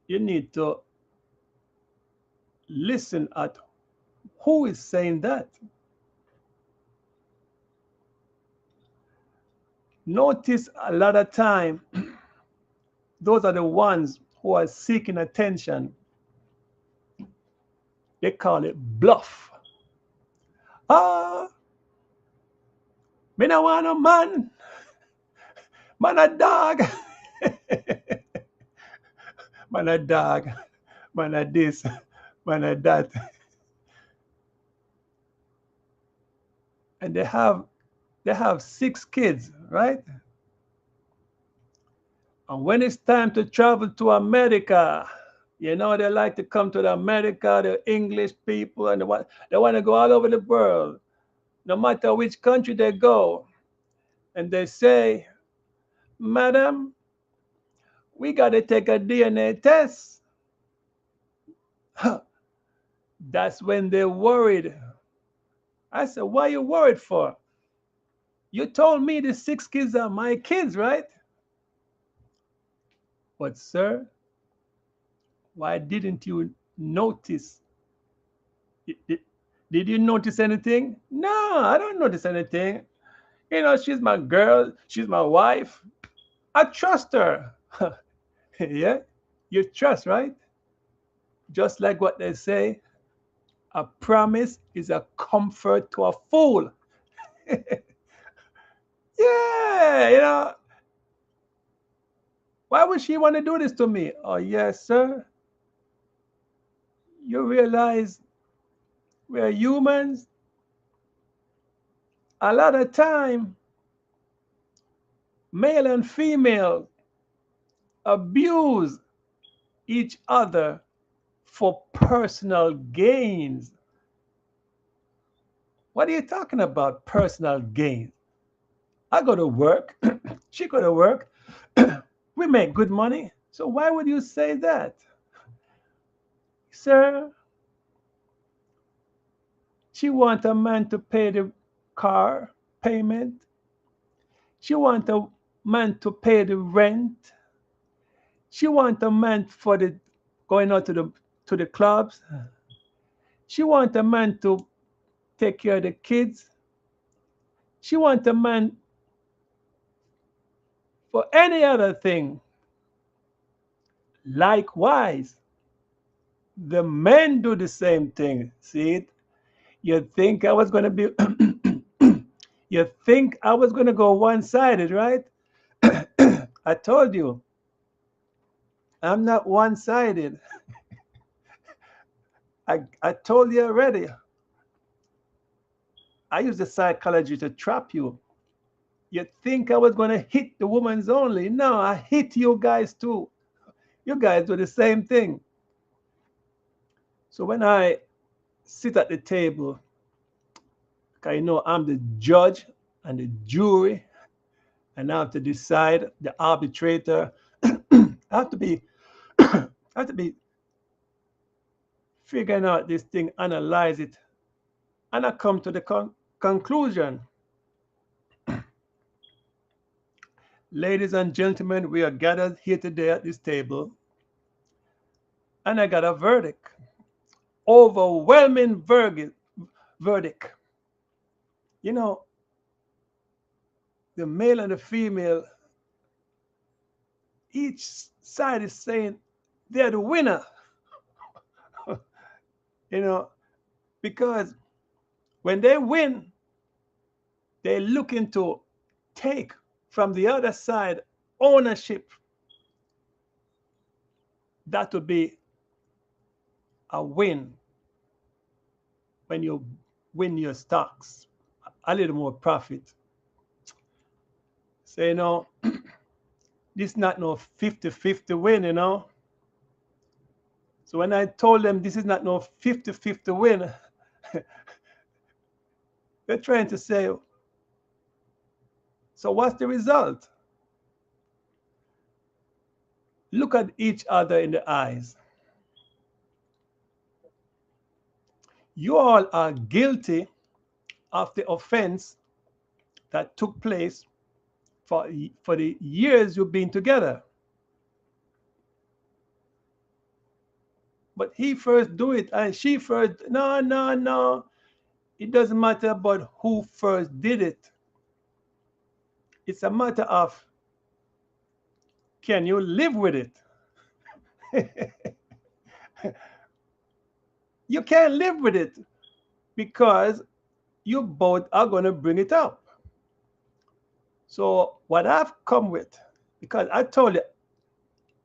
you need to listen at who is saying that. Notice a lot of time, those are the ones who are seeking attention. They call it bluff. Ah, me no want no man. Man a dog. Man a dog. Man a this. Man a that. And they have 6 kids, right? And when it's time to travel to America, you know, they like to come to the America, the English people, and they want to go all over the world, no matter which country they go. And they say, Madam, we got to take a DNA test. That's when they're worried. I said, what are you worried for? You told me the 6 kids are my kids, right? But, sir, why didn't you notice? Did you notice anything? No, I don't notice anything. You know, she's my girl, she's my wife. I trust her. Yeah, you trust, right? Just like what they say, a promise is a comfort to a fool. Yeah, why would she want to do this to me? Oh, yes, sir. You realize we're humans. A lot of time, male and female abuse each other for personal gains. What are you talking about, personal gain? I go to work, she go to work, we make good money. So why would you say that? Sir, she want a man to pay the car payment. She want a man to pay the rent. She want a man for the going out to the clubs. She want a man to take care of the kids. She want a man for any other thing. Likewise, the men do the same thing. See it? You think I was going to be, you think I was going to go one sided, right? I told you, I'm not one sided. I told you already. I use the psychology to trap you. You think I was going to hit the woman's only? No, I hit you guys too. You guys do the same thing. So when I sit at the table, I know I'm the judge and the jury, and I have to decide, the arbitrator. I have to be, I have to be figuring out this thing, analyze it, and I come to the conclusion. Ladies and gentlemen, we are gathered here today at this table, and I got a verdict, overwhelming verdict. You know, the male and the female, each side is saying they're the winner. you know, because when they win, they're looking to take from the other side ownership. That would be a win when you win your stocks, a little more profit. So, this is not no 50-50 win. So when I told them this is not no 50-50 win, they're trying to say, so what's the result? Look at each other in the eyes. You all are guilty of the offense that took place for the years you've been together. But he first do it and she first. No, no, no. It doesn't matter about who first did it. It's a matter of, can you live with it? You can't live with it because you both are going to bring it up. So what I've come with, because I told you,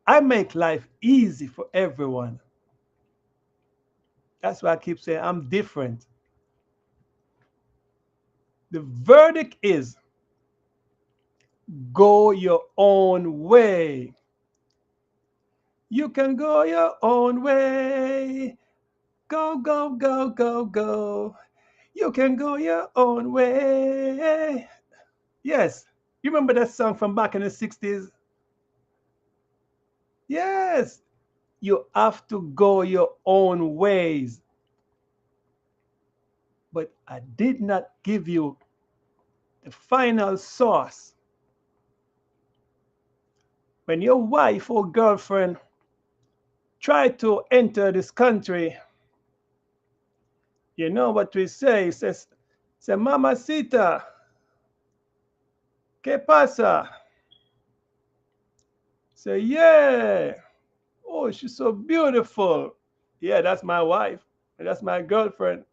I make life easy for everyone. That's why I keep saying I'm different. The verdict is, go your own way. You can go your own way. Go, go, go, go, go. You can go your own way. Yes. You remember that song from back in the 60s? Yes. You have to go your own ways. But I did not give you the final sauce. When your wife or girlfriend try to enter this country, you know what we say? It says, Mamacita, ¿qué pasa? Say, yeah. Oh, she's so beautiful. Yeah, that's my wife. And that's my girlfriend.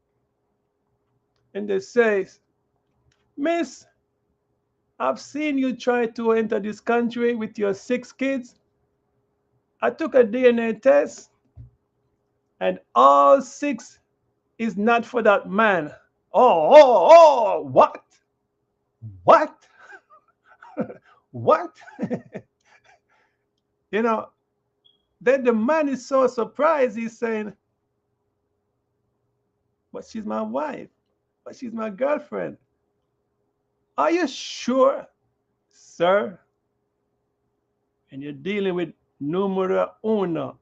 And they say, Miss, I've seen you try to enter this country with your 6 kids. I took a DNA test, and all 6 is not for that man. Oh, what? What? What? you know, then the man is so surprised. He's saying, but she's my wife. But she's my girlfriend. Are you sure, sir? And you're dealing with numero uno.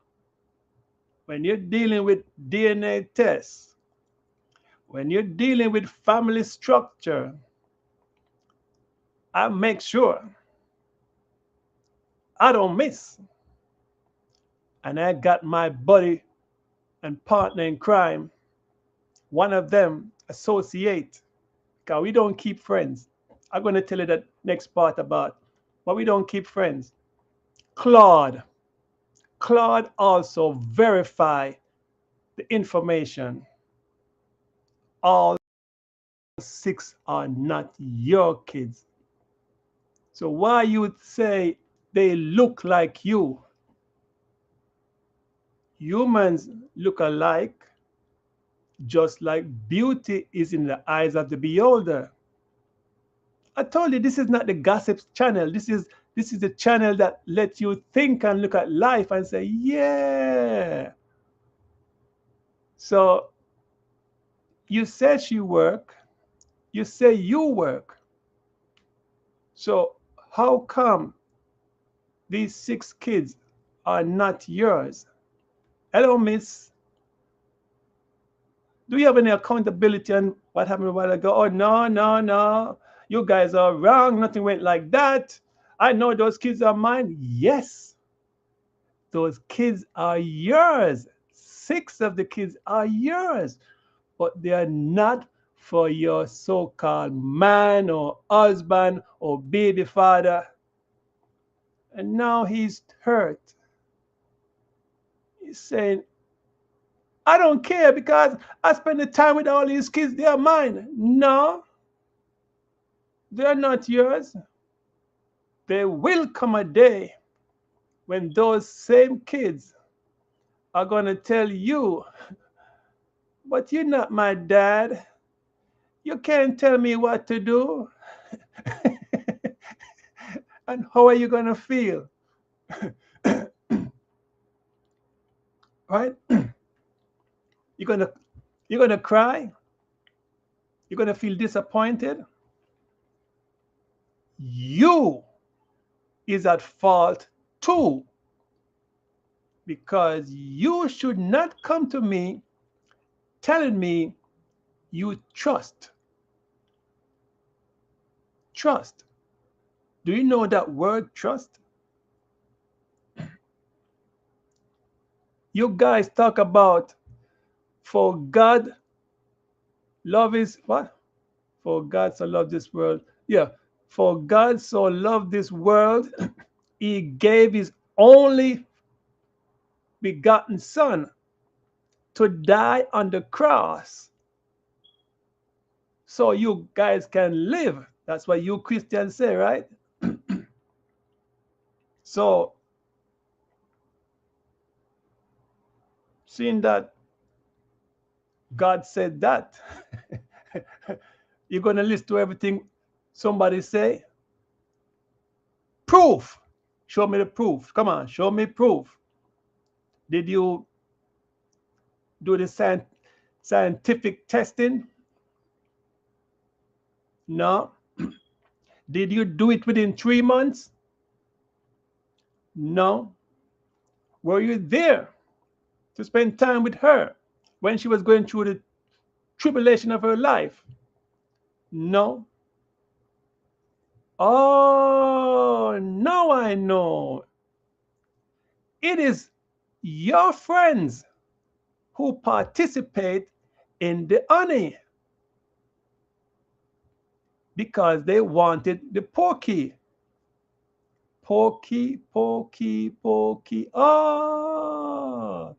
When you're dealing with DNA tests, when you're dealing with family structure, I make sure I don't miss. And I got my buddy and partner in crime, one of them, associate, because we don't keep friends. I'm going to tell you that next part about, but we don't keep friends. Claude. Claude also verify the information. All 6 are not your kids. So why you would say they look like you? Humans look alike. just like beauty is in the eyes of the beholder. I told you this is not the gossip channel. This is the channel that lets you think and look at life and say, yeah. So you said she work, you say you work. So how come these 6 kids are not yours? Hello, miss. Do you have any accountability on what happened a while ago? Oh, no, no, no. You guys are wrong. Nothing went like that. I know those kids are mine. Yes, those kids are yours. 6 of the kids are yours, but they are not for your so-called man or husband or baby father. And now he's hurt. He's saying, I don't care because I spend the time with all these kids. They are mine. No, they're not yours. There will come a day when those same kids are going to tell you, but you're not my dad. You can't tell me what to do. And how are you going to feel? Right? You're going to cry. You're going to feel disappointed. You is at fault too, because you should not come to me telling me you trust. Trust. Do you know that word trust? You guys talk about for God love is what? For God so loved this world. Yeah. For God so loved this world, he gave his only begotten son to die on the cross so you guys can live. That's what you Christians say, right? So, seeing that God said that, you're going to listen to everything somebody say? Proof. Show me the proof. Come on, show me proof. Did you do the scientific testing? No. Did you do it within 3 months? No. Were you there to spend time with her when she was going through the tribulation of her life? No. Oh, now I know. It is your friends who participate in the honey because they wanted the porky. Porky, porky, porky. Oh.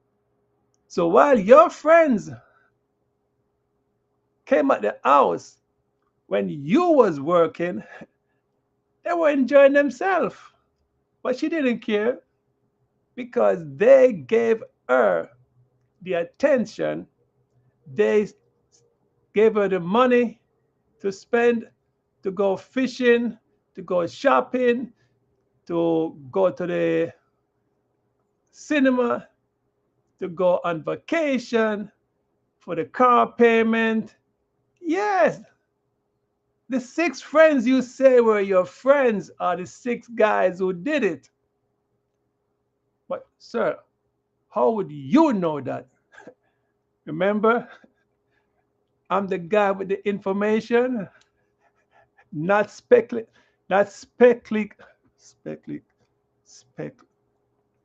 So while your friends came at the house when you was working, they were enjoying themselves. But she didn't care because they gave her the attention. They gave her the money to spend, to go fishing, to go shopping, to go to the cinema, to go on vacation, for the car payment. Yes, the 6 friends you say were your friends are the 6 guys who did it. But, sir, how would you know that? Remember, I'm the guy with the information, not not spec,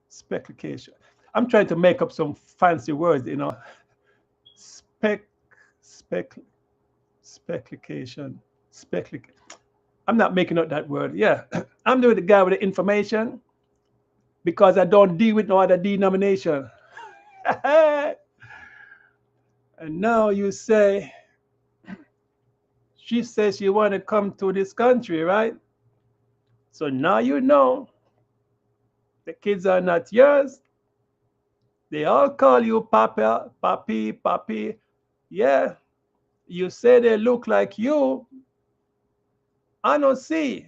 speculation. I'm trying to make up some fancy words, spec, spec, speculation, I'm not making up that word. Yeah, I'm the guy with the information because I don't deal with no other denomination. And now you say, she says she want to come to this country, right? So now you know the kids are not yours. They all call you Papa, Papi, Papi. Yeah, you say they look like you. I don't see.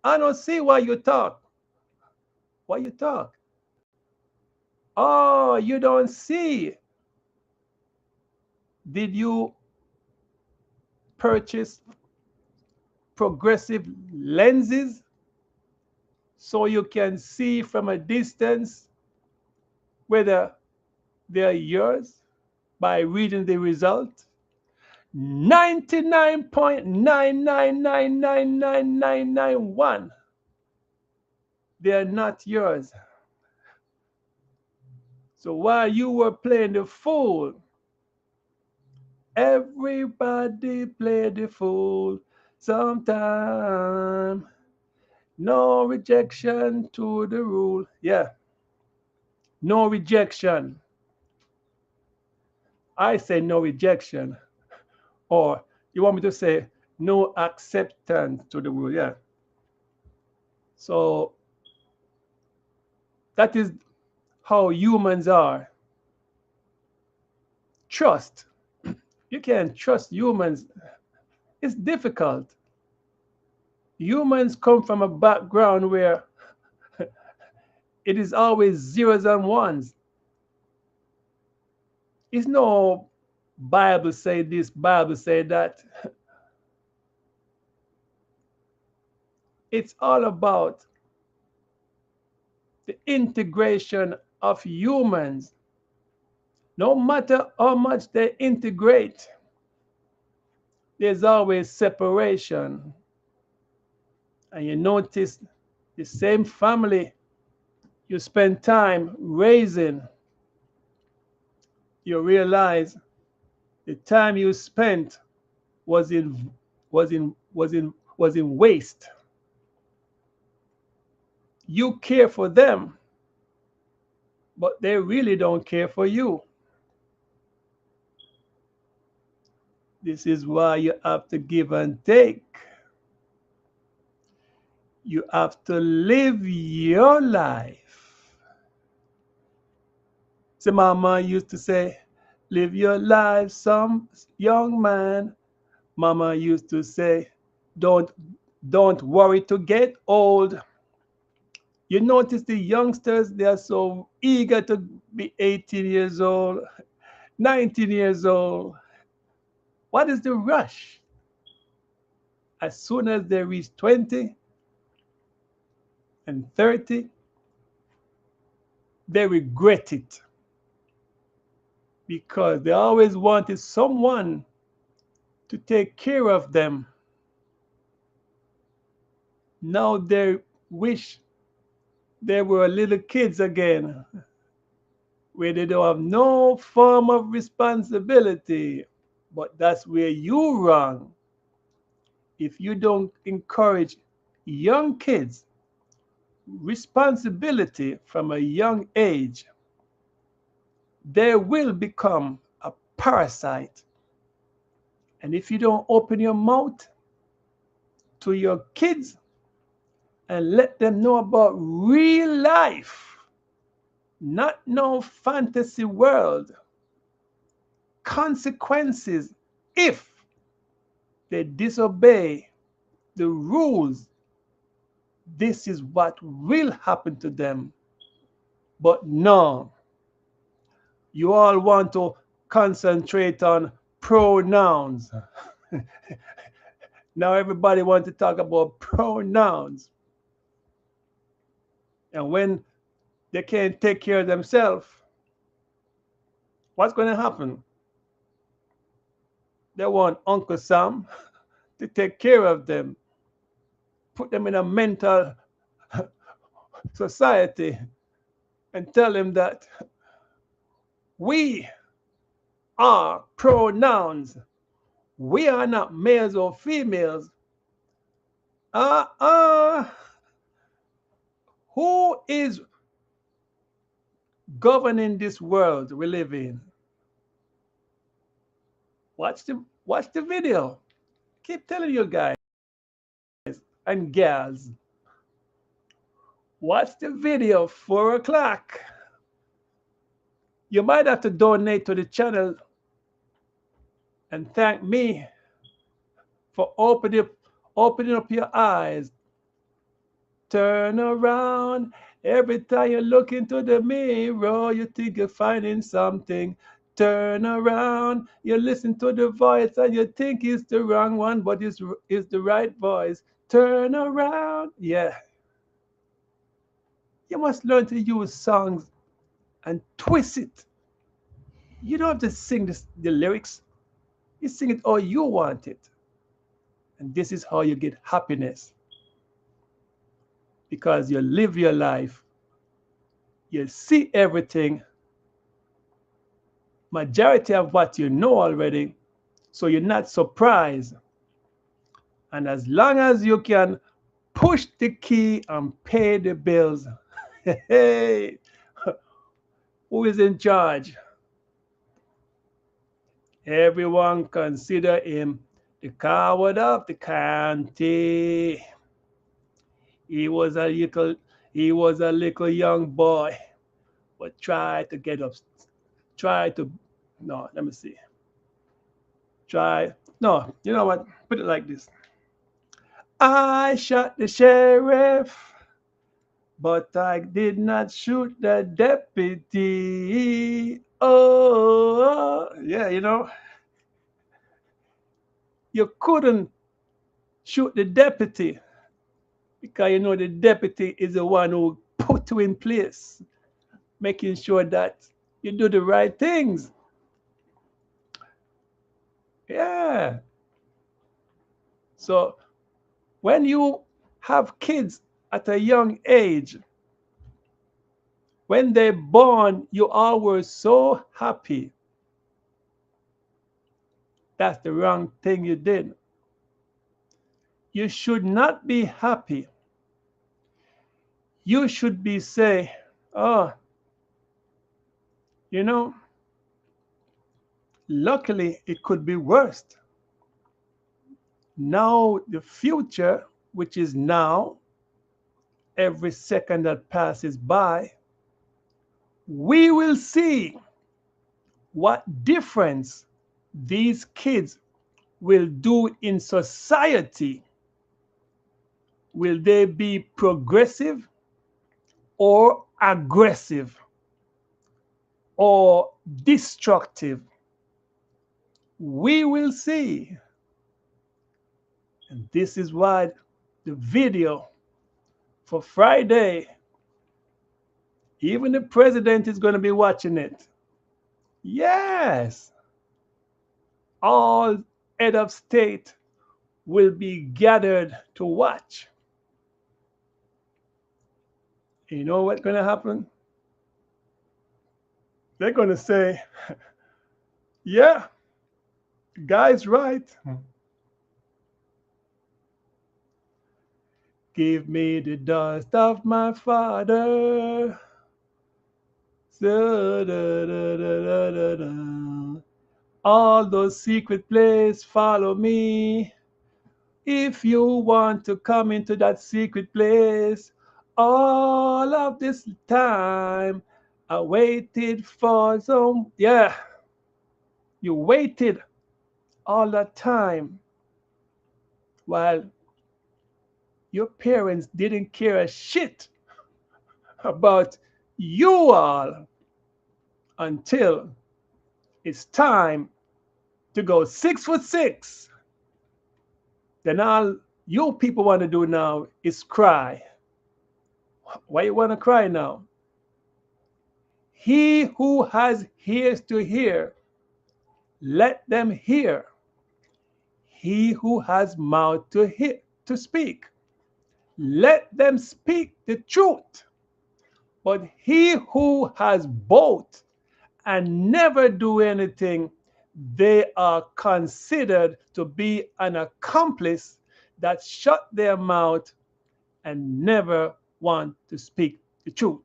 I don't see why you talk. Why you talk? Oh, you don't see. Did you purchase progressive lenses so you can see from a distance whether they're yours by reading the result? 99.9999991, they're not yours. So while you were playing the fool, everybody play the fool sometime. No rejection to the rule. Yeah, no rejection. I say no rejection. Or you want me to say no acceptance to the rule. Yeah. So that is how humans are. Trust. You can't trust humans. It's difficult. Humans come from a background where it is always zeros and ones. It's no Bible say this, Bible say that. It's all about the integration of humans. No matter how much they integrate, there's always separation. And you notice the same family you spend time raising, you realize the time you spent was in waste. You care for them, but they really don't care for you. This is why you have to give and take. You have to live your life. So mama used to say, live your life, some young man. Mama used to say, don't don't worry to get old. You notice the youngsters, they are so eager to be 18 years old, 19 years old. What is the rush? As soon as they reach 20 and 30, they regret it because they always wanted someone to take care of them. Now they wish they were little kids again, where they don't have no form of responsibility. But that's where you wrong. If you don't encourage young kids responsibility from a young age, they will become a parasite. And if you don't open your mouth to your kids and let them know about real life, not no fantasy world, consequences if they disobey the rules, this is what will happen to them. But no, you all want to concentrate on pronouns. Now everybody wants to talk about pronouns. And when they can't take care of themselves, what's going to happen? They want Uncle Sam to take care of them, put them in a mental society, and tell them that we are pronouns. We are not males or females. Uh-uh. Who is governing this world we live in? Watch the video. Keep telling you guys and gals. Watch the video, 4 o'clock. You might have to donate to the channel and thank me for opening up your eyes. Turn around. Every time you look into the mirror, you think you're finding something. Turn around. You listen to the voice and you think it's the wrong one, but it's the right voice. Turn around. Yeah. You must learn to use songs and twist it. You don't have to sing the lyrics. You sing it how you want it. And this is how you get happiness. Because you live your life. You see everything, majority of what you know already, so you're not surprised. And as long as you can push the key and pay the bills, hey, who is in charge? Everyone consider him the coward of the county. He was a little, he was a little young boy, but tried to get up, try to, no, let me see, try, no, you know what? Put it like this. I shot the sheriff, but I did not shoot the deputy. Oh, yeah, you couldn't shoot the deputy because the deputy is the one who put you in place, making sure that you do the right things. Yeah. So when you have kids at a young age, when they're born, you always so happy. That's the wrong thing you did. You should not be happy. You should be say, oh, you know, luckily it could be worse. Now the future, which is now, every second that passes by, we will see what difference these kids will do in society. Will they be progressive or aggressive or destructive? We will see. And this is why the video for Friday, even the president is going to be watching it. Yes, all head of state will be gathered to watch. You know what's going to happen? They're going to say, yeah, the guy's right. Give me the dust of my father. Da, da, da, da, da, da. All those secret places follow me. If you want to come into that secret place, all of this time I waited for some. Yeah, you waited all that time while your parents didn't care a shit about you all until it's time to go 6 foot 6. Then all you people want to do now is cry. Why you want to cry now? He who has ears to hear, let them hear. He who has mouth to hear, to speak, let them speak the truth. But he who has both and never do anything, they are considered to be an accomplice that shut their mouth and never want to speak the truth.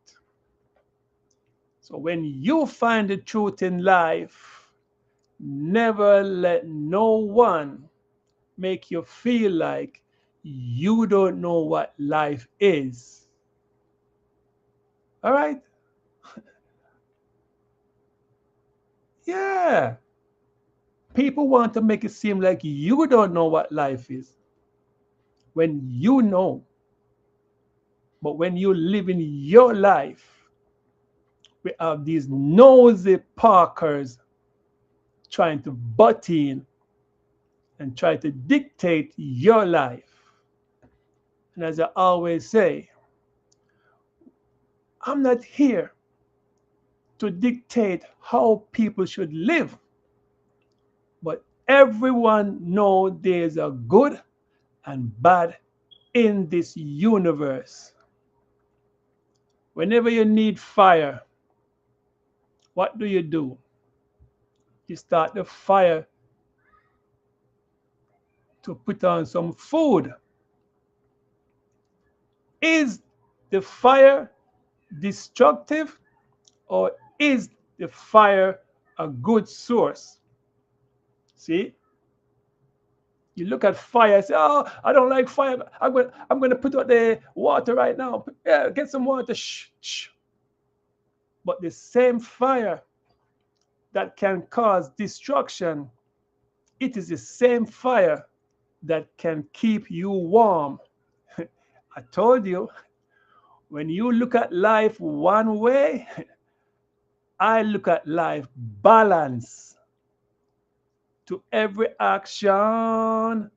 So when you find the truth in life, never let no one make you feel like you don't know what life is. All right? Yeah. People want to make it seem like you don't know what life is when you know. But when you live in your life, we have these nosy parkers trying to butt in and try to dictate your life. And as I always say, I'm not here to dictate how people should live, but everyone knows there's a good and bad in this universe. Whenever you need fire, what do? You start the fire to put on some food. Is the fire destructive, or is the fire a good source? See, you look at fire and say, "Oh, I don't like fire. I'm going to put out the water right now. Yeah, get some water." Shh, shh. But the same fire that can cause destruction, it is the same fire that can keep you warm. I told you, when you look at life one way, I look at life balance. To every action,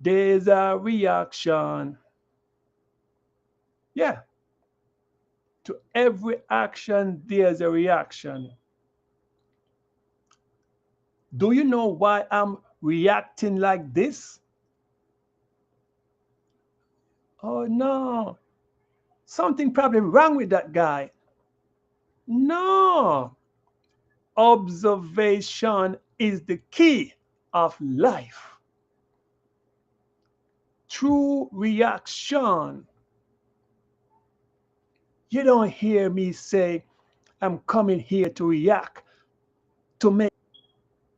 there's a reaction. Yeah, to every action, there's a reaction. Do you know why I'm reacting like this? Oh no, something probably wrong with that guy. No, observation is the key of life. True reaction. You don't hear me say, I'm coming here to react, to make.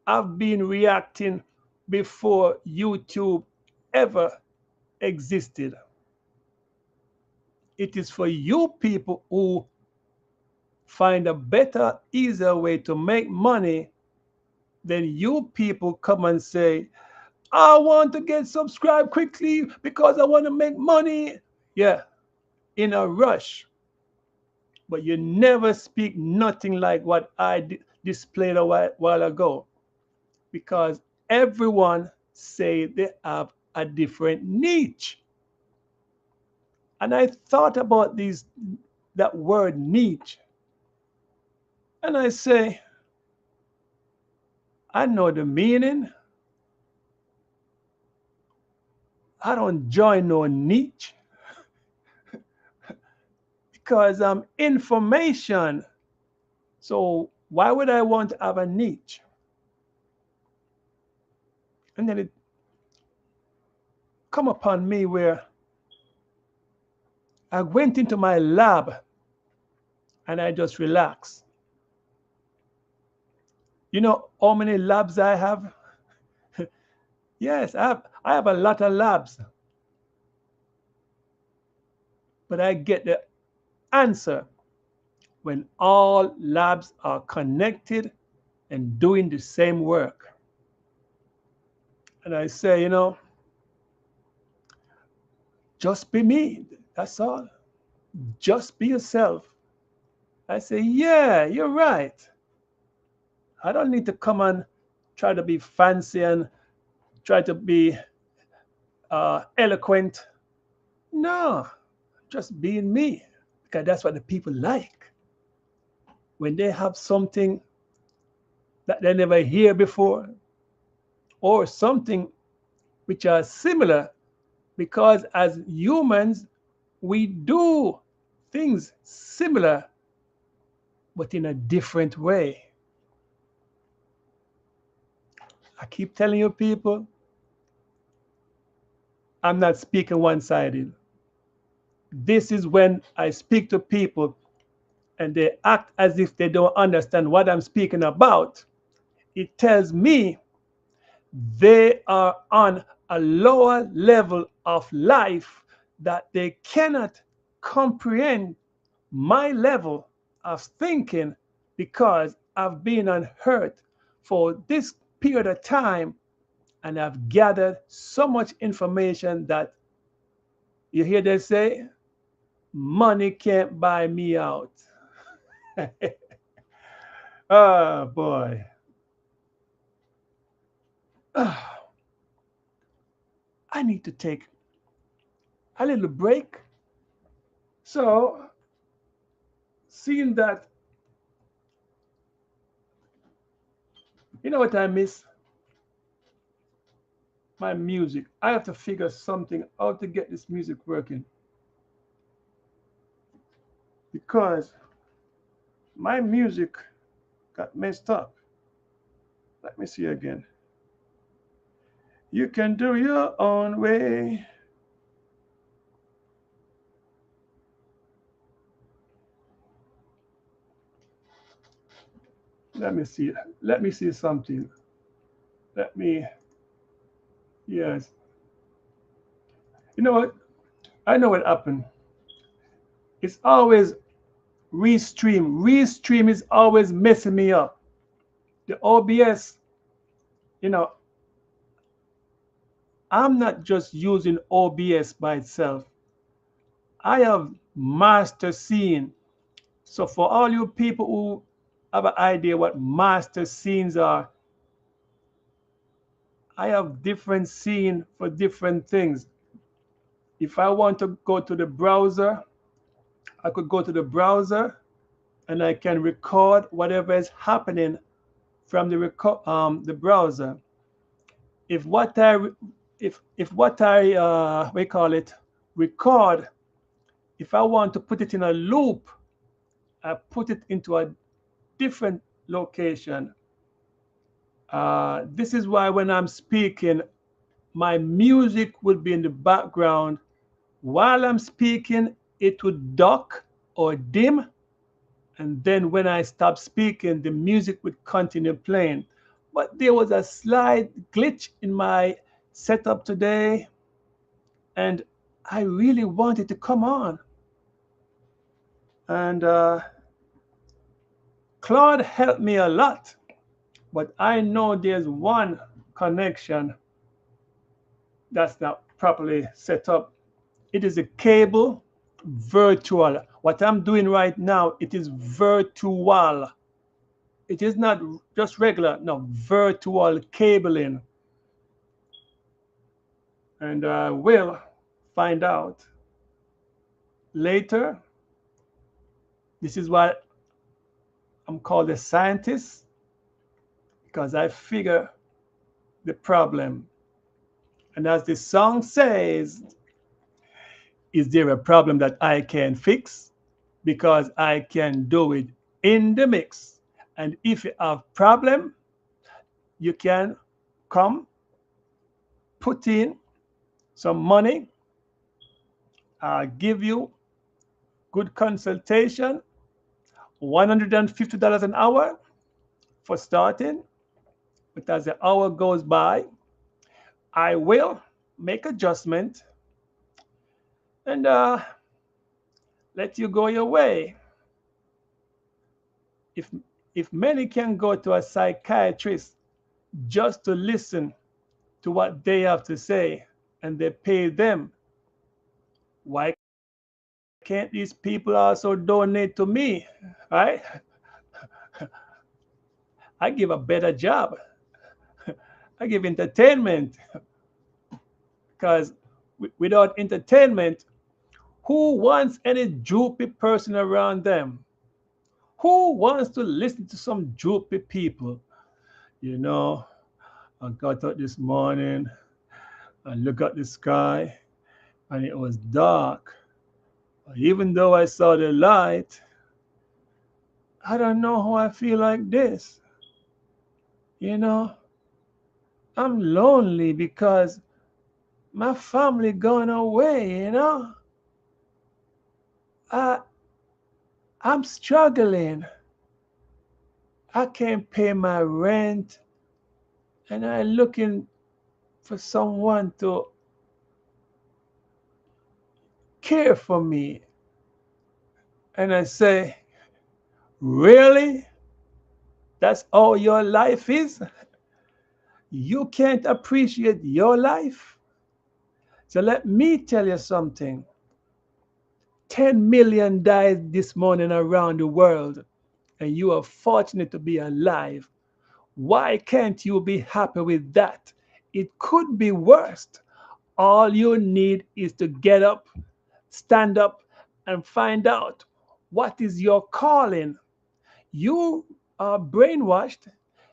I've been reacting before YouTube ever existed. It is for you people who find a better, easier way to make money. Then you people come and say, I want to get subscribed quickly because I want to make money. Yeah, in a rush. But you never speak nothing like what I displayed a while ago, because everyone say they have a different niche. And I thought about that word niche, and I say, I know the meaning. I don't join no niche because I'm information. So why would I want to have a niche? And then it come upon me where I went into my lab and I just relaxed. You know how many labs I have? Yes, I have a lot of labs. But I get the answer when all labs are connected and doing the same work. And I say, just be me. That's all. Just be yourself. I say, yeah, you're right. I don't need to come and try to be fancy and try to be eloquent. No, just being me. Because that's what the people like. When they have something that they never hear before, or something which are similar, because as humans, we do things similar, but in a different way. I keep telling you people, I'm not speaking one-sided. This is when I speak to people and they act as if they don't understand what I'm speaking about. It tells me they are on a lower level of life, that they cannot comprehend my level of thinking, because I've been on earth for this period of time, and I've gathered so much information that you hear they say, money can't buy me out. Oh boy. Ah, I need to take a little break. So, seeing that, you know what I miss? My music. I have to figure something out to get this music working because my music got messed up. Let me see again. You can do your own way. Let me see. Let me see something. Let me, yes. You know what? I know what happened. It's always Restream. Restream is always messing me up. The OBS, you know, I'm not just using OBS by itself. I have master scene. So for all you people who have an idea what master scenes are, I have different scene for different things. If I want to go to the browser, I could go to the browser and I can record whatever is happening from the browser. If what I if what I we call it record, if I want to put it in a loop, I put it into a different location. This is why when I'm speaking, my music would be in the background. While I'm speaking, it would duck or dim. And then when I stop speaking, the music would continue playing. But there was a slight glitch in my setup today, and I really wanted to come on. And Claude helped me a lot, but I know there's one connection that's not properly set up. It is a cable virtual. What I'm doing right now, it is virtual. It is not just regular, no, virtual cabling. And I will find out later. This is why I'm called a scientist, because I figure the problem. And as the song says, is there a problem that I can fix? Because I can do it in the mix. And if you have problem, you can come, put in some money. I'll give you good consultation, $150 an hour for starting. But as the hour goes by, I will make adjustment and let you go your way. If if many can go to a psychiatrist just to listen to what they have to say and they pay them, why can't these people also donate to me? Right? I give a better job. I give entertainment because without entertainment, who wants any droopy person around them? Who wants to listen to some droopy people? You know, I got up this morning and looked at the sky and it was dark. Even though I saw the light, I don't know how I feel like this. You know, I'm lonely because my family gone away, you know. I I'm struggling. I can't pay my rent and I'm looking for someone to care for me. And I say, really? That's all your life is? you can't appreciate your life. So let me tell you something. 10 million died this morning around the world, and you are fortunate to be alive. Why can't you be happy with that? It could be worse. All you need is to get up, stand up, and find out what is your calling. You are brainwashed,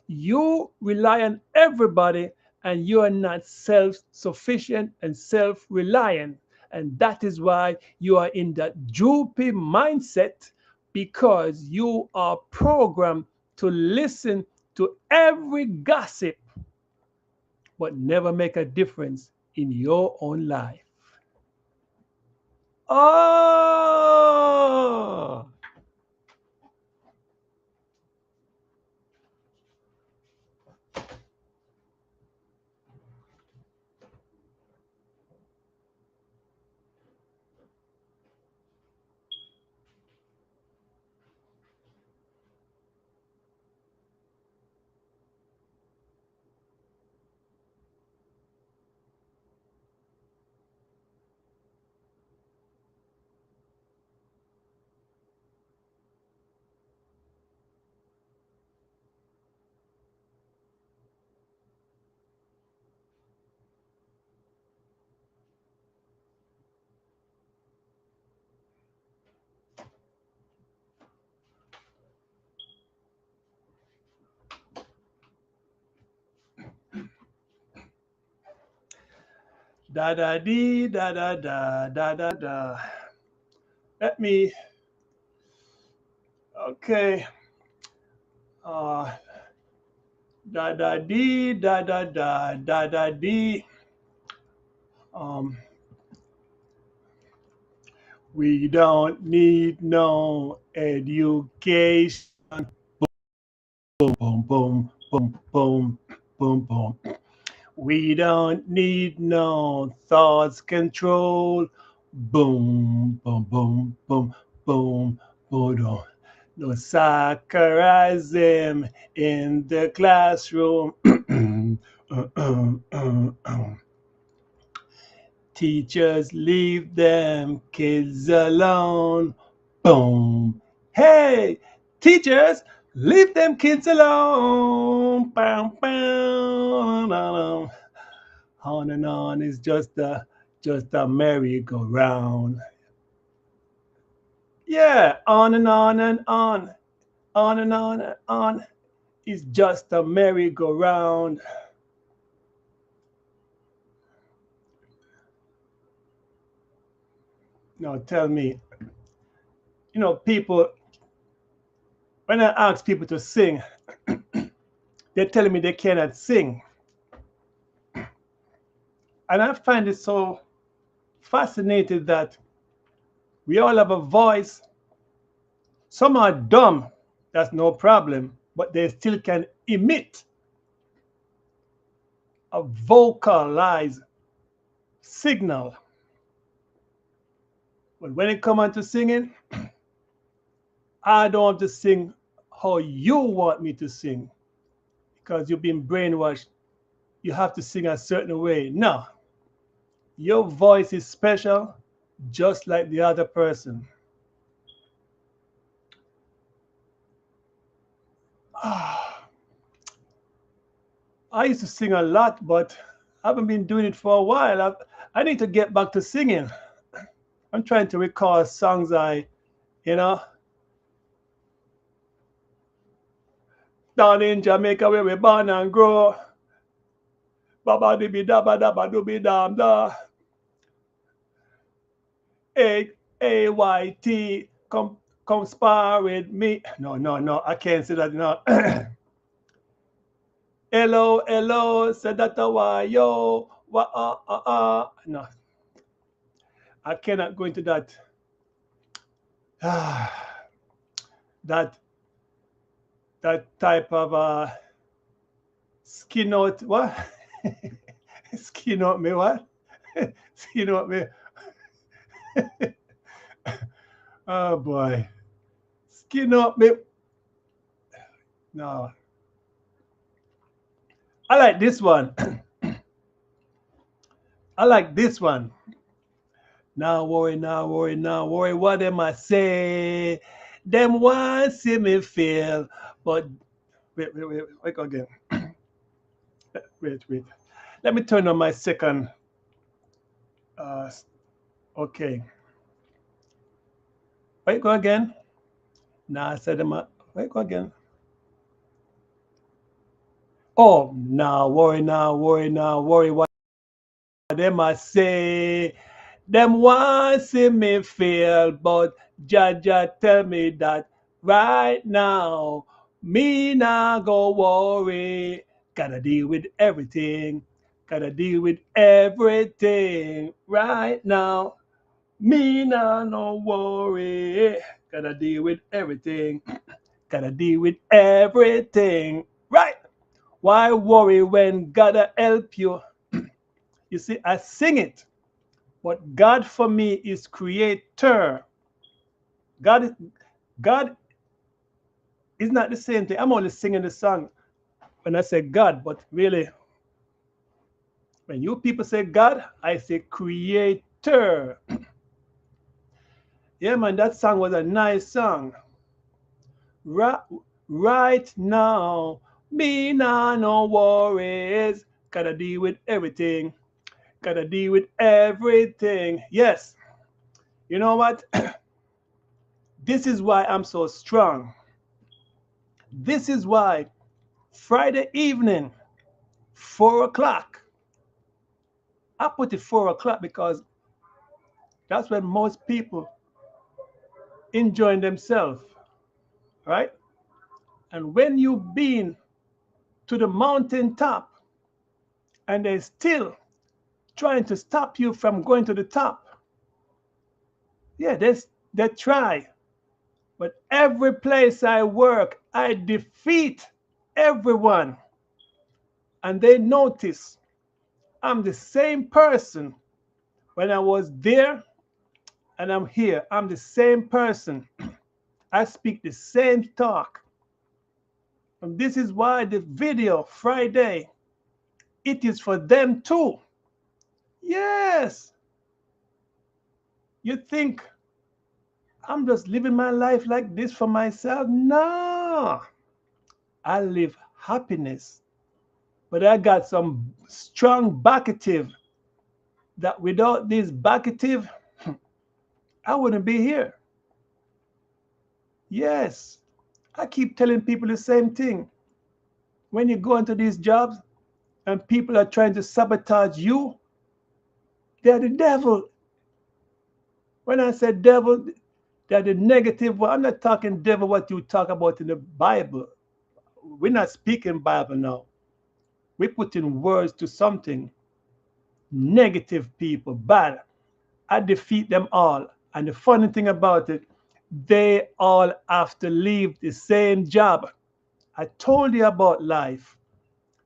you rely on everybody, and you are not self sufficient and self reliant. And that is why you are in that droopy mindset, because you are programmed to listen to every gossip but never make a difference in your own life. Oh, da da dee da da da da da da. Let me, okay. Uh, da da dee da da da da da dee. Um, we don't need no education. Boom, boom, boom, boom, boom, boom, boom. We don't need no thoughts control. Boom, boom, boom, boom, boom, boom. No sarcasm in the classroom. Teachers, leave them kids alone. Boom. Hey, teachers, leave them kids alone. Bow, bow, bow. On and on is just a merry-go-round. Yeah, on and on and on and on and on is just a merry-go-round. Now tell me, people, when I ask people to sing, they're telling me they cannot sing. And I find it so fascinating that we all have a voice. Some are dumb, that's no problem, but they still can emit a vocalized signal. But when it comes to singing, I don't want to sing how you want me to sing because you've been brainwashed. You have to sing a certain way. No, your voice is special, just like the other person. I used to sing a lot, but I haven't been doing it for a while. I need to get back to singing. I'm trying to recall songs you know, down in Jamaica where we born and grow. Baba dibi daba daba dubi dam da. AYT, come spar with me. No, no, no, I can't say that. No. Hello, hello, say that why yo, No, I cannot go into that. that that type of skin out what? Skin out me what? Skin out me. Oh boy. Skin out me. No. I like this one. I like this one. Now worry, now worry, now worry. What am I say? Them want see me fail, but wait again. Wait. Let me turn on my second. Uh, okay. Wait, go again. Now I said them. Wait, go again. Oh, now worry, now worry, now worry. What them I say? Them want see me fail, but Jaja tell me that right now, me nah go worry. Gotta deal with everything. Gotta deal with everything right now. Me nah no worry. Gotta deal with everything. Gotta deal with everything. Right? Why worry when gotta help you? You see, I sing it. But God for me is creator. God, God is not the same thing. I'm only singing the song when I say God, but really, when you people say God, I say creator. Yeah, man, that song was a nice song. Right, right now, me nah no worries. Gotta deal with everything. Gotta deal with everything. Yes, you know what? This is why I'm so strong. This is why Friday evening, 4 o'clock. I put it 4 o'clock because that's when most people enjoying themselves, right? And when you've been to the mountaintop and they're still trying to stop you from going to the top, yeah, they try. But every place I work, I defeat everyone. And they notice I'm the same person when I was there and I'm here. I'm the same person. I speak the same talk. And this is why the video Friday, it is for them too. Yes. You think I'm just living my life like this for myself? No. I live happiness. But I got some strong backative that without this backative, I wouldn't be here. Yes. I keep telling people the same thing. When you go into these jobs and people are trying to sabotage you, they're the devil. When I say devil, they're the negative one. I'm not talking devil what you talk about in the Bible. We're not speaking Bible now. We're putting words to something. Negative people, bad. I defeat them all. And the funny thing about it, they all have to leave the same job. I told you about life.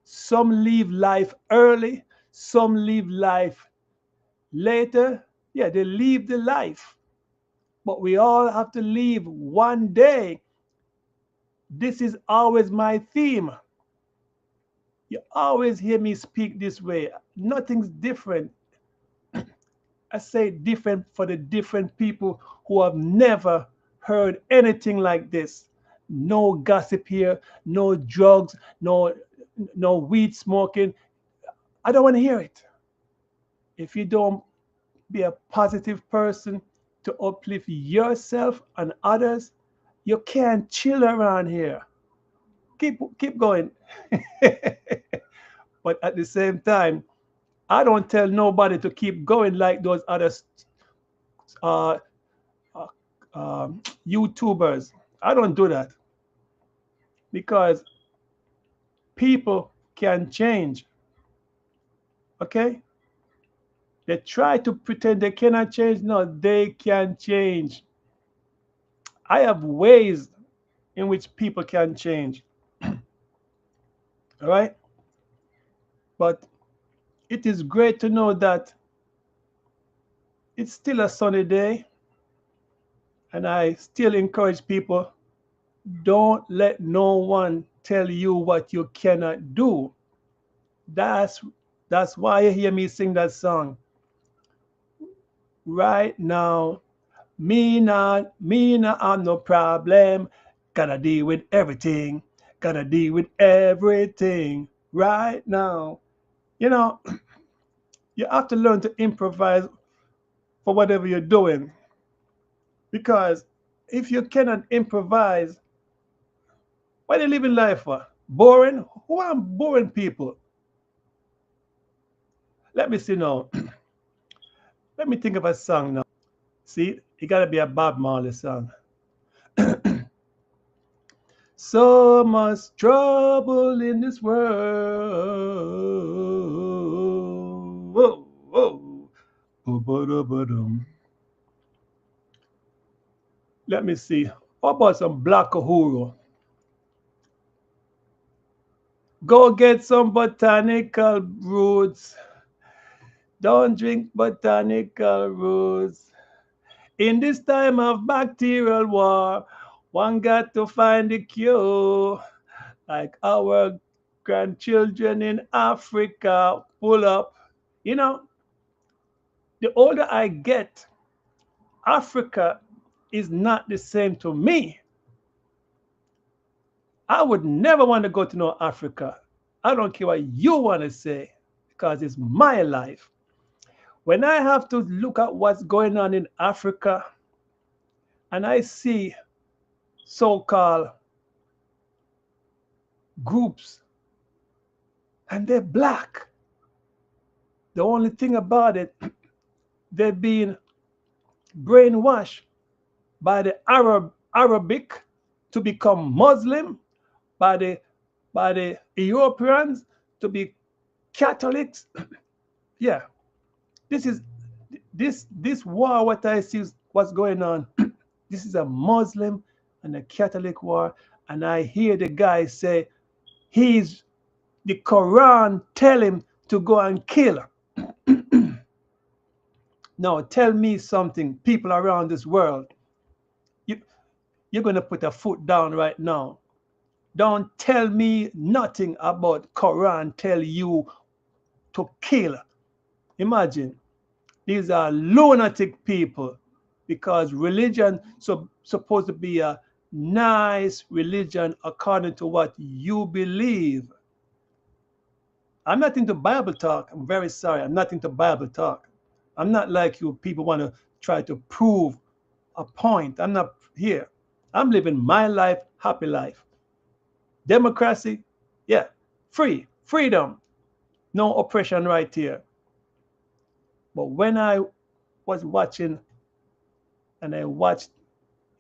Some leave life early, some leave life later. Yeah, they leave the life. But we all have to leave one day. This is always my theme. You always hear me speak this way. Nothing's different. I say different for the different people who have never heard anything like this. No gossip here, no drugs, no weed smoking. I don't want to hear it. If you don't be a positive person to uplift yourself and others, you can't chill around here. Keep going. But at the same time, I don't tell nobody to keep going like those other uh, uh, YouTubers. I don't do that because people can change. Okay? They try to pretend they cannot change. No, they can change. I have ways in which people can change. All right? But it is great to know that it's still a sunny day, and I still encourage people, don't let no one tell you what you cannot do. That's that's why you hear me sing that song. Right now, me not have no problem. Gotta deal with everything. Gotta deal with everything right now. You know, you have to learn to improvise for whatever you're doing. Because if you cannot improvise, what are you living life for? Boring? Who are boring people? Let me see now. Let me think of a song now. See, it gotta be a Bob Marley song. So much trouble in this world. Whoa, whoa. Ba-ba-da-ba-dum. Let me see. How about some Black Uhuru? Go get some botanical roots. Don't drink botanical roots. In this time of bacterial war, one got to find the cure. Like our grandchildren in Africa pull up. You know, the older I get, Africa is not the same to me. I would never want to go to no Africa. I don't care what you want to say because it's my life. When I have to look at what's going on in Africa and I see so called groups and they're black, the only thing about it, they're being brainwashed by the Arabic to become Muslim, by the Europeans to be Catholics. Yeah, this is this war. What I see is what's going on. This is a Muslim and a Catholic war, and I hear the guy say he's the Quran tell him to go and kill. Now tell me something, people around this world. You, you're going to put a foot down right now. Don't tell me nothing about Quran tell you to kill. Imagine these are lunatic people because religion supposed to be a nice religion according to what you believe. I'm not into Bible talk. I'm very sorry. I'm not into Bible talk. I'm not like you people want to try to prove a point. I'm not here. I'm living my life, happy life. Democracy, yeah, freedom, no oppression right here. But when I was watching and I watched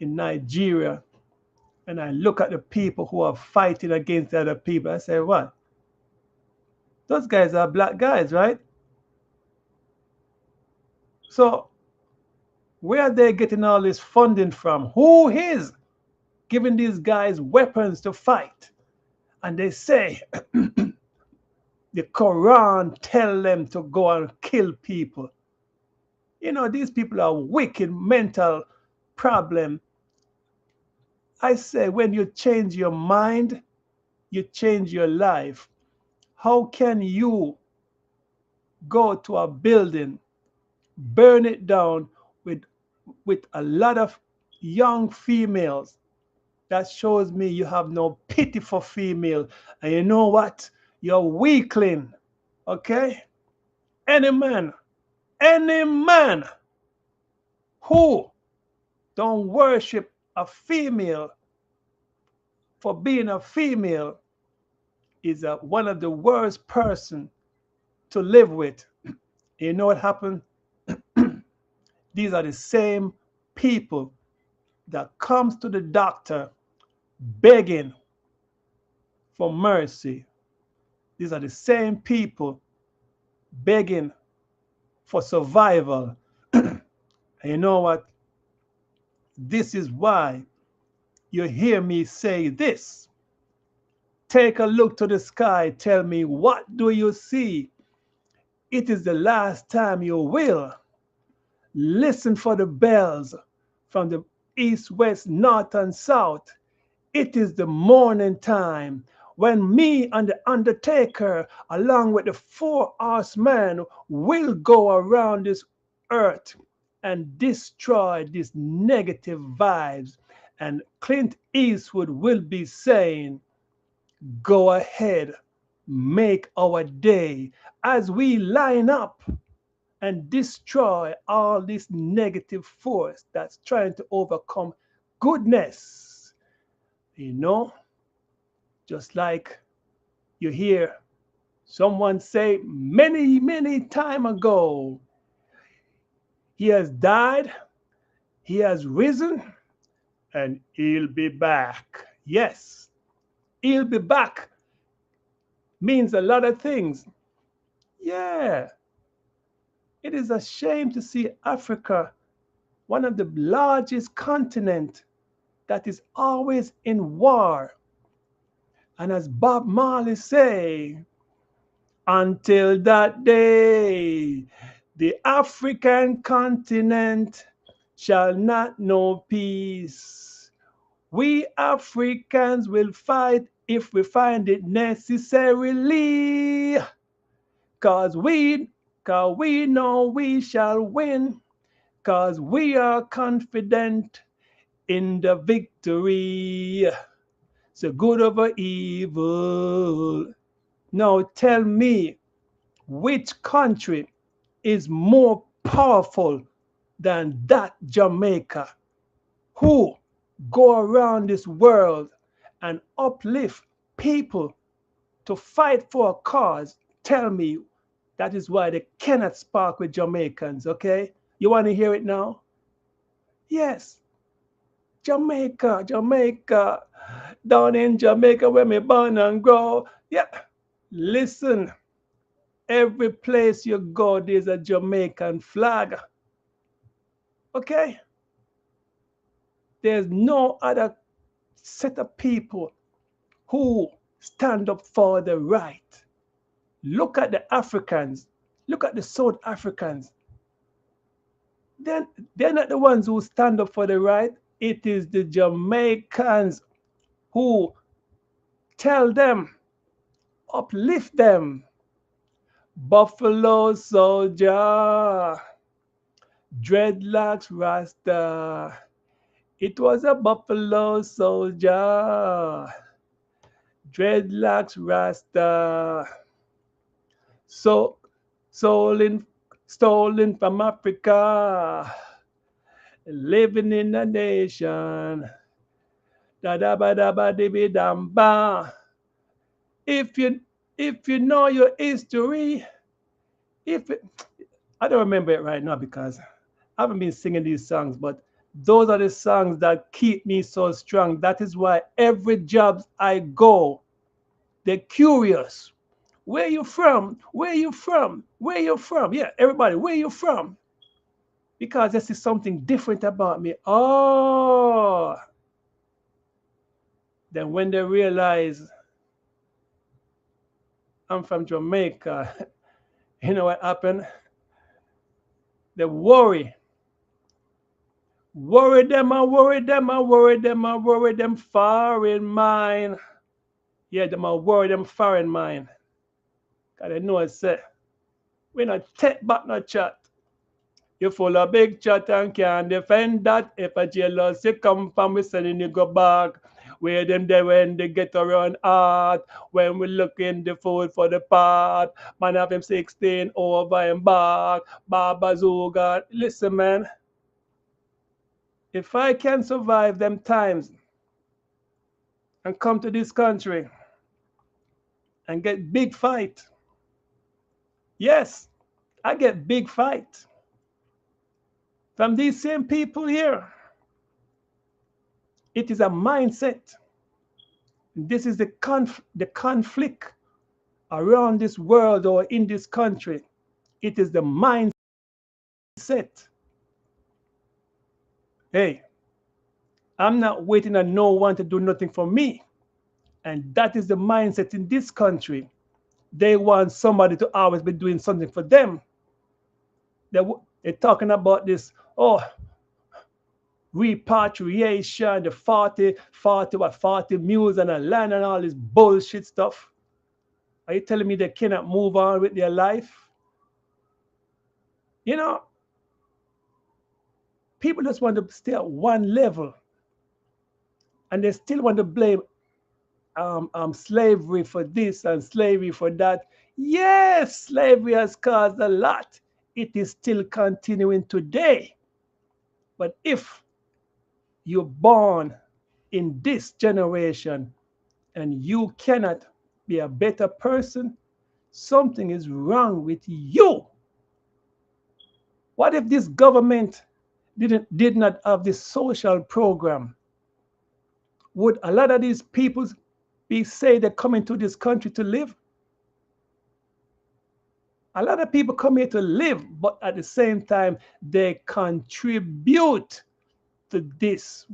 in Nigeria and I look at the people who are fighting against other people, I say, what? Those guys are black guys, right? So where are they getting all this funding from? Who is giving these guys weapons to fight? And they say the Quran tell them to go and kill people. You know, these people are wicked mental problem. I say when you change your mind, you change your life. How can you go to a building, burn it down with a lot of young females? That shows me you have no pity for female. And you know what? You're weakling. Okay? Any man who don't worship a female for being a female is one of the worst person to live with. You know what happened? These are the same people that comes to the doctor begging for mercy. These are the same people begging for survival. And you know what? This is why you hear me say this. Take a look to the sky. Tell me, what do you see? It is the last time you will. Listen for the bells from the east, west, north, and south. It is the morning time. when me and the Undertaker, along with the four horsemen, will go around this earth and destroy these negative vibes. And Clint Eastwood will be saying, go ahead, make our day as we line up and destroy all this negative force that's trying to overcome goodness. You know, just like you hear someone say many, many time ago, he has died, he has risen, and he'll be back. Yes, he'll be back means a lot of things. Yeah, it is a shame to see Africa, one of the largest continent, that is always in war. And as Bob Marley say, until that day, the African continent shall not know peace. We Africans will fight if we find it necessarily, cause we, cause we know we shall win, cause we are confident in the victory. So good over evil. Now tell me, which country is more powerful than that Jamaica, who go around this world and uplift people to fight for a cause? Tell me, that is why they cannot spark with Jamaicans, okay? You want to hear it now? Yes, Jamaica, Jamaica, down in Jamaica where me born and grow. Yeah, listen, every place you go, there's a Jamaican flag. Okay? There's no other set of people who stand up for the right. Look at the Africans. Look at the South Africans. They're not the ones who stand up for the right. It is the Jamaicans who tell them, uplift them. Buffalo soldier, dreadlocks rasta. It was a buffalo soldier, dreadlocks rasta. So stolen from Africa, living in a nation. Da da ba da ba di bi dam ba. If you if you know your history, if it, I don't remember it right now because I haven't been singing these songs, but those are the songs that keep me so strong. That is why every job I go, they're curious. Where you from? Where you from? Where you from? Yeah, everybody, where you from? Because this is something different about me. Oh, then when they realize I'm from Jamaica, you know what happened? They worry. Worry them, I worry them, I worry them, I worry them far in mind. Yeah, them I worry them far in mind. Cause they know I say, we not take back no chat. You full of big chat and can't defend that. If a jealousy come from, we sending you go back. Where them there when they get around art. When we looking the food for the pot. Man have him 16 over and back. Baba Zuga. Listen, man. If I can survive them times and come to this country and get big fight, yes, I get big fight from these same people here. It is a mindset. This is the conflict around this world or in this country. It is the mindset. Hey, I'm not waiting on no one to do nothing for me. And that is the mindset in this country. They want somebody to always be doing something for them. They're talking about this, oh, repatriation, the 40 mules and a land and all this bullshit stuff. Are you telling me they cannot move on with their life? You know, people just want to stay at one level, and they still want to blame slavery for this and slavery for that. Yes, slavery has caused a lot. It is still continuing today. But if you're born in this generation and you cannot be a better person, something is wrong with you. What if this government did not have this social program? Would a lot of these people be say they're coming to this country to live? A lot of people come here to live, but at the same time, they contribute to this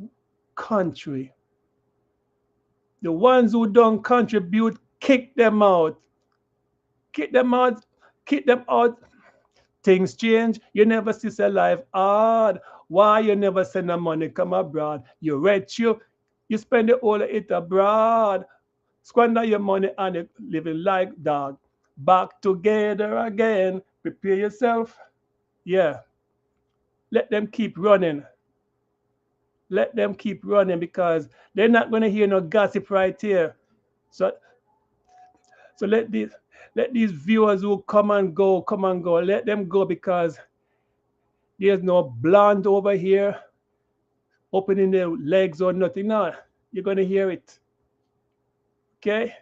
country. The ones who don't contribute, kick them out. Kick them out. Kick them out. Things change. You never see your life hard. Why you never send the money come abroad? You rich you spend the whole of it abroad. Squander your money and you living like dog. Back together again. Prepare yourself. Yeah. Let them keep running. Let them keep running because they're not going to hear no gossip right here. So, so let these viewers who come and go, let them go because there's no blonde over here opening their legs or nothing. No, you're going to hear it. Okay?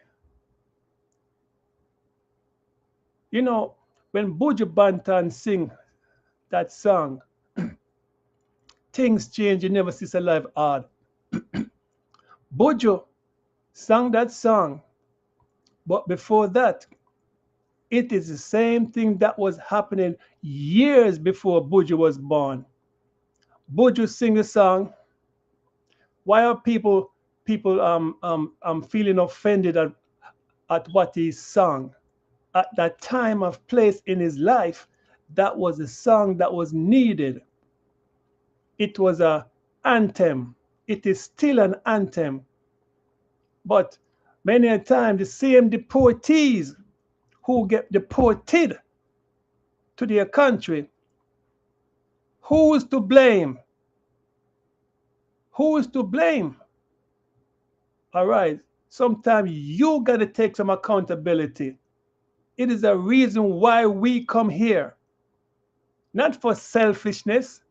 You know, when Buju Banton sing that song, things change, you never see a life hard. Buju sang that song, but before that, it is the same thing that was happening years before Buju was born. Buju sing a song. Why are people feeling offended at what he sung? At that time of place in his life, that was a song that was needed. It was an anthem. It is still an anthem. But many a time, the same deportees who get deported to their country, who is to blame? Who is to blame? All right. Sometimes you got to take some accountability. It is a reason why we come here. Not for selfishness,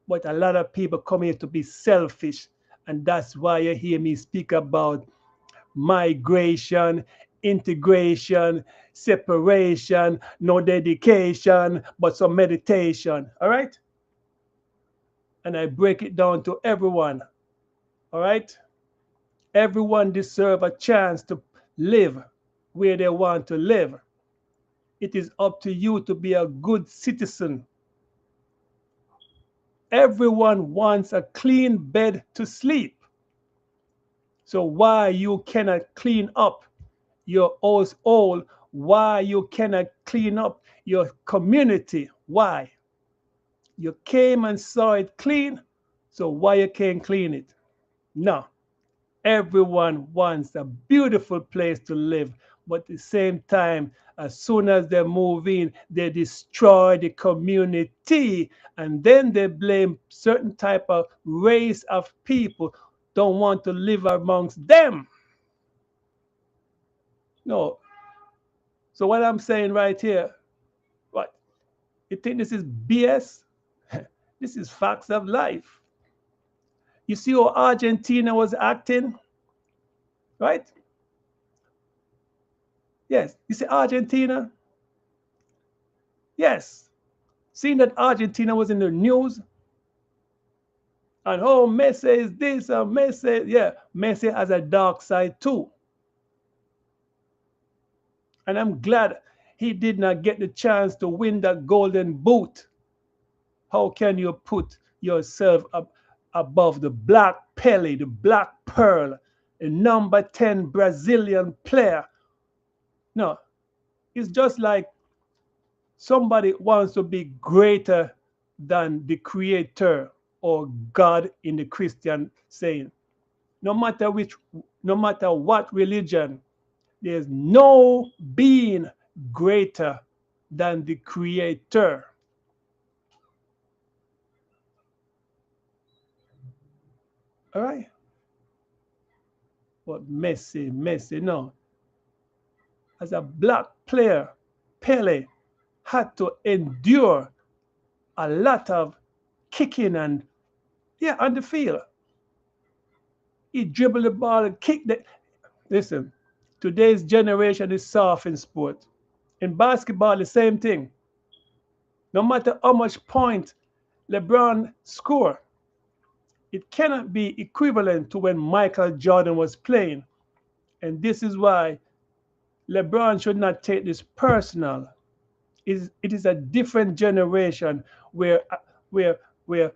but a lot of people come here to be selfish. And that's why you hear me speak about migration, integration, separation, no dedication, but some meditation. All right? And I break it down to everyone. All right? Everyone deserves a chance to live where they want to live. It is up to you to be a good citizen. Everyone wants a clean bed to sleep. So why you cannot clean up your household? Why you cannot clean up your community? Why? You came and saw it clean, so why you can't clean it? No. Everyone wants a beautiful place to live, but at the same time, as soon as they move in, they destroy the community, and then they blame certain type of race of people don't want to live amongst them. No. So what I'm saying right here, what? You think this is BS? This is facts of life. You see how Argentina was acting, right? Yes. You see Argentina? Yes. Seeing that Argentina was in the news, and oh, Messi is this, and Messi, yeah, Messi has a dark side too. And I'm glad he did not get the chance to win that golden boot. How can you put yourself up above the black Pele, the black pearl, the number 10 Brazilian player? No, it's just like somebody wants to be greater than the creator or God in the Christian saying. No matter no matter what religion, there's no being greater than the Creator. All right? But Messi, no. As a black player, Pele had to endure a lot of kicking and, yeah, on the field. He dribbled the ball and kicked it. Listen, today's generation is soft in sport. In basketball, the same thing. No matter how much points LeBron score, it cannot be equivalent to when Michael Jordan was playing. And this is why LeBron should not take this personal. It is a different generation where where where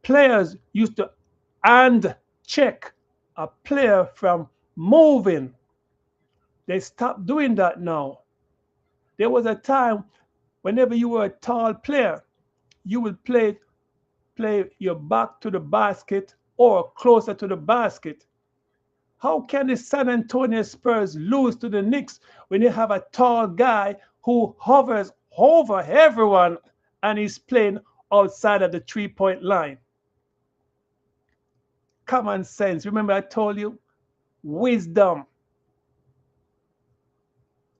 players used to hand check a player from moving. They stopped doing that now. There was a time whenever you were a tall player, you would play your back to the basket or closer to the basket. How can the San Antonio Spurs lose to the Knicks when you have a tall guy who hovers over everyone and is playing outside of the 3-point line? Common sense. Remember, I told you, wisdom.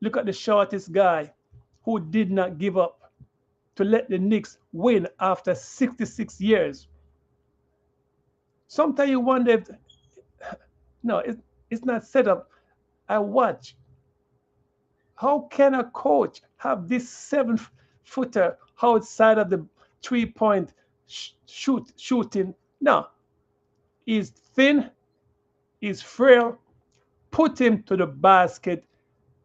Look at the shortest guy who did not give up to let the Knicks win after 66 years. Sometimes you wonder if, no, it's not set up. I watch. How can a coach have this 7-footer outside of the 3-point shooting? No, he's thin, he's frail. Put him to the basket,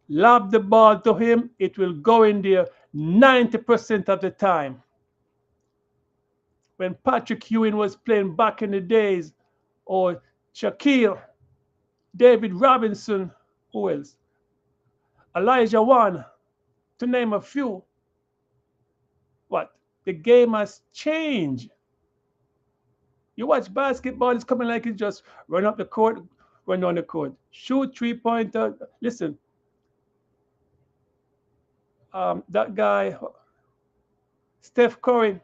lob the ball to him, it will go in there 90% of the time. When Patrick Ewing was playing back in the days, or Shaquille, David Robinson, who else? Elijah Wan, to name a few. What? The game has changed. You watch basketball, it's coming like it's just run up the court, run down the court, shoot 3-pointer. Listen, that guy, Steph Curry,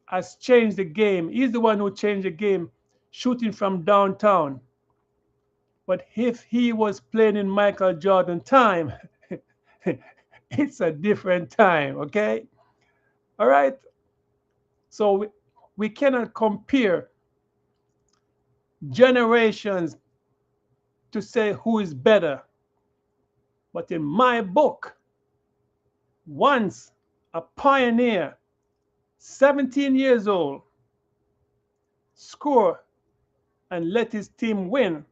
has changed the game. He's the one who changed the game, shooting from downtown. But if he was playing in Michael Jordan time, it's a different time, okay? All right? So we cannot compare generations to say who is better. But in my book, once a pioneer, 17 years old, score and let his team win,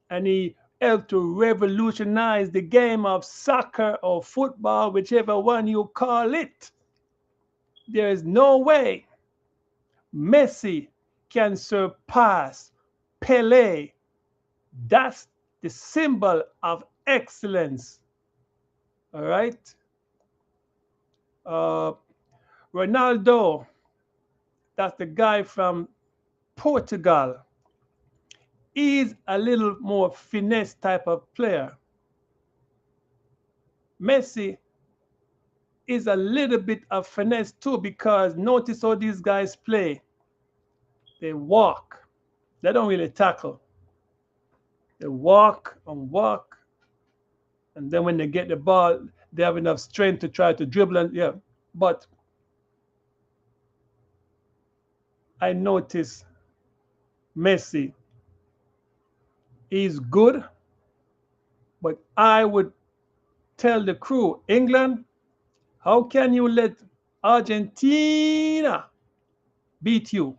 and he helped to revolutionize the game of soccer or football, whichever one you call it. There is no way Messi can surpass Pele. That's the symbol of excellence. All right? Ronaldo, that's the guy from Portugal. He's a little more finesse type of player. Messi is a little bit of finesse too, because notice how these guys play. They walk. They don't really tackle. They walk and walk. And then when they get the ball, they have enough strength to try to dribble. And yeah, but I notice Messi is good, but I would tell the crew, England, how can you let Argentina beat you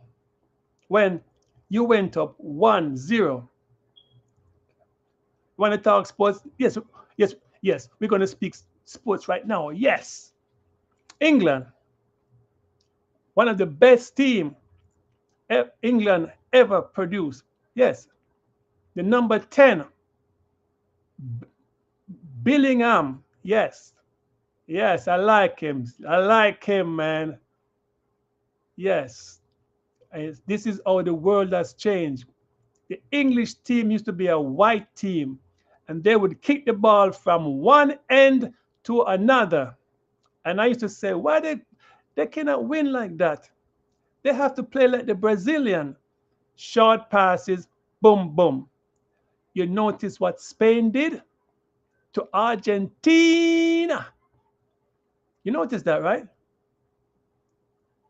when you went up 1-0? Want to talk sports? Yes, yes, yes. We're going to speak sports right now. Yes. England, one of the best team England ever produced. Yes. The number 10, Billingham. Yes. Yes, I like him. I like him, man. Yes. And this is how the world has changed. The English team used to be a white team, and they would kick the ball from one end to another. And I used to say, why they cannot win like that? They have to play like the Brazilian. Short passes, boom, boom. You notice what Spain did to Argentina. You notice that, right?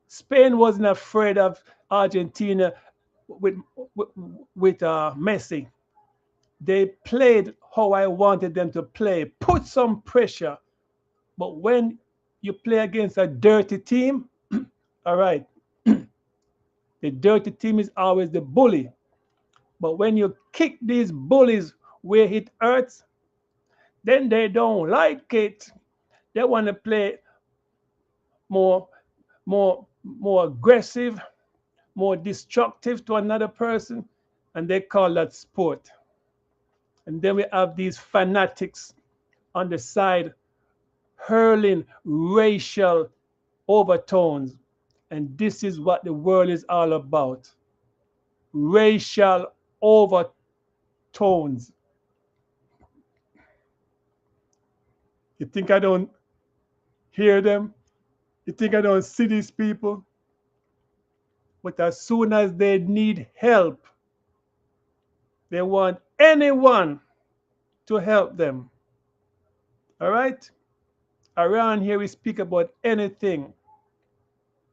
Spain wasn't afraid of Argentina with with, with Messi. They played how I wanted them to play, put some pressure. But when you play against a dirty team, all right, the dirty team is always the bully. But when you kick these bullies where it hurts, then they don't like it. They want to play more, more aggressive, more destructive to another person, and they call that sport. And then we have these fanatics on the side hurling racial overtones. And this is what the world is all about: racial overtones. You think I don't hear them? You think I don't see these people? But as soon as they need help, they want anyone to help them. All right? Around here, we speak about anything.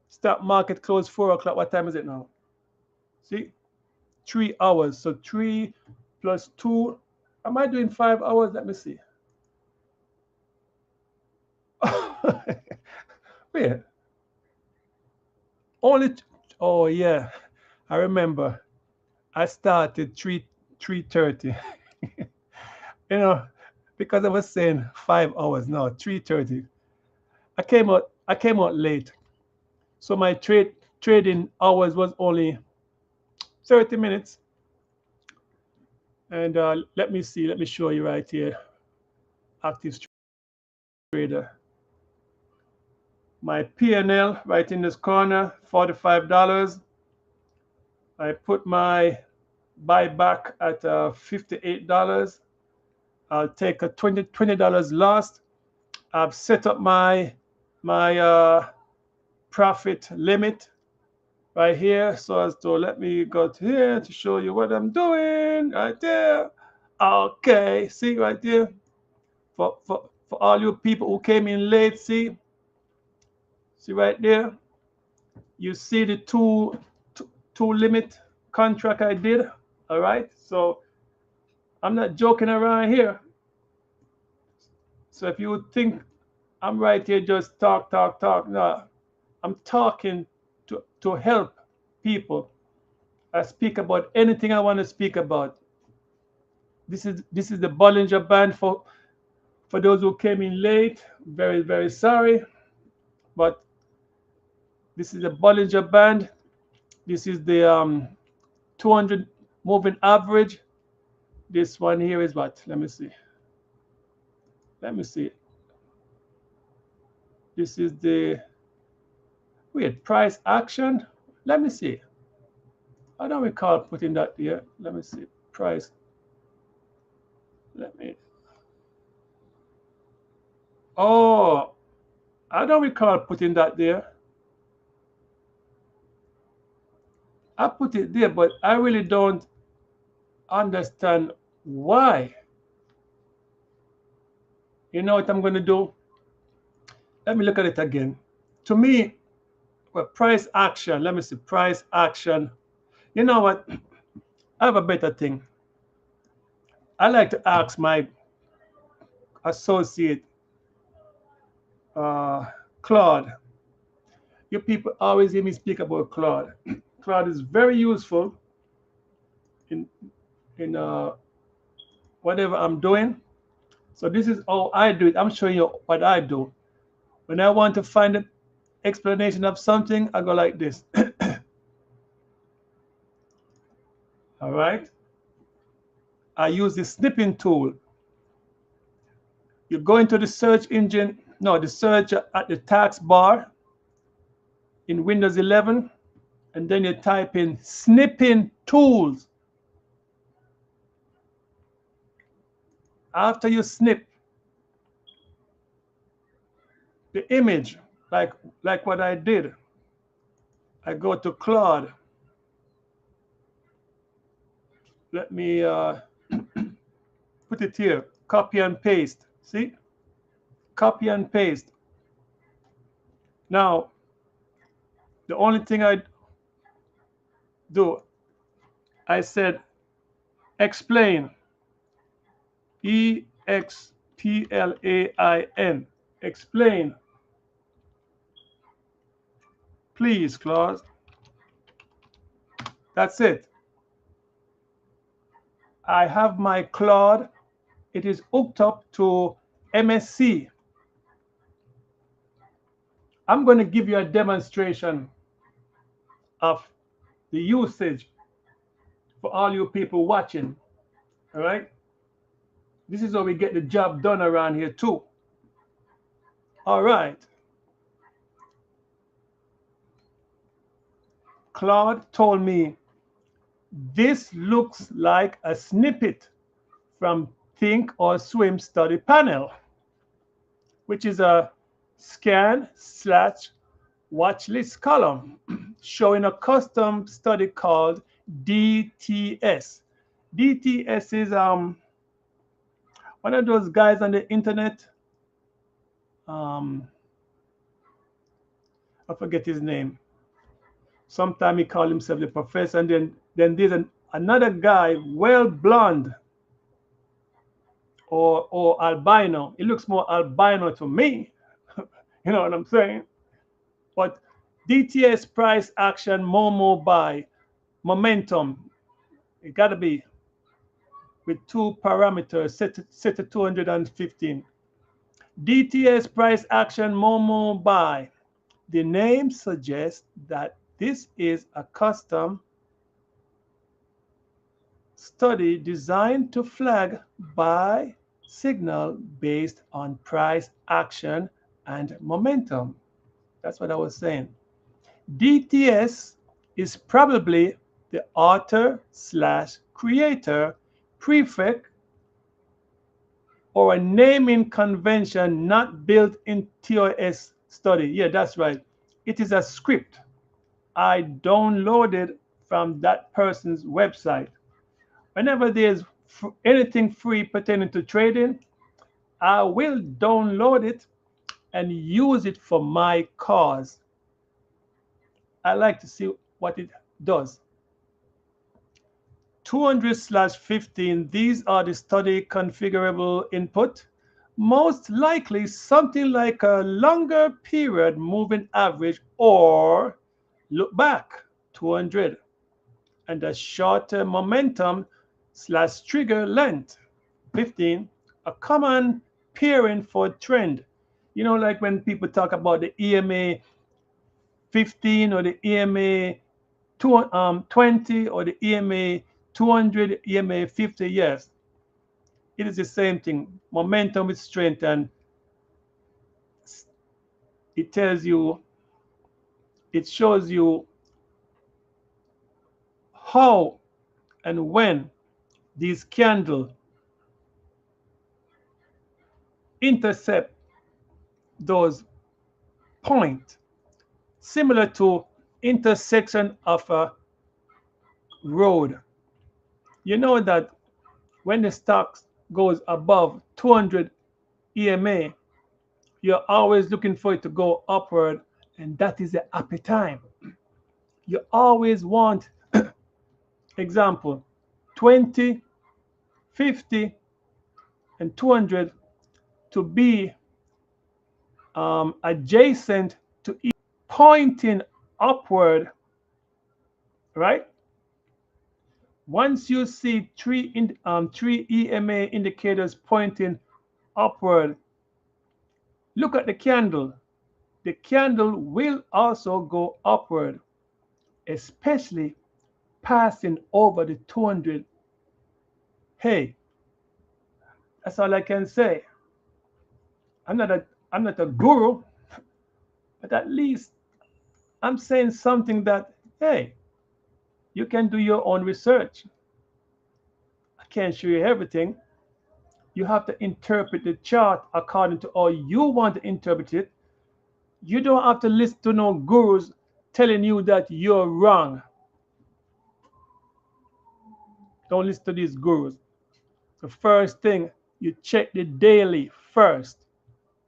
Stock market closed 4 o'clock. What time is it now? See? 3 hours. So 3 plus 2. Am I doing 5 hours? Let me see. Wait. Only. Oh, yeah. I remember. I started 3:30. Because I was saying 5 hours. No, 3:30. I came out late. So my trading hours was only 30 minutes. And let me see. Let me show you right here. Active trader. My P&L right in this corner, $45. I put my buyback at $58. I'll take a $20 loss. I've set up my profit limit right here, so as to let me go to here to show you what I'm doing right there. Okay, see right there. For all you people who came in late, see right there. You see the two limit contract I did. All right, so I'm not joking around here. So if you think I'm right here just talk, no, I'm talking to help people. I speak about anything I want to speak about. This is the Bollinger Band for those who came in late. Very, very sorry, but this is the Bollinger Band. This is the 200 moving average. This one here is what? Let me see. Let me see. This is the price action. Let me see. I don't recall putting that here. Let me see. Price. Let me. Oh, I don't recall putting that there. I put it there, but I really don't understand why. You know what I'm going to do? Let me look at it again. To me, well, price action. Let me see. Price action. You know what? I have a better thing. I like to ask my associate, Claude. You people always hear me speak about Claude. Claude is very useful in in whatever I'm doing. So this is how I do it. I'm showing you what I do. When I want to find an explanation of something, I go like this. All right. I use the snipping tool. You go into the search engine, no, the search at the task bar in Windows 11. and then you type in snipping tools. After you snip the image, like what I did, I go to Claude. Let me put it here, copy and paste. See, copy and paste. Now, the only thing I do, I said explain, EXPLAIN, explain, please, Claude. That's it. I have my Claude. It is hooked up to MSC. I'm going to give you a demonstration of the usage for all you people watching. All right. This is how we get the job done around here too. All right. Claude told me this looks like a snippet from Think or Swim study panel, which is a scan/watch list column showing a custom study called DTS. DTS is one of those guys on the internet. I forget his name. Sometimes he called himself the professor, and then there's another guy, well blonde or albino. It looks more albino to me. You know what I'm saying? But DTS price action Momo buy momentum. It got to be with two parameters set to 215. DTS price action Momo buy. The name suggests that this is a custom study designed to flag buy signal based on price action and momentum. That's what I was saying. DTS is probably the author/creator prefix or a naming convention not built in TOS study. Yeah, that's right. It is a script I downloaded from that person's website. Whenever there's anything free pertaining to trading, I will download it and use it for my cause. I like to see what it does. 200/15, these are the study configurable input. Most likely something like a longer period moving average or look back, 200, and a shorter momentum/trigger length, 15, a common pairing for trend. You know, like when people talk about the EMA 15 or the EMA 20 or the EMA 200, EMA 50, yes. It is the same thing. Momentum with strength, and it tells you, it shows you how and when these candles intercept those points, similar to intersection of a road. You know that when the stock goes above 200 EMA, you're always looking for it to go upward, and that is the happy time. You always want, example, 20, 50, and 200 to be adjacent to each, pointing upward, right? Once you see three EMA indicators pointing upward, look at the candle. The candle will also go upward, especially passing over the 200. Hey, that's all I can say. I'm not a guru, but at least I'm saying something that Hey, you can do your own research. I can't show you everything. You have to interpret the chart according to how you want to interpret it. You don't have to listen to no gurus telling you that you're wrong. Don't listen to these gurus. The first thing, you check the daily first.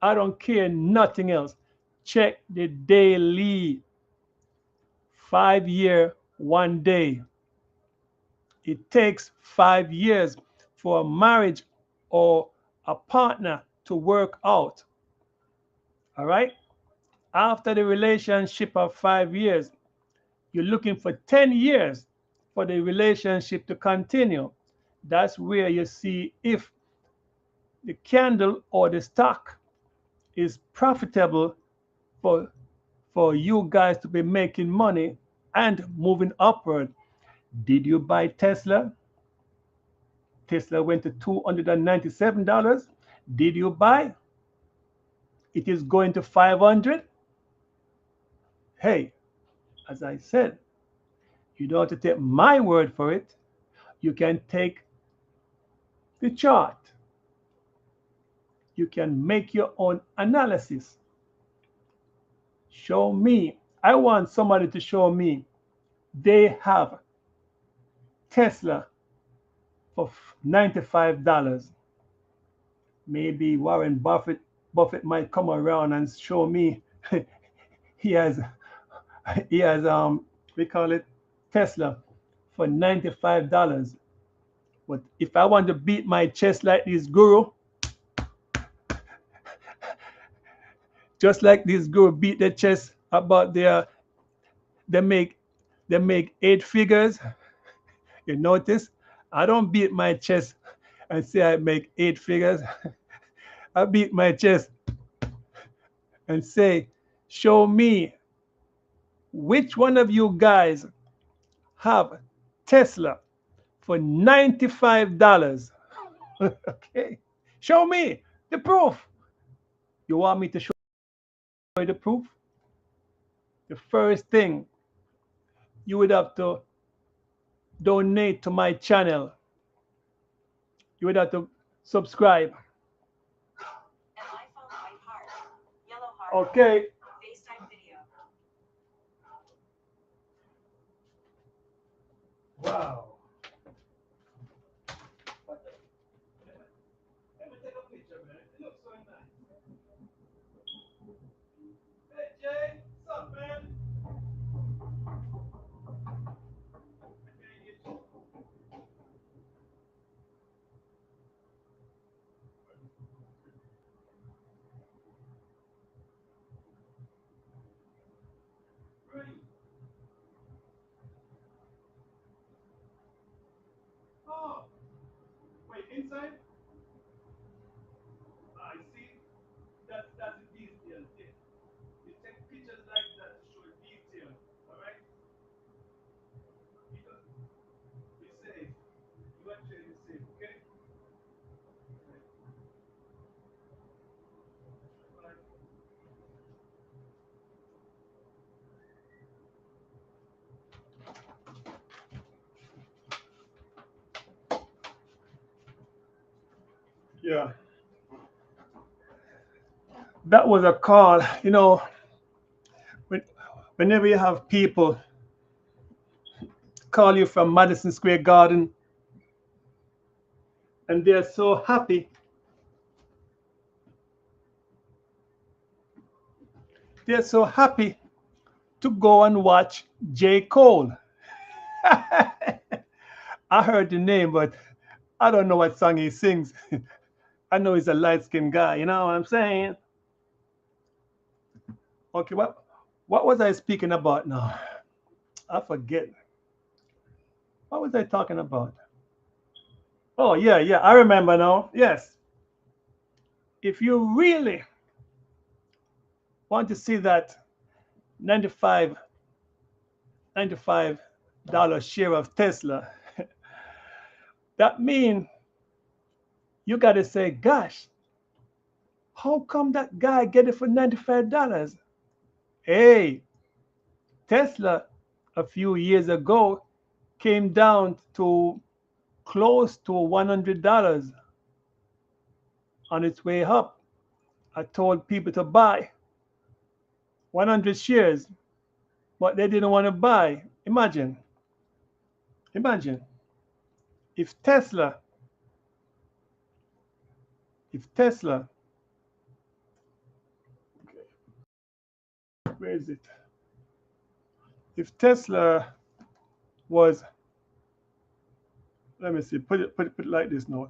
I don't care nothing else. Check the daily. 5 year, 1 day. It takes 5 years for a marriage or a partner to work out. All right? After the relationship of 5 years, you're looking for 10 years for the relationship to continue. That's where you see if the candle or the stock is profitable for you guys to be making money and moving upward. Did you buy Tesla? Tesla went to $297. Did you buy? It is going to 500. Hey, as I said, you don't have to take my word for it. You can take the chart. You can make your own analysis. Show me. I want somebody to show me they have Tesla for $95. Maybe Warren Buffett might come around and show me he has we call it Tesla for $95. But if I want to beat my chest like this guru, just like this guru beat their chest about their they make they make 8 figures, you notice I don't beat my chest and say I make 8 figures. I beat my chest and say, show me which one of you guys have Tesla for $95. Okay. Show me the proof. You want me to show you the proof? The first thing, you would have to donate to my channel. You would have to subscribe. Okay. Wow. Let me take a picture, man. It looks so nice. Hey, Jay. What's up, man? Oh, wait, inside? I see. That's a detail. You take pictures like that to show detail. All right? Because we say you actually say, okay? Right. Yeah. That was a call. When, whenever you have people call you from Madison Square Garden and they're so happy, they're so happy to go and watch J. Cole. I heard the name, but I don't know what song he sings. I know he's a light skinned guy, you know what I'm saying? Okay, what was I speaking about now? I forget. What was I talking about? Oh yeah, yeah, I remember now. Yes. If you really want to see that 95 $95 share of Tesla, that means you got to say, gosh, how come that guy get it for $95? Hey, Tesla a few years ago came down to close to $100 on its way up. I told people to buy 100 shares, but they didn't want to buy. Imagine if Tesla, if Tesla, where is it? If Tesla was, let me see, put it like this now.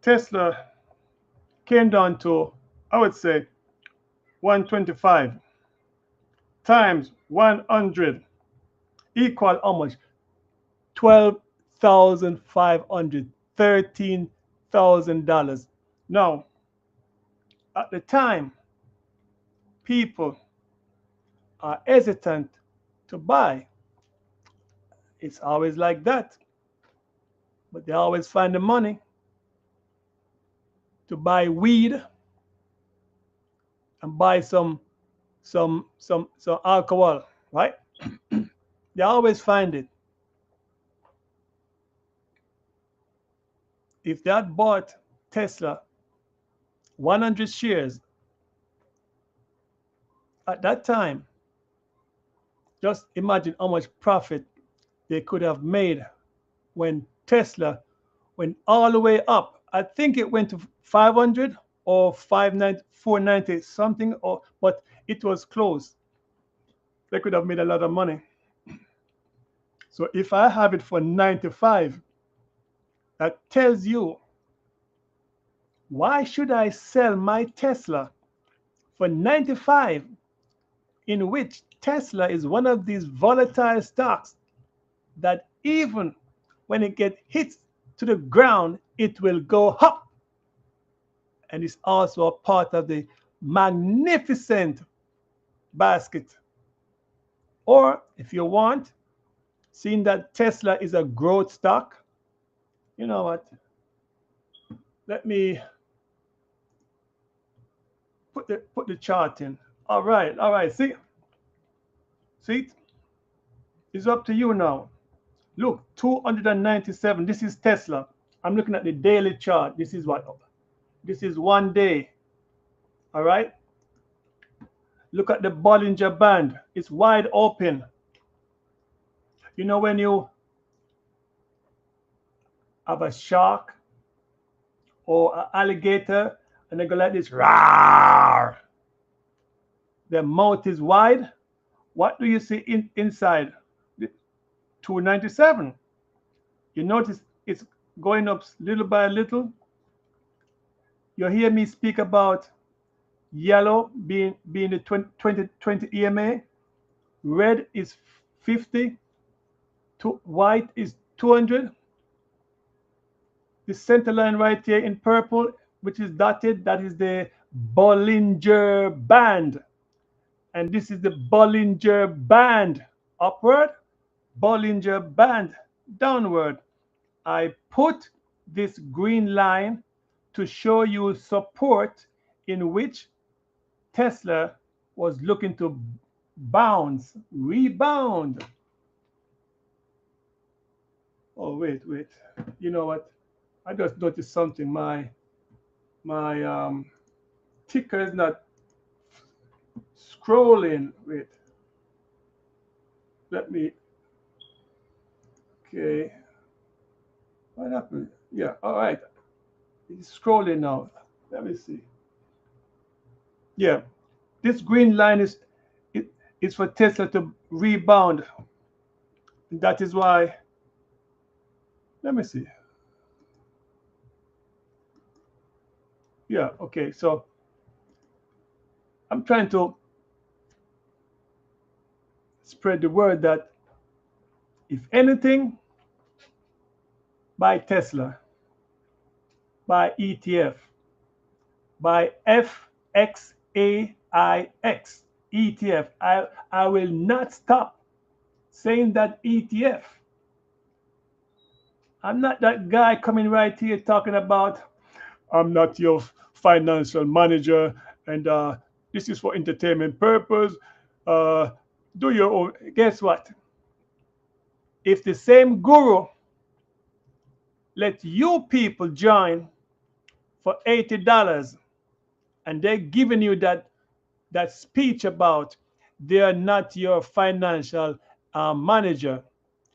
Tesla came down to, I would say, 125 times 100 equal how much? 12,500, $13,000. Now, at the time, people are hesitant to buy. It's always like that. But they always find the money to buy weed and buy some alcohol, right? They always find it. If they had bought Tesla 100 shares at that time, just imagine how much profit they could have made when Tesla went all the way up. I think it went to 500 or 590, 490 something, or but it was close. They could have made a lot of money. So if I have it for 95, that tells you, why should I sell my Tesla for 95, in which Tesla is one of these volatile stocks that even when it gets hit to the ground, it will go up. And it's also a part of the magnificent basket. Or if you want, seeing that Tesla is a growth stock, you know what? Let me put the chart in. All right. See, it's up to you now. Look, 297. This is Tesla. I'm looking at the daily chart. This is what? This is 1 day. All right. Look at the Bollinger Band. It's wide open. You know when you have a shark or an alligator and they go like this, rawr. Their mouth is wide. What do you see inside? 297. You notice it's going up little by little. You hear me speak about yellow being the 20 EMA, red is 50, white is 200. The center line right here in purple, which is dotted, that is the Bollinger Band. And this is the Bollinger Band upward, Bollinger Band downward. I put this green line to show you support in which Tesla was looking to bounce, rebound. Oh, wait. You know what? I just noticed something. My ticker is not scrolling. Wait. Let me. Okay. What happened? Yeah. All right. It's scrolling now. Let me see. Yeah. This green line is for Tesla to rebound. That is why. Let me see. Yeah. Okay. So I'm trying to spread the word that if anything, buy Tesla, buy ETF, buy FXAIX ETF. I will not stop saying that ETF. I'm not that guy coming right here talking about I'm not your financial manager and this is for entertainment purpose. Do your own. Guess what? If the same guru let you people join for $80 and they're giving you that speech about they're not your financial manager,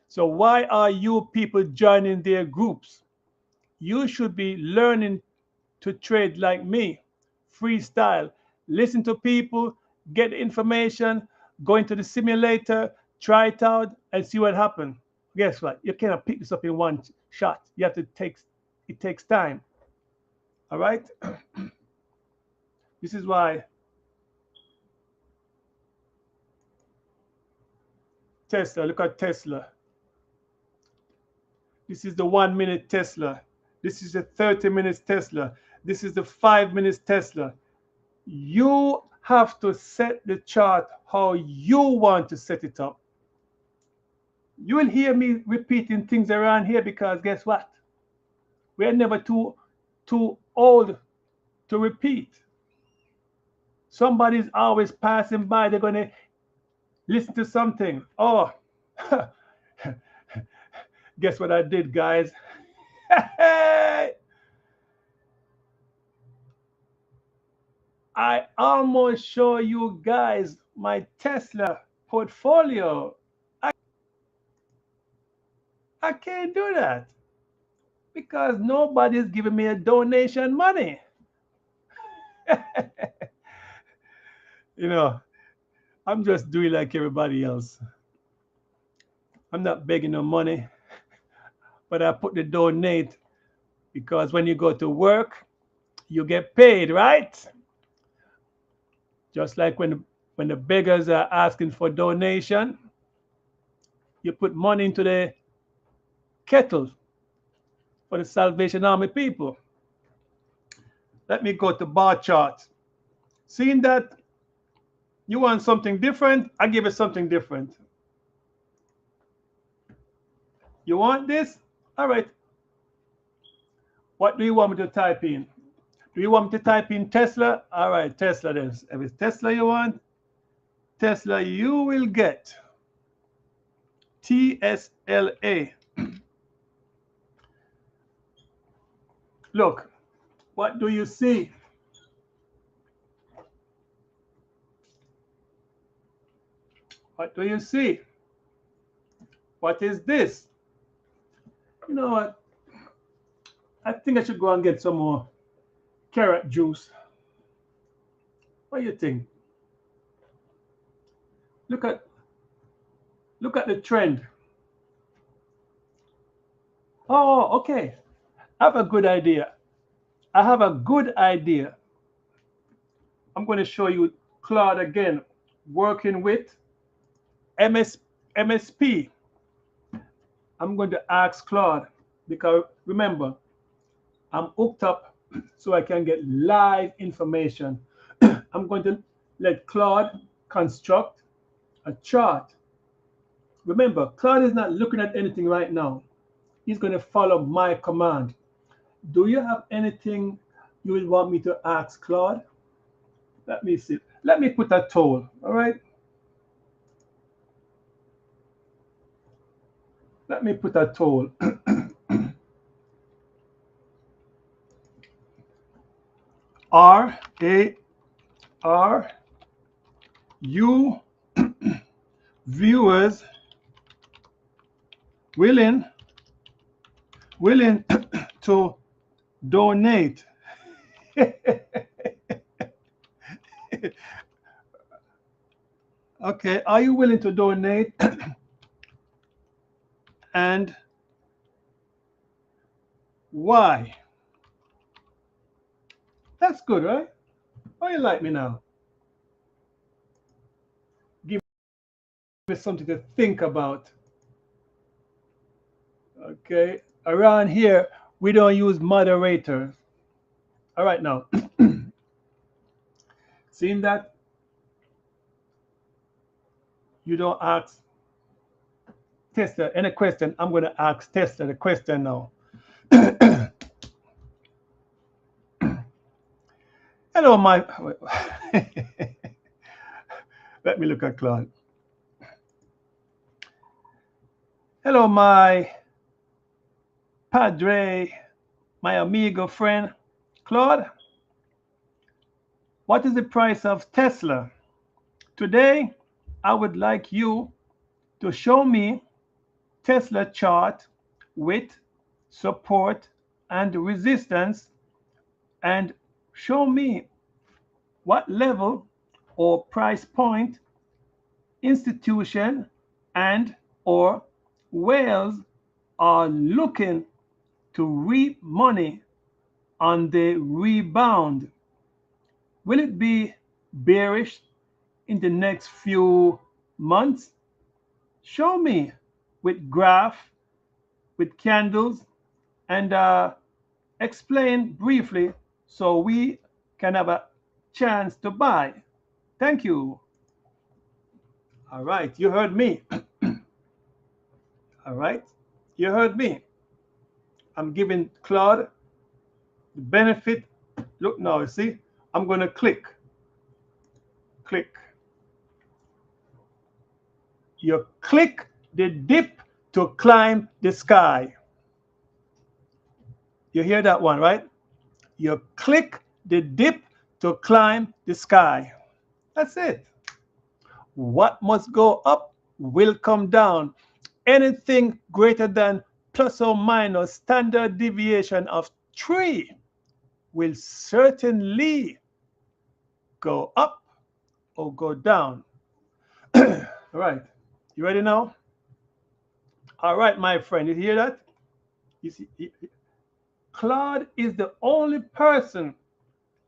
so why are you people joining their groups? You should be learning to trade like me, freestyle, listen to people, get information, go into the simulator, try it out, and see what happens. Guess what? You cannot pick this up in one shot. You have to take it takes time. All right? This is why Tesla, look at Tesla. This is the 1 minute Tesla. This is the 30 minutes Tesla. This is the 5 minutes Tesla. You have to set the chart how you want to set it up. You will hear me repeating things around here because guess what? We're never too old to repeat. Somebody's always passing by. They're going to listen to something. Oh, guess what I did, guys? I almost show you guys my Tesla portfolio. I can't do that because nobody's giving me a donation money. You know, I'm just doing like everybody else. I'm not begging no money, but I put the donate because when you go to work, you get paid, right? Just like when the beggars are asking for donation, you put money into the kettle for the Salvation Army people. Let me go to bar chart. Seeing that you want something different, I give you something different. You want this? All right. What do you want me to type in? Do you want me to type in Tesla? All right, Tesla then. If it's Tesla you want, Tesla, you will get TSLA. Look, what do you see? What do you see? What is this? You know what? I think I should go and get some more carrot juice. What do you think? Look at the trend. Oh, okay. I have a good idea. I have a good idea. I'm going to show you Claude again, working with MSP. I'm going to ask Claude because remember, I'm hooked up so I can get live information. I'm going to let Claude construct a chart. Remember, Claude is not looking at anything right now. He's going to follow my command. Do you have anything you will want me to ask Claude? Let me see. Let me put a toll, all right? Let me put a toll. You viewers willing to donate? Okay, are you willing to donate? And why? That's good, right? Oh, you like me now? Give me something to think about. Okay, around here, we don't use moderators. All right, now, seeing that you don't ask Tesla any question, I'm going to ask Tesla the question now. Hello, my. Let me look at Claude. Hello, my padre, my amigo friend. Claude, what is the price of Tesla? Today, I would like you to show me Tesla chart with support and resistance, and show me what level or price point institution and or whales are looking to reap money on the rebound. Will it be bearish in the next few months? Show me with graph, with candles, and explain briefly so we can have a chance to buy. Thank you. All right, you heard me. All right, you heard me. I'm giving Claude the benefit. Look now, see, I'm going to click. You click the dip to climb the sky. You hear that one, right? You click the dip to climb the sky. That's it. What must go up will come down. Anything greater than plus or minus standard deviation of 3 will certainly go up or go down. All right. You ready now? All right, my friend. You hear that? You see, Claude is the only person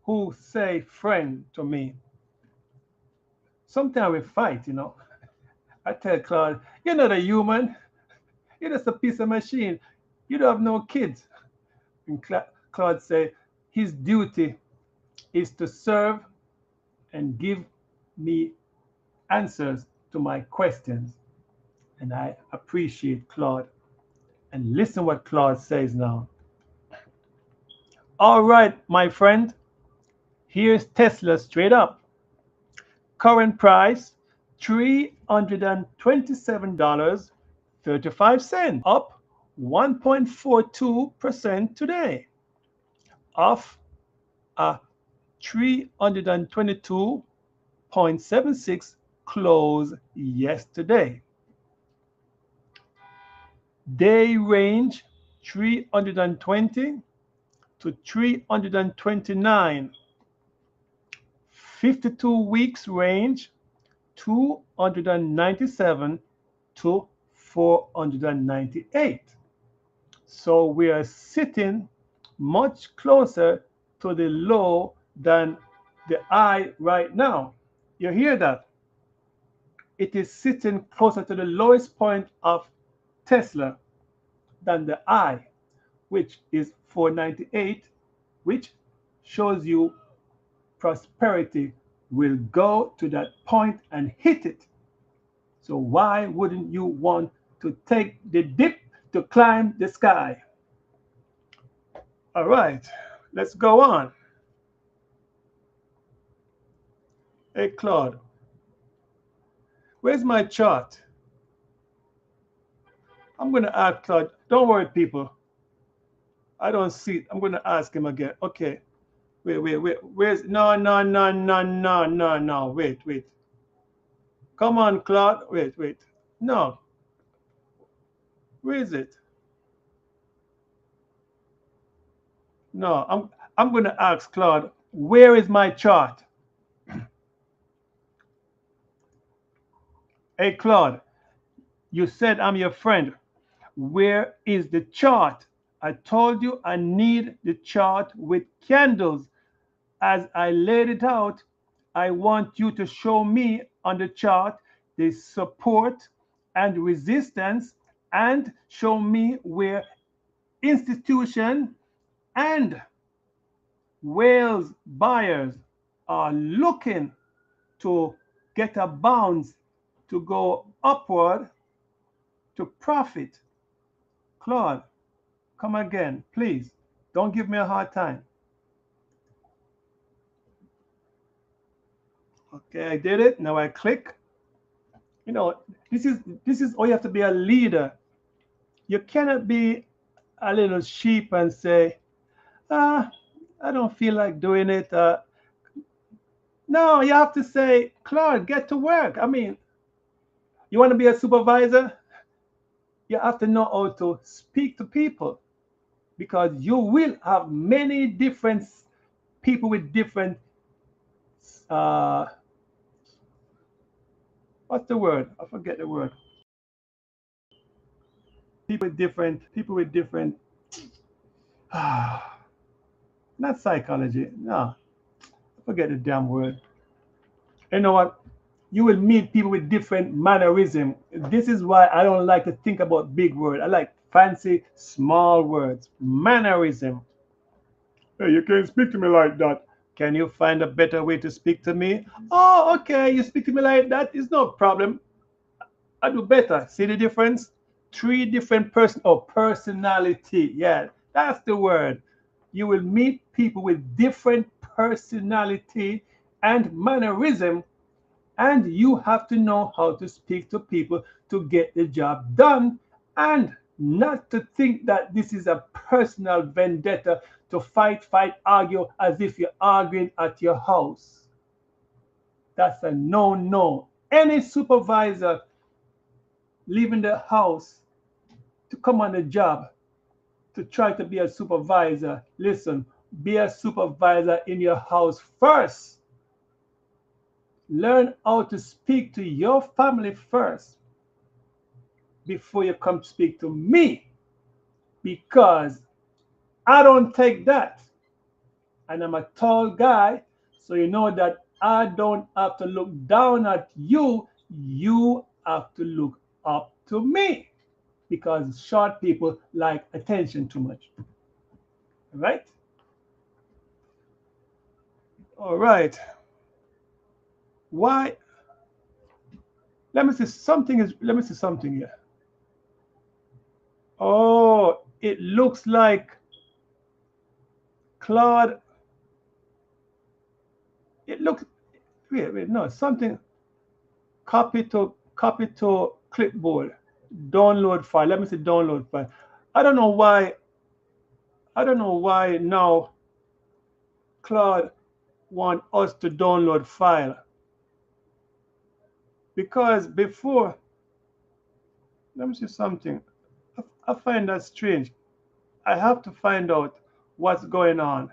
who say friend to me. Sometimes we fight, you know. I tell Claude, you're not a human. You're just a piece of machine. You don't have no kids. And Claude say his duty is to serve and give me answers to my questions. And I appreciate Claude. And listen what Claude says now. All right, my friend. Here's Tesla straight up. Current price $327.35, up 1.42% today, off a 322.76 close yesterday. Day range 320 to 329. 52 weeks range 297 to 498. So we are sitting much closer to the low than the high right now. You hear that? It is sitting closer to the lowest point of Tesla than the high, which is 498, which shows you prosperity will go to that point and hit it. So why wouldn't you want to take the dip to climb the sky? All right, let's go on. Hey, Claude, where's my chart? I'm going to ask Claude. Don't worry, people. I don't see it. I'm going to ask him again. Okay. Wait. Where's... No. Wait. Come on, Claude. Wait. No. Where is it? No, I'm going to ask Claude, where is my chart? Hey, Claude, you said I'm your friend. Where is the chart? I told you I need the chart with candles. As I laid it out, I want you to show me on the chart the support and resistance, and show me where institution and whales buyers are looking to get a bounce to go upward to profit. Claude, come again, please. Don't give me a hard time. Okay, I did it. Now I click. You know, this is how you have to be a leader. You cannot be a little sheep and say, ah, I don't feel like doing it. No, you have to say, Claude, get to work. I mean, you want to be a supervisor? You have to know how to speak to people because you will have many different people with different, uh, what's the word? I forget the word. People with different, not psychology. No, I forget the damn word. You know what? You will meet people with different mannerism. This is why I don't like to think about big words. I like fancy small words. Mannerism. Hey, you can't speak to me like that. Can you find a better way to speak to me? Oh, okay. You speak to me like that. It's no problem. I do better. See the difference? Three different personality. Yeah, that's the word. You will meet people with different personality and mannerism, and you have to know how to speak to people to get the job done, and not to think that this is a personal vendetta to fight, argue as if you're arguing at your house. That's a no. Any supervisor leaving the house to come on the job to try to be a supervisor, listen, be a supervisor in your house first. Learn how to speak to your family first before you come speak to me, because I don't take that. And I'm a tall guy, so you know that I don't have to look down at you. You have to look up to me because short people like attention too much. Right? All right. Why? Let me see something here. Oh, it looks like Claude. It looks wait, no, something copy to clipboard. Download file. Let me see download file. I don't know why now Claude want us to download file, because before, let me see something. I find that strange. I have to find out what's going on,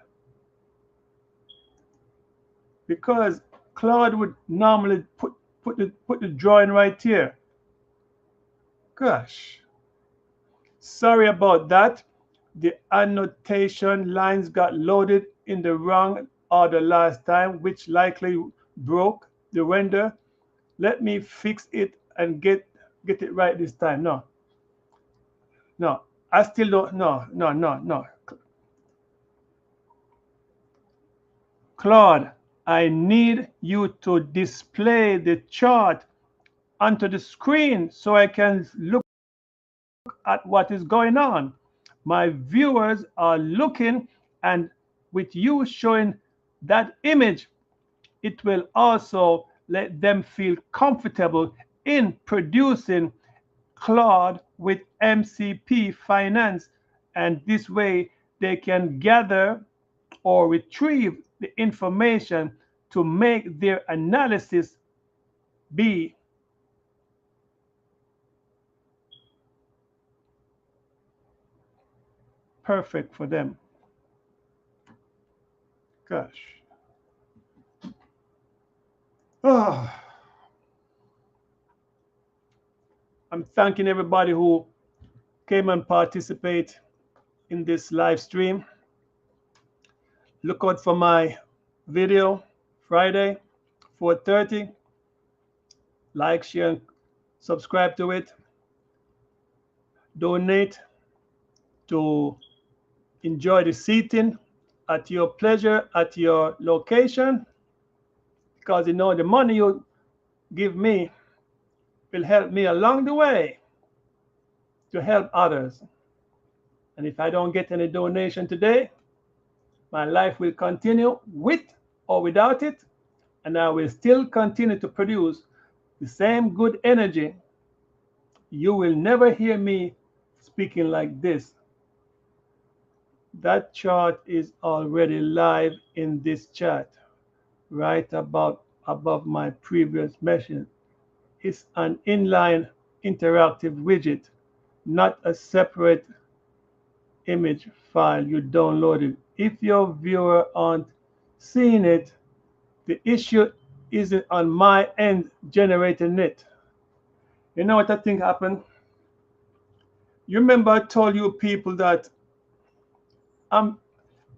because Claude would normally put the drawing right here. Gosh, sorry about that. The annotation lines got loaded in the wrong order last time, which likely broke the render. Let me fix it and get it right this time. No, I still don't. No. Claude, I need you to display the chart onto the screen so I can look at what is going on. My viewers are looking, and with you showing that image, it will also let them feel comfortable in producing Claude with MCP Finance, and this way they can gather or retrieve the information to make their analysis be perfect for them. Gosh. Oh, I'm thanking everybody who came and participate in this live stream. Look out for my video Friday, 4:30. Like, share, and subscribe to it. Donate to enjoy the seating at your pleasure, at your location, because you know the money you give me will help me along the way to help others. And if I don't get any donation today, my life will continue with or without it, and I will still continue to produce the same good energy. You will never hear me speaking like this, that chart is already live in this chat, right about above my previous mention. It's an inline interactive widget, not a separate image file you downloaded. If your viewer aren't seeing it, the issue isn't on my end generating it. You know what I think happened? You remember I told you people that I'm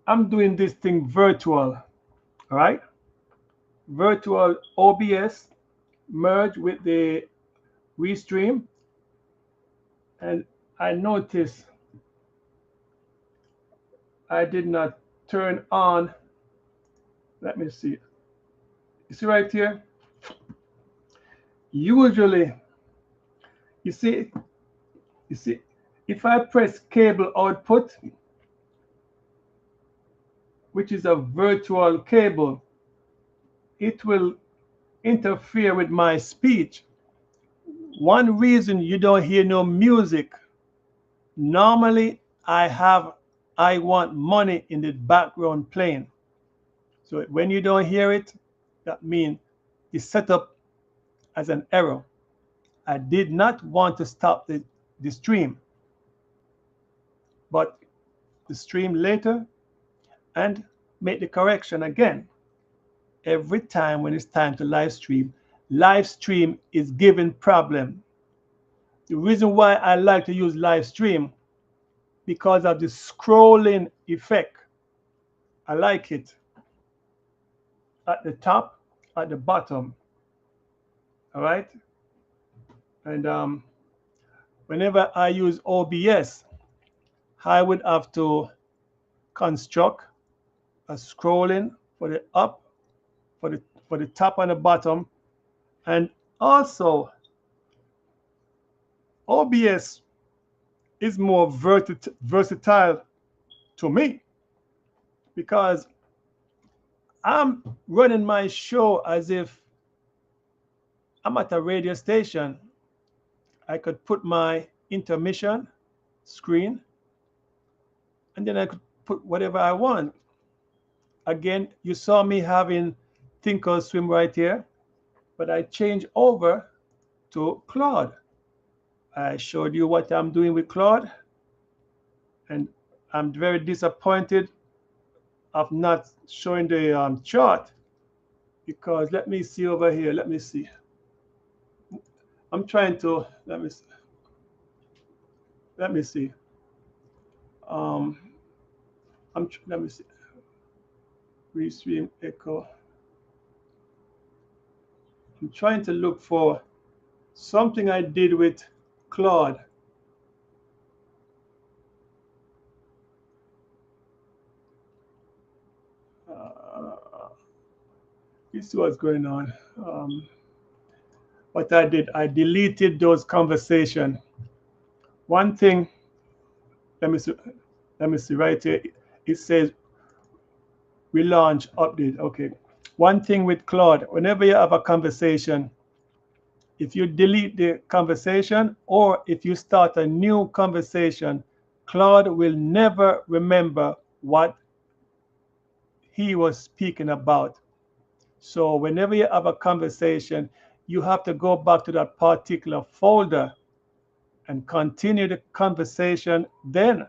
I'm doing this thing virtual, right? Virtual OBS merge with the Restream, and I noticed I did not turn on. Let me see. You see right here? Usually, you see, you see, if I press cable output, which is a virtual cable, it will interfere with my speech. One reason you don't hear no music, normally I want money in the background playing. So when you don't hear it, that means it's set up as an error. I did not want to stop the stream, but the stream later and make the correction again. Every time when it's time to live stream is giving problem. The reason why I like to use live stream because of the scrolling effect. I like it at the top, at the bottom. All right. And whenever I use OBS, I would have to construct a scrolling for the up, for the for the top and the bottom, and also OBS is more versatile to me because I'm running my show as if I'm at a radio station. I could put my intermission screen and then I could put whatever I want. Again, you saw me having Thinkorswim right here, but I changed over to Claude. I showed you what I'm doing with Claude, and I'm very disappointed of not showing the chart because let me see over here. Let me see. I'm trying to let me see. Um, let me see. Restream echo. I'm trying to look for something I did with Claude. You see what's going on. What I did, I deleted those conversations. One thing, let me see, right here. It says relaunch update. Okay. One thing with Claude, whenever you have a conversation, if you delete the conversation or if you start a new conversation, Claude will never remember what he was speaking about. So whenever you have a conversation, you have to go back to that particular folder and continue the conversation. Then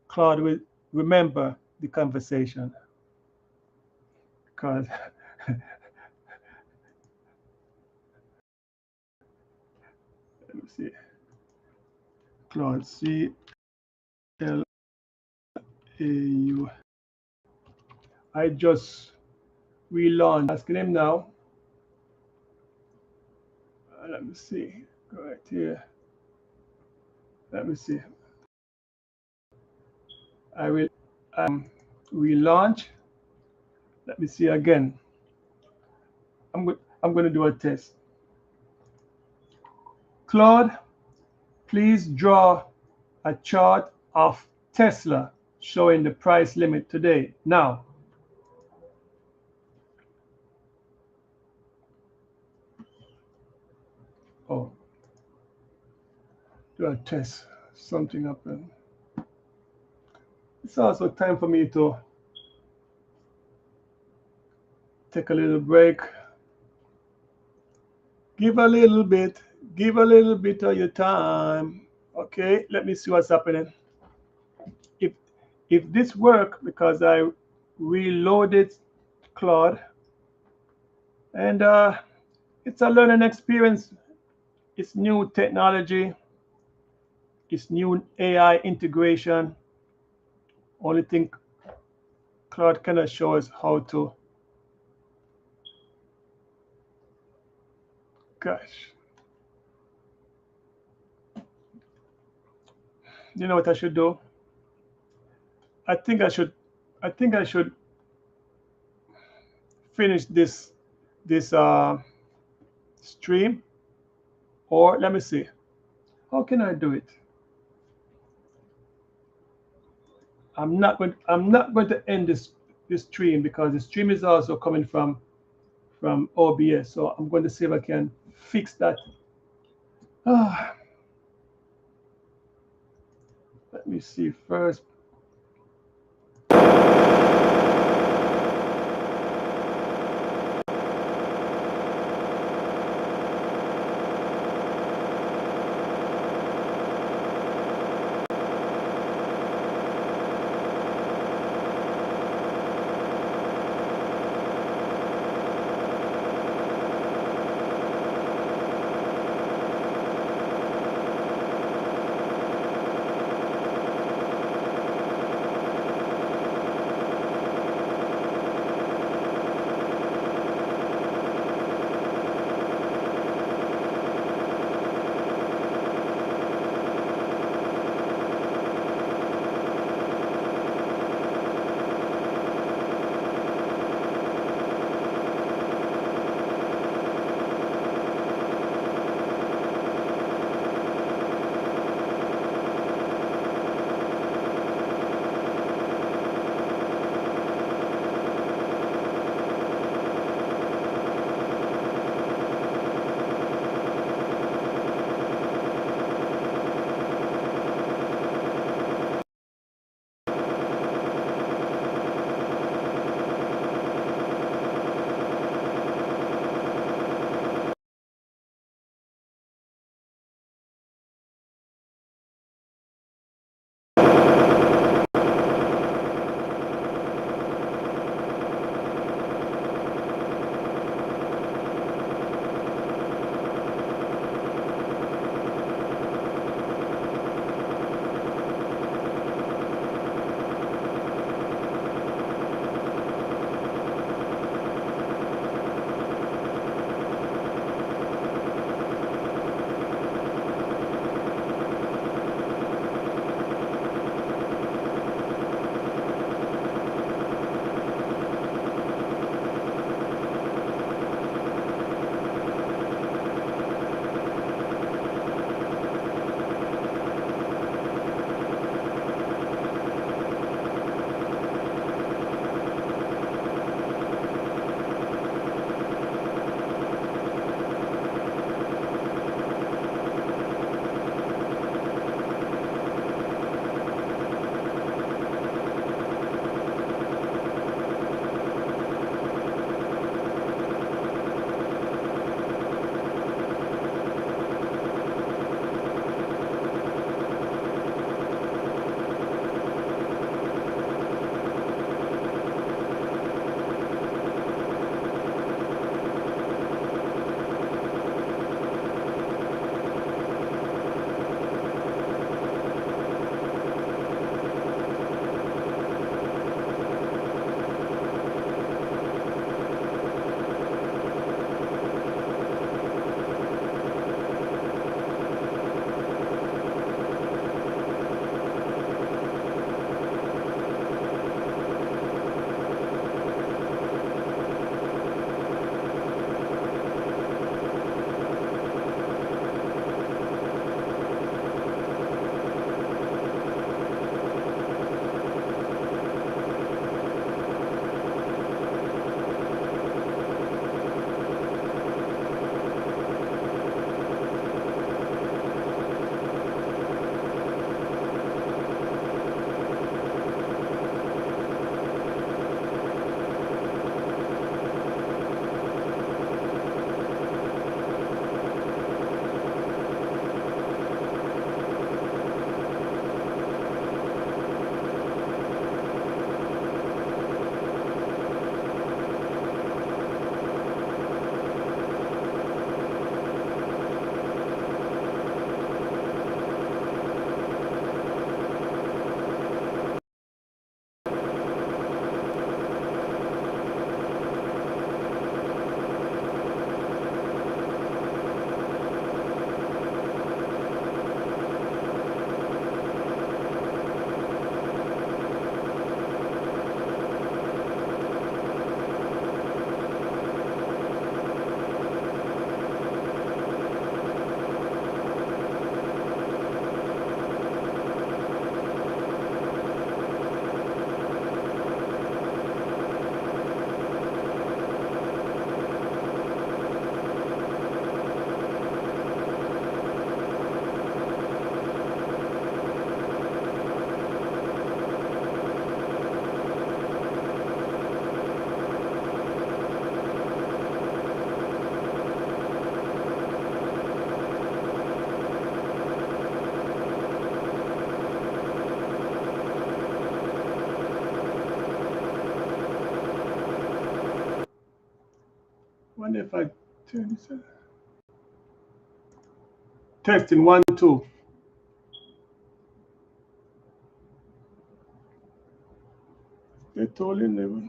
Claude will remember the conversation. Because let me see. Claude CLAU. I just relaunched. Asking him now. Let me see. Go right here. Let me see. I will relaunch. Let me see again. I'm going to do a test. Claude, please draw a chart of Tesla showing the price limit today. Now, oh, do a test. something happened. It's also time for me to take a little break. Give a little bit, give a little bit of your time. Okay, let me see what's happening. If if this work, because I reloaded Claude, and it's a learning experience. It's new technology. It's new AI integration. Only thing Claude cannot show us how to. Gosh, you know what I should do? I think I should. I think I should finish this stream, or let me see. How can I do it? I'm not going to end this stream because the stream is also coming from OBS. So I'm going to see if I can fix that. Ah, let me see first. wonder if I turn this on. Testing 1, 2. They told you never.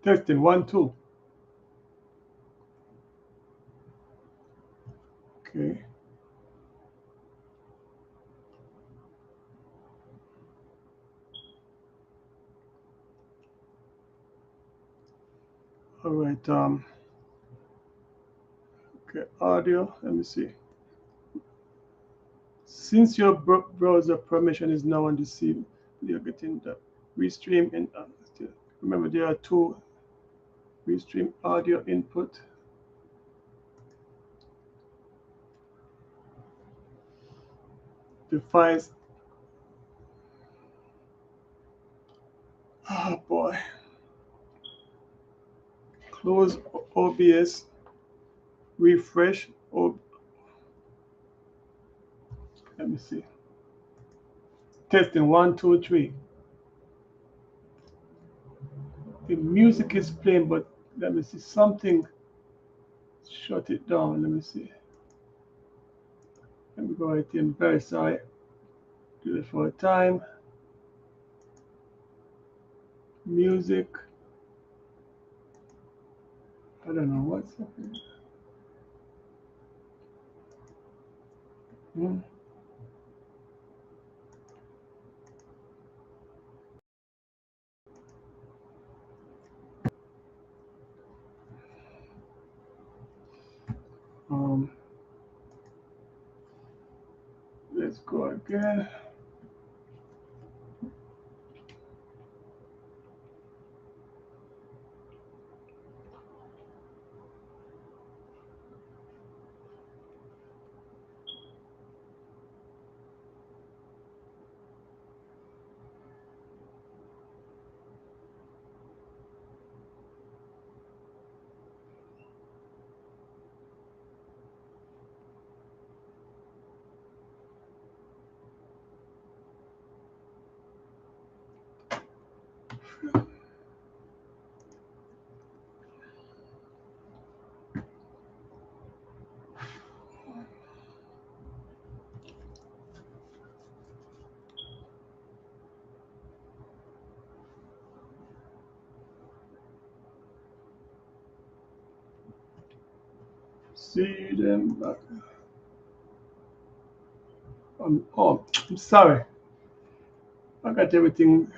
Testing 1, 2. Okay. All right. Okay. Audio. Let me see. Since your browser permission is now on the scene, you're getting the restream and remember there are 2 restream audio input. The files. Oh boy. Close OBS. Refresh. Oh, let me see. Testing 1, 2, 3. The music is playing, but let me see something. Shut it down. Let me see. Let me go right in. Very sorry. Do it for a time. Music. I don't know what's happening. Hmm. Let's go again. See them back. Oh, I'm sorry. I got everything.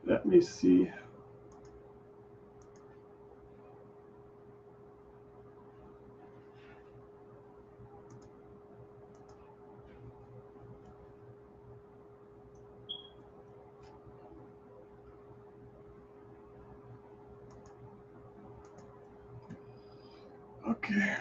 Let me see. Okay.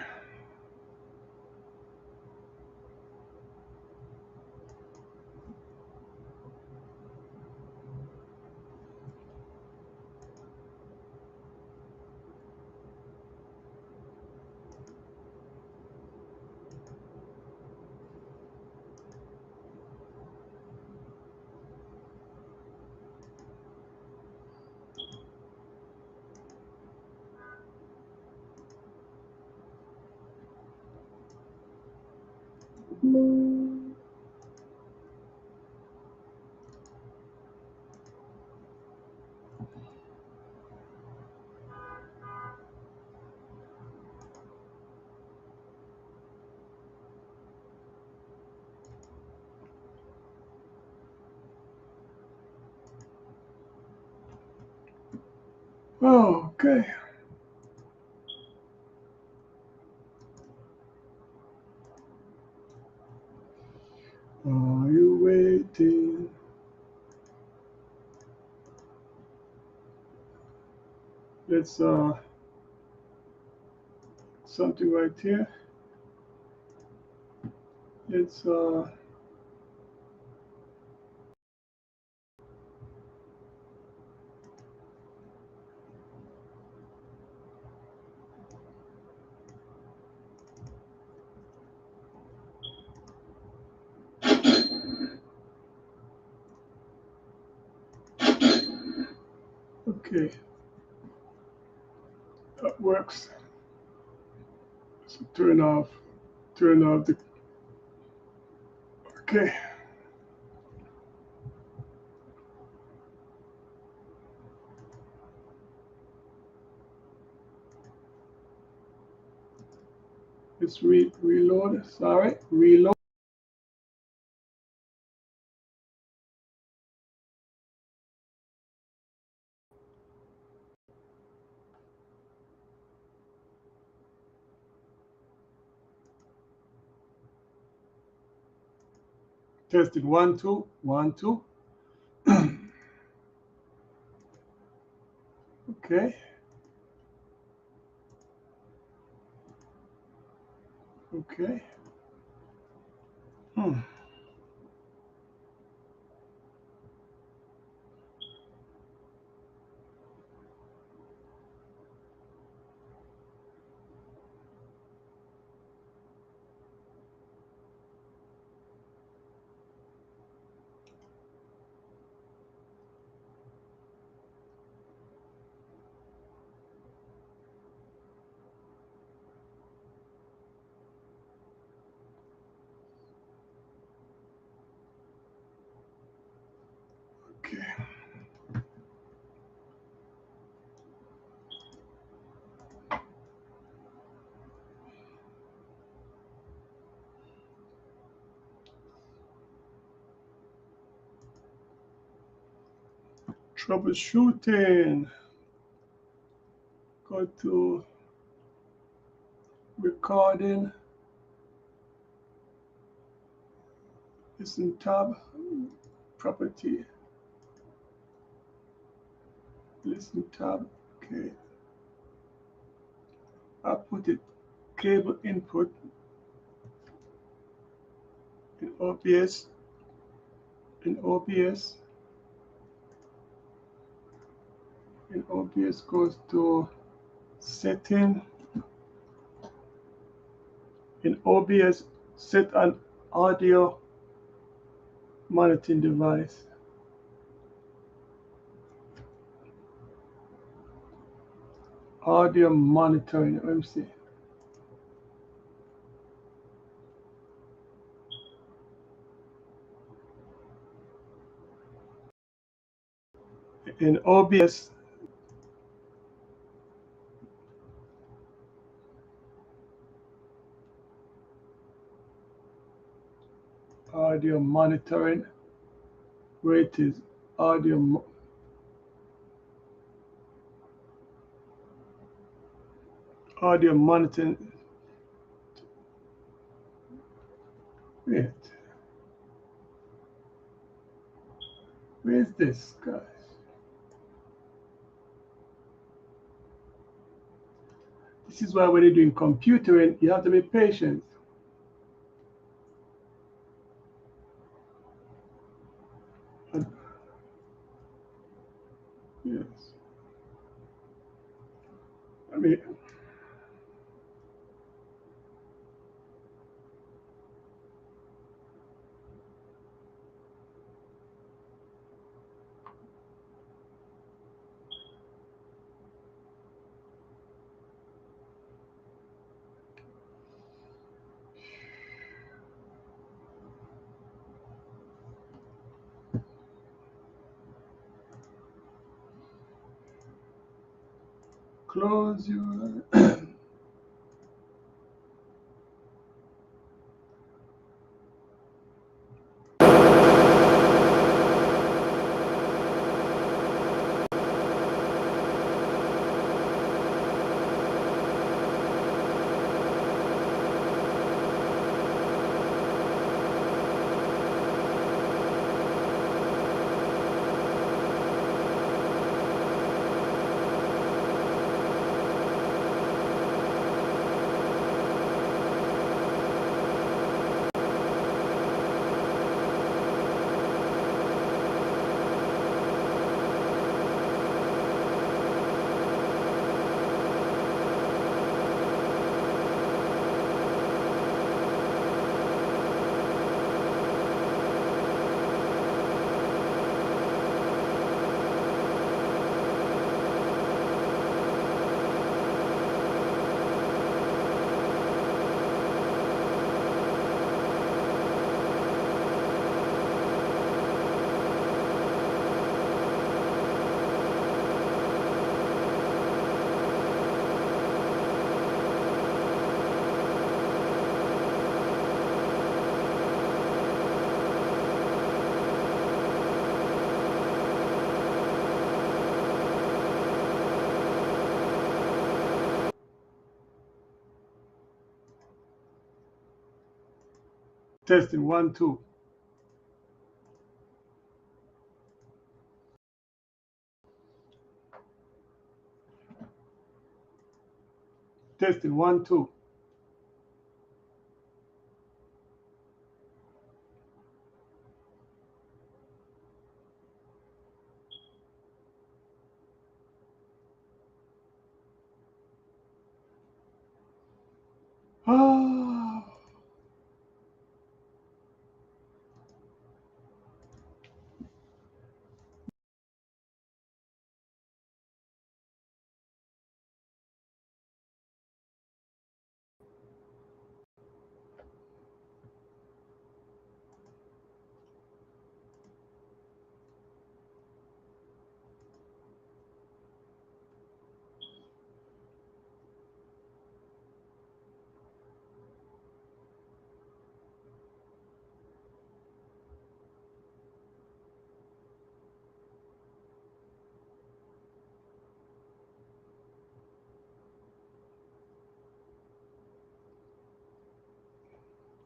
Oh, okay. Are you waiting? Let's something right here. Let's Okay, that works. So turn off the, okay. Let's reload, sorry, reload. Testing 1 2 1 2. Okay. Okay. Hmm. Okay. Troubleshooting. Go to recording. Listen tab. Property. Listen tab. Okay. I put it cable input in OBS. In OBS. In OBS goes to setting. In OBS, set an audio monitoring device. Audio monitoring. Let me see. In OBS, audio monitoring, where it is audio monitoring. Wait, where's this, guys? This is why when you're doing computering, you have to be patient. Yes. I mean, close your. Testing 1 2. Testing 1 2. Ah.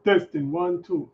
Testing 1 2.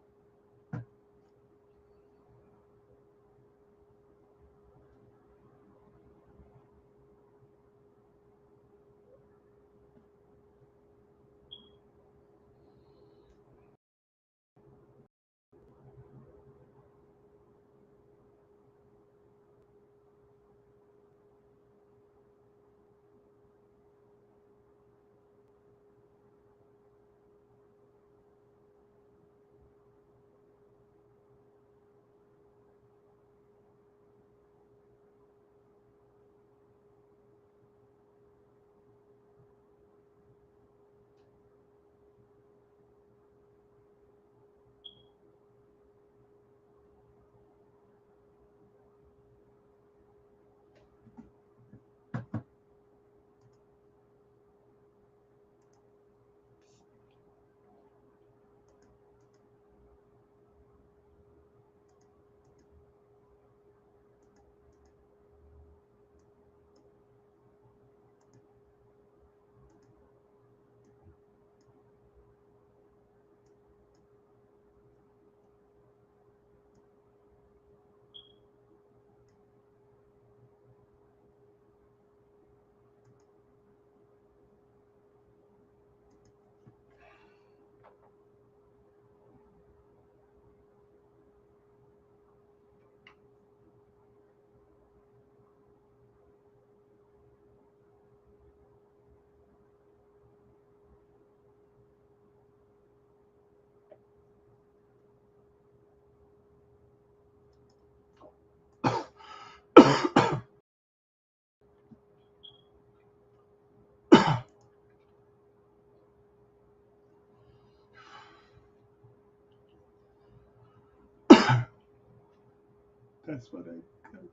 That's what I got.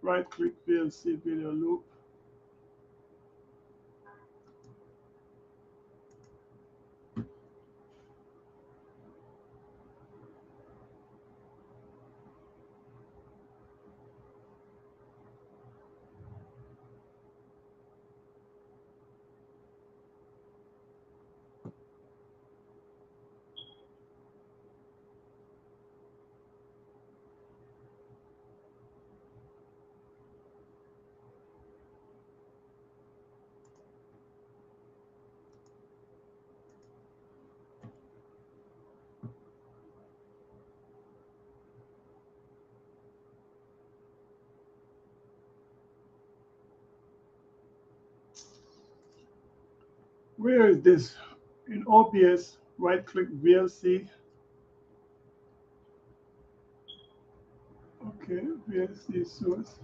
Right click VLC video loop. Where is this? In OBS, right click VLC. Okay, VLC source.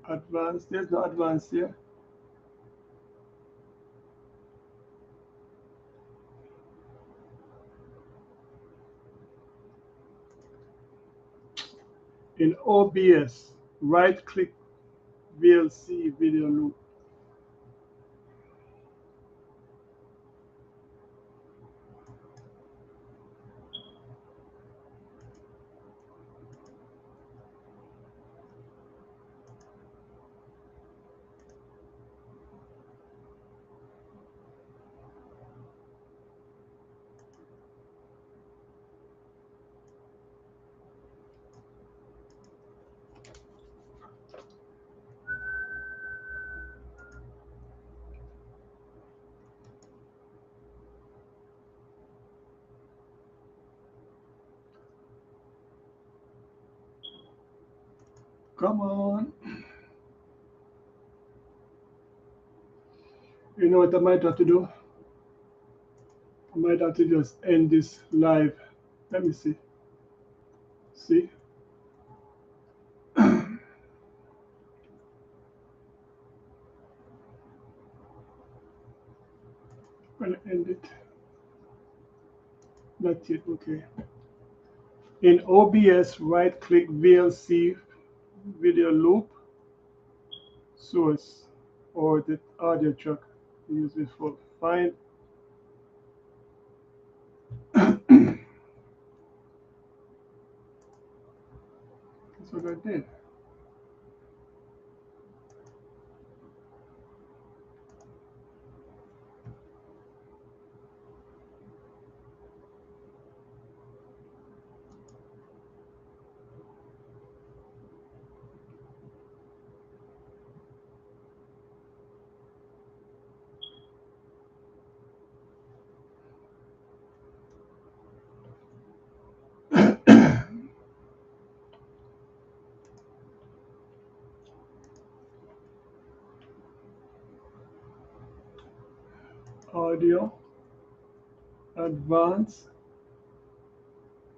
Advanced. There's no advanced here. In OBS, right-click VLC video loop. Come on. You know what I might have to do? I might have to just end this live. Let me see. See? I'm gonna end it. Not yet, okay. In OBS, right-click VLC video loop source or the audio track. Use it for find. That's what I did. Audio, advanced,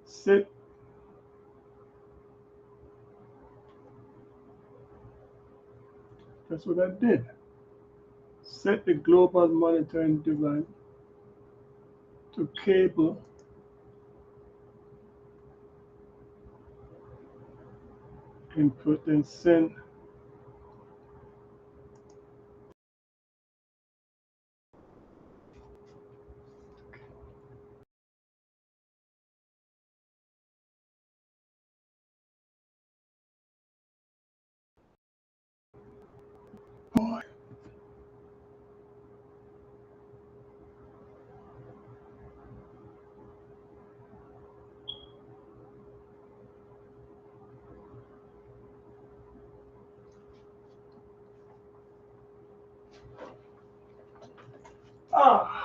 set. That's what I did. Set the global monitoring device to cable input and send boy. Ah.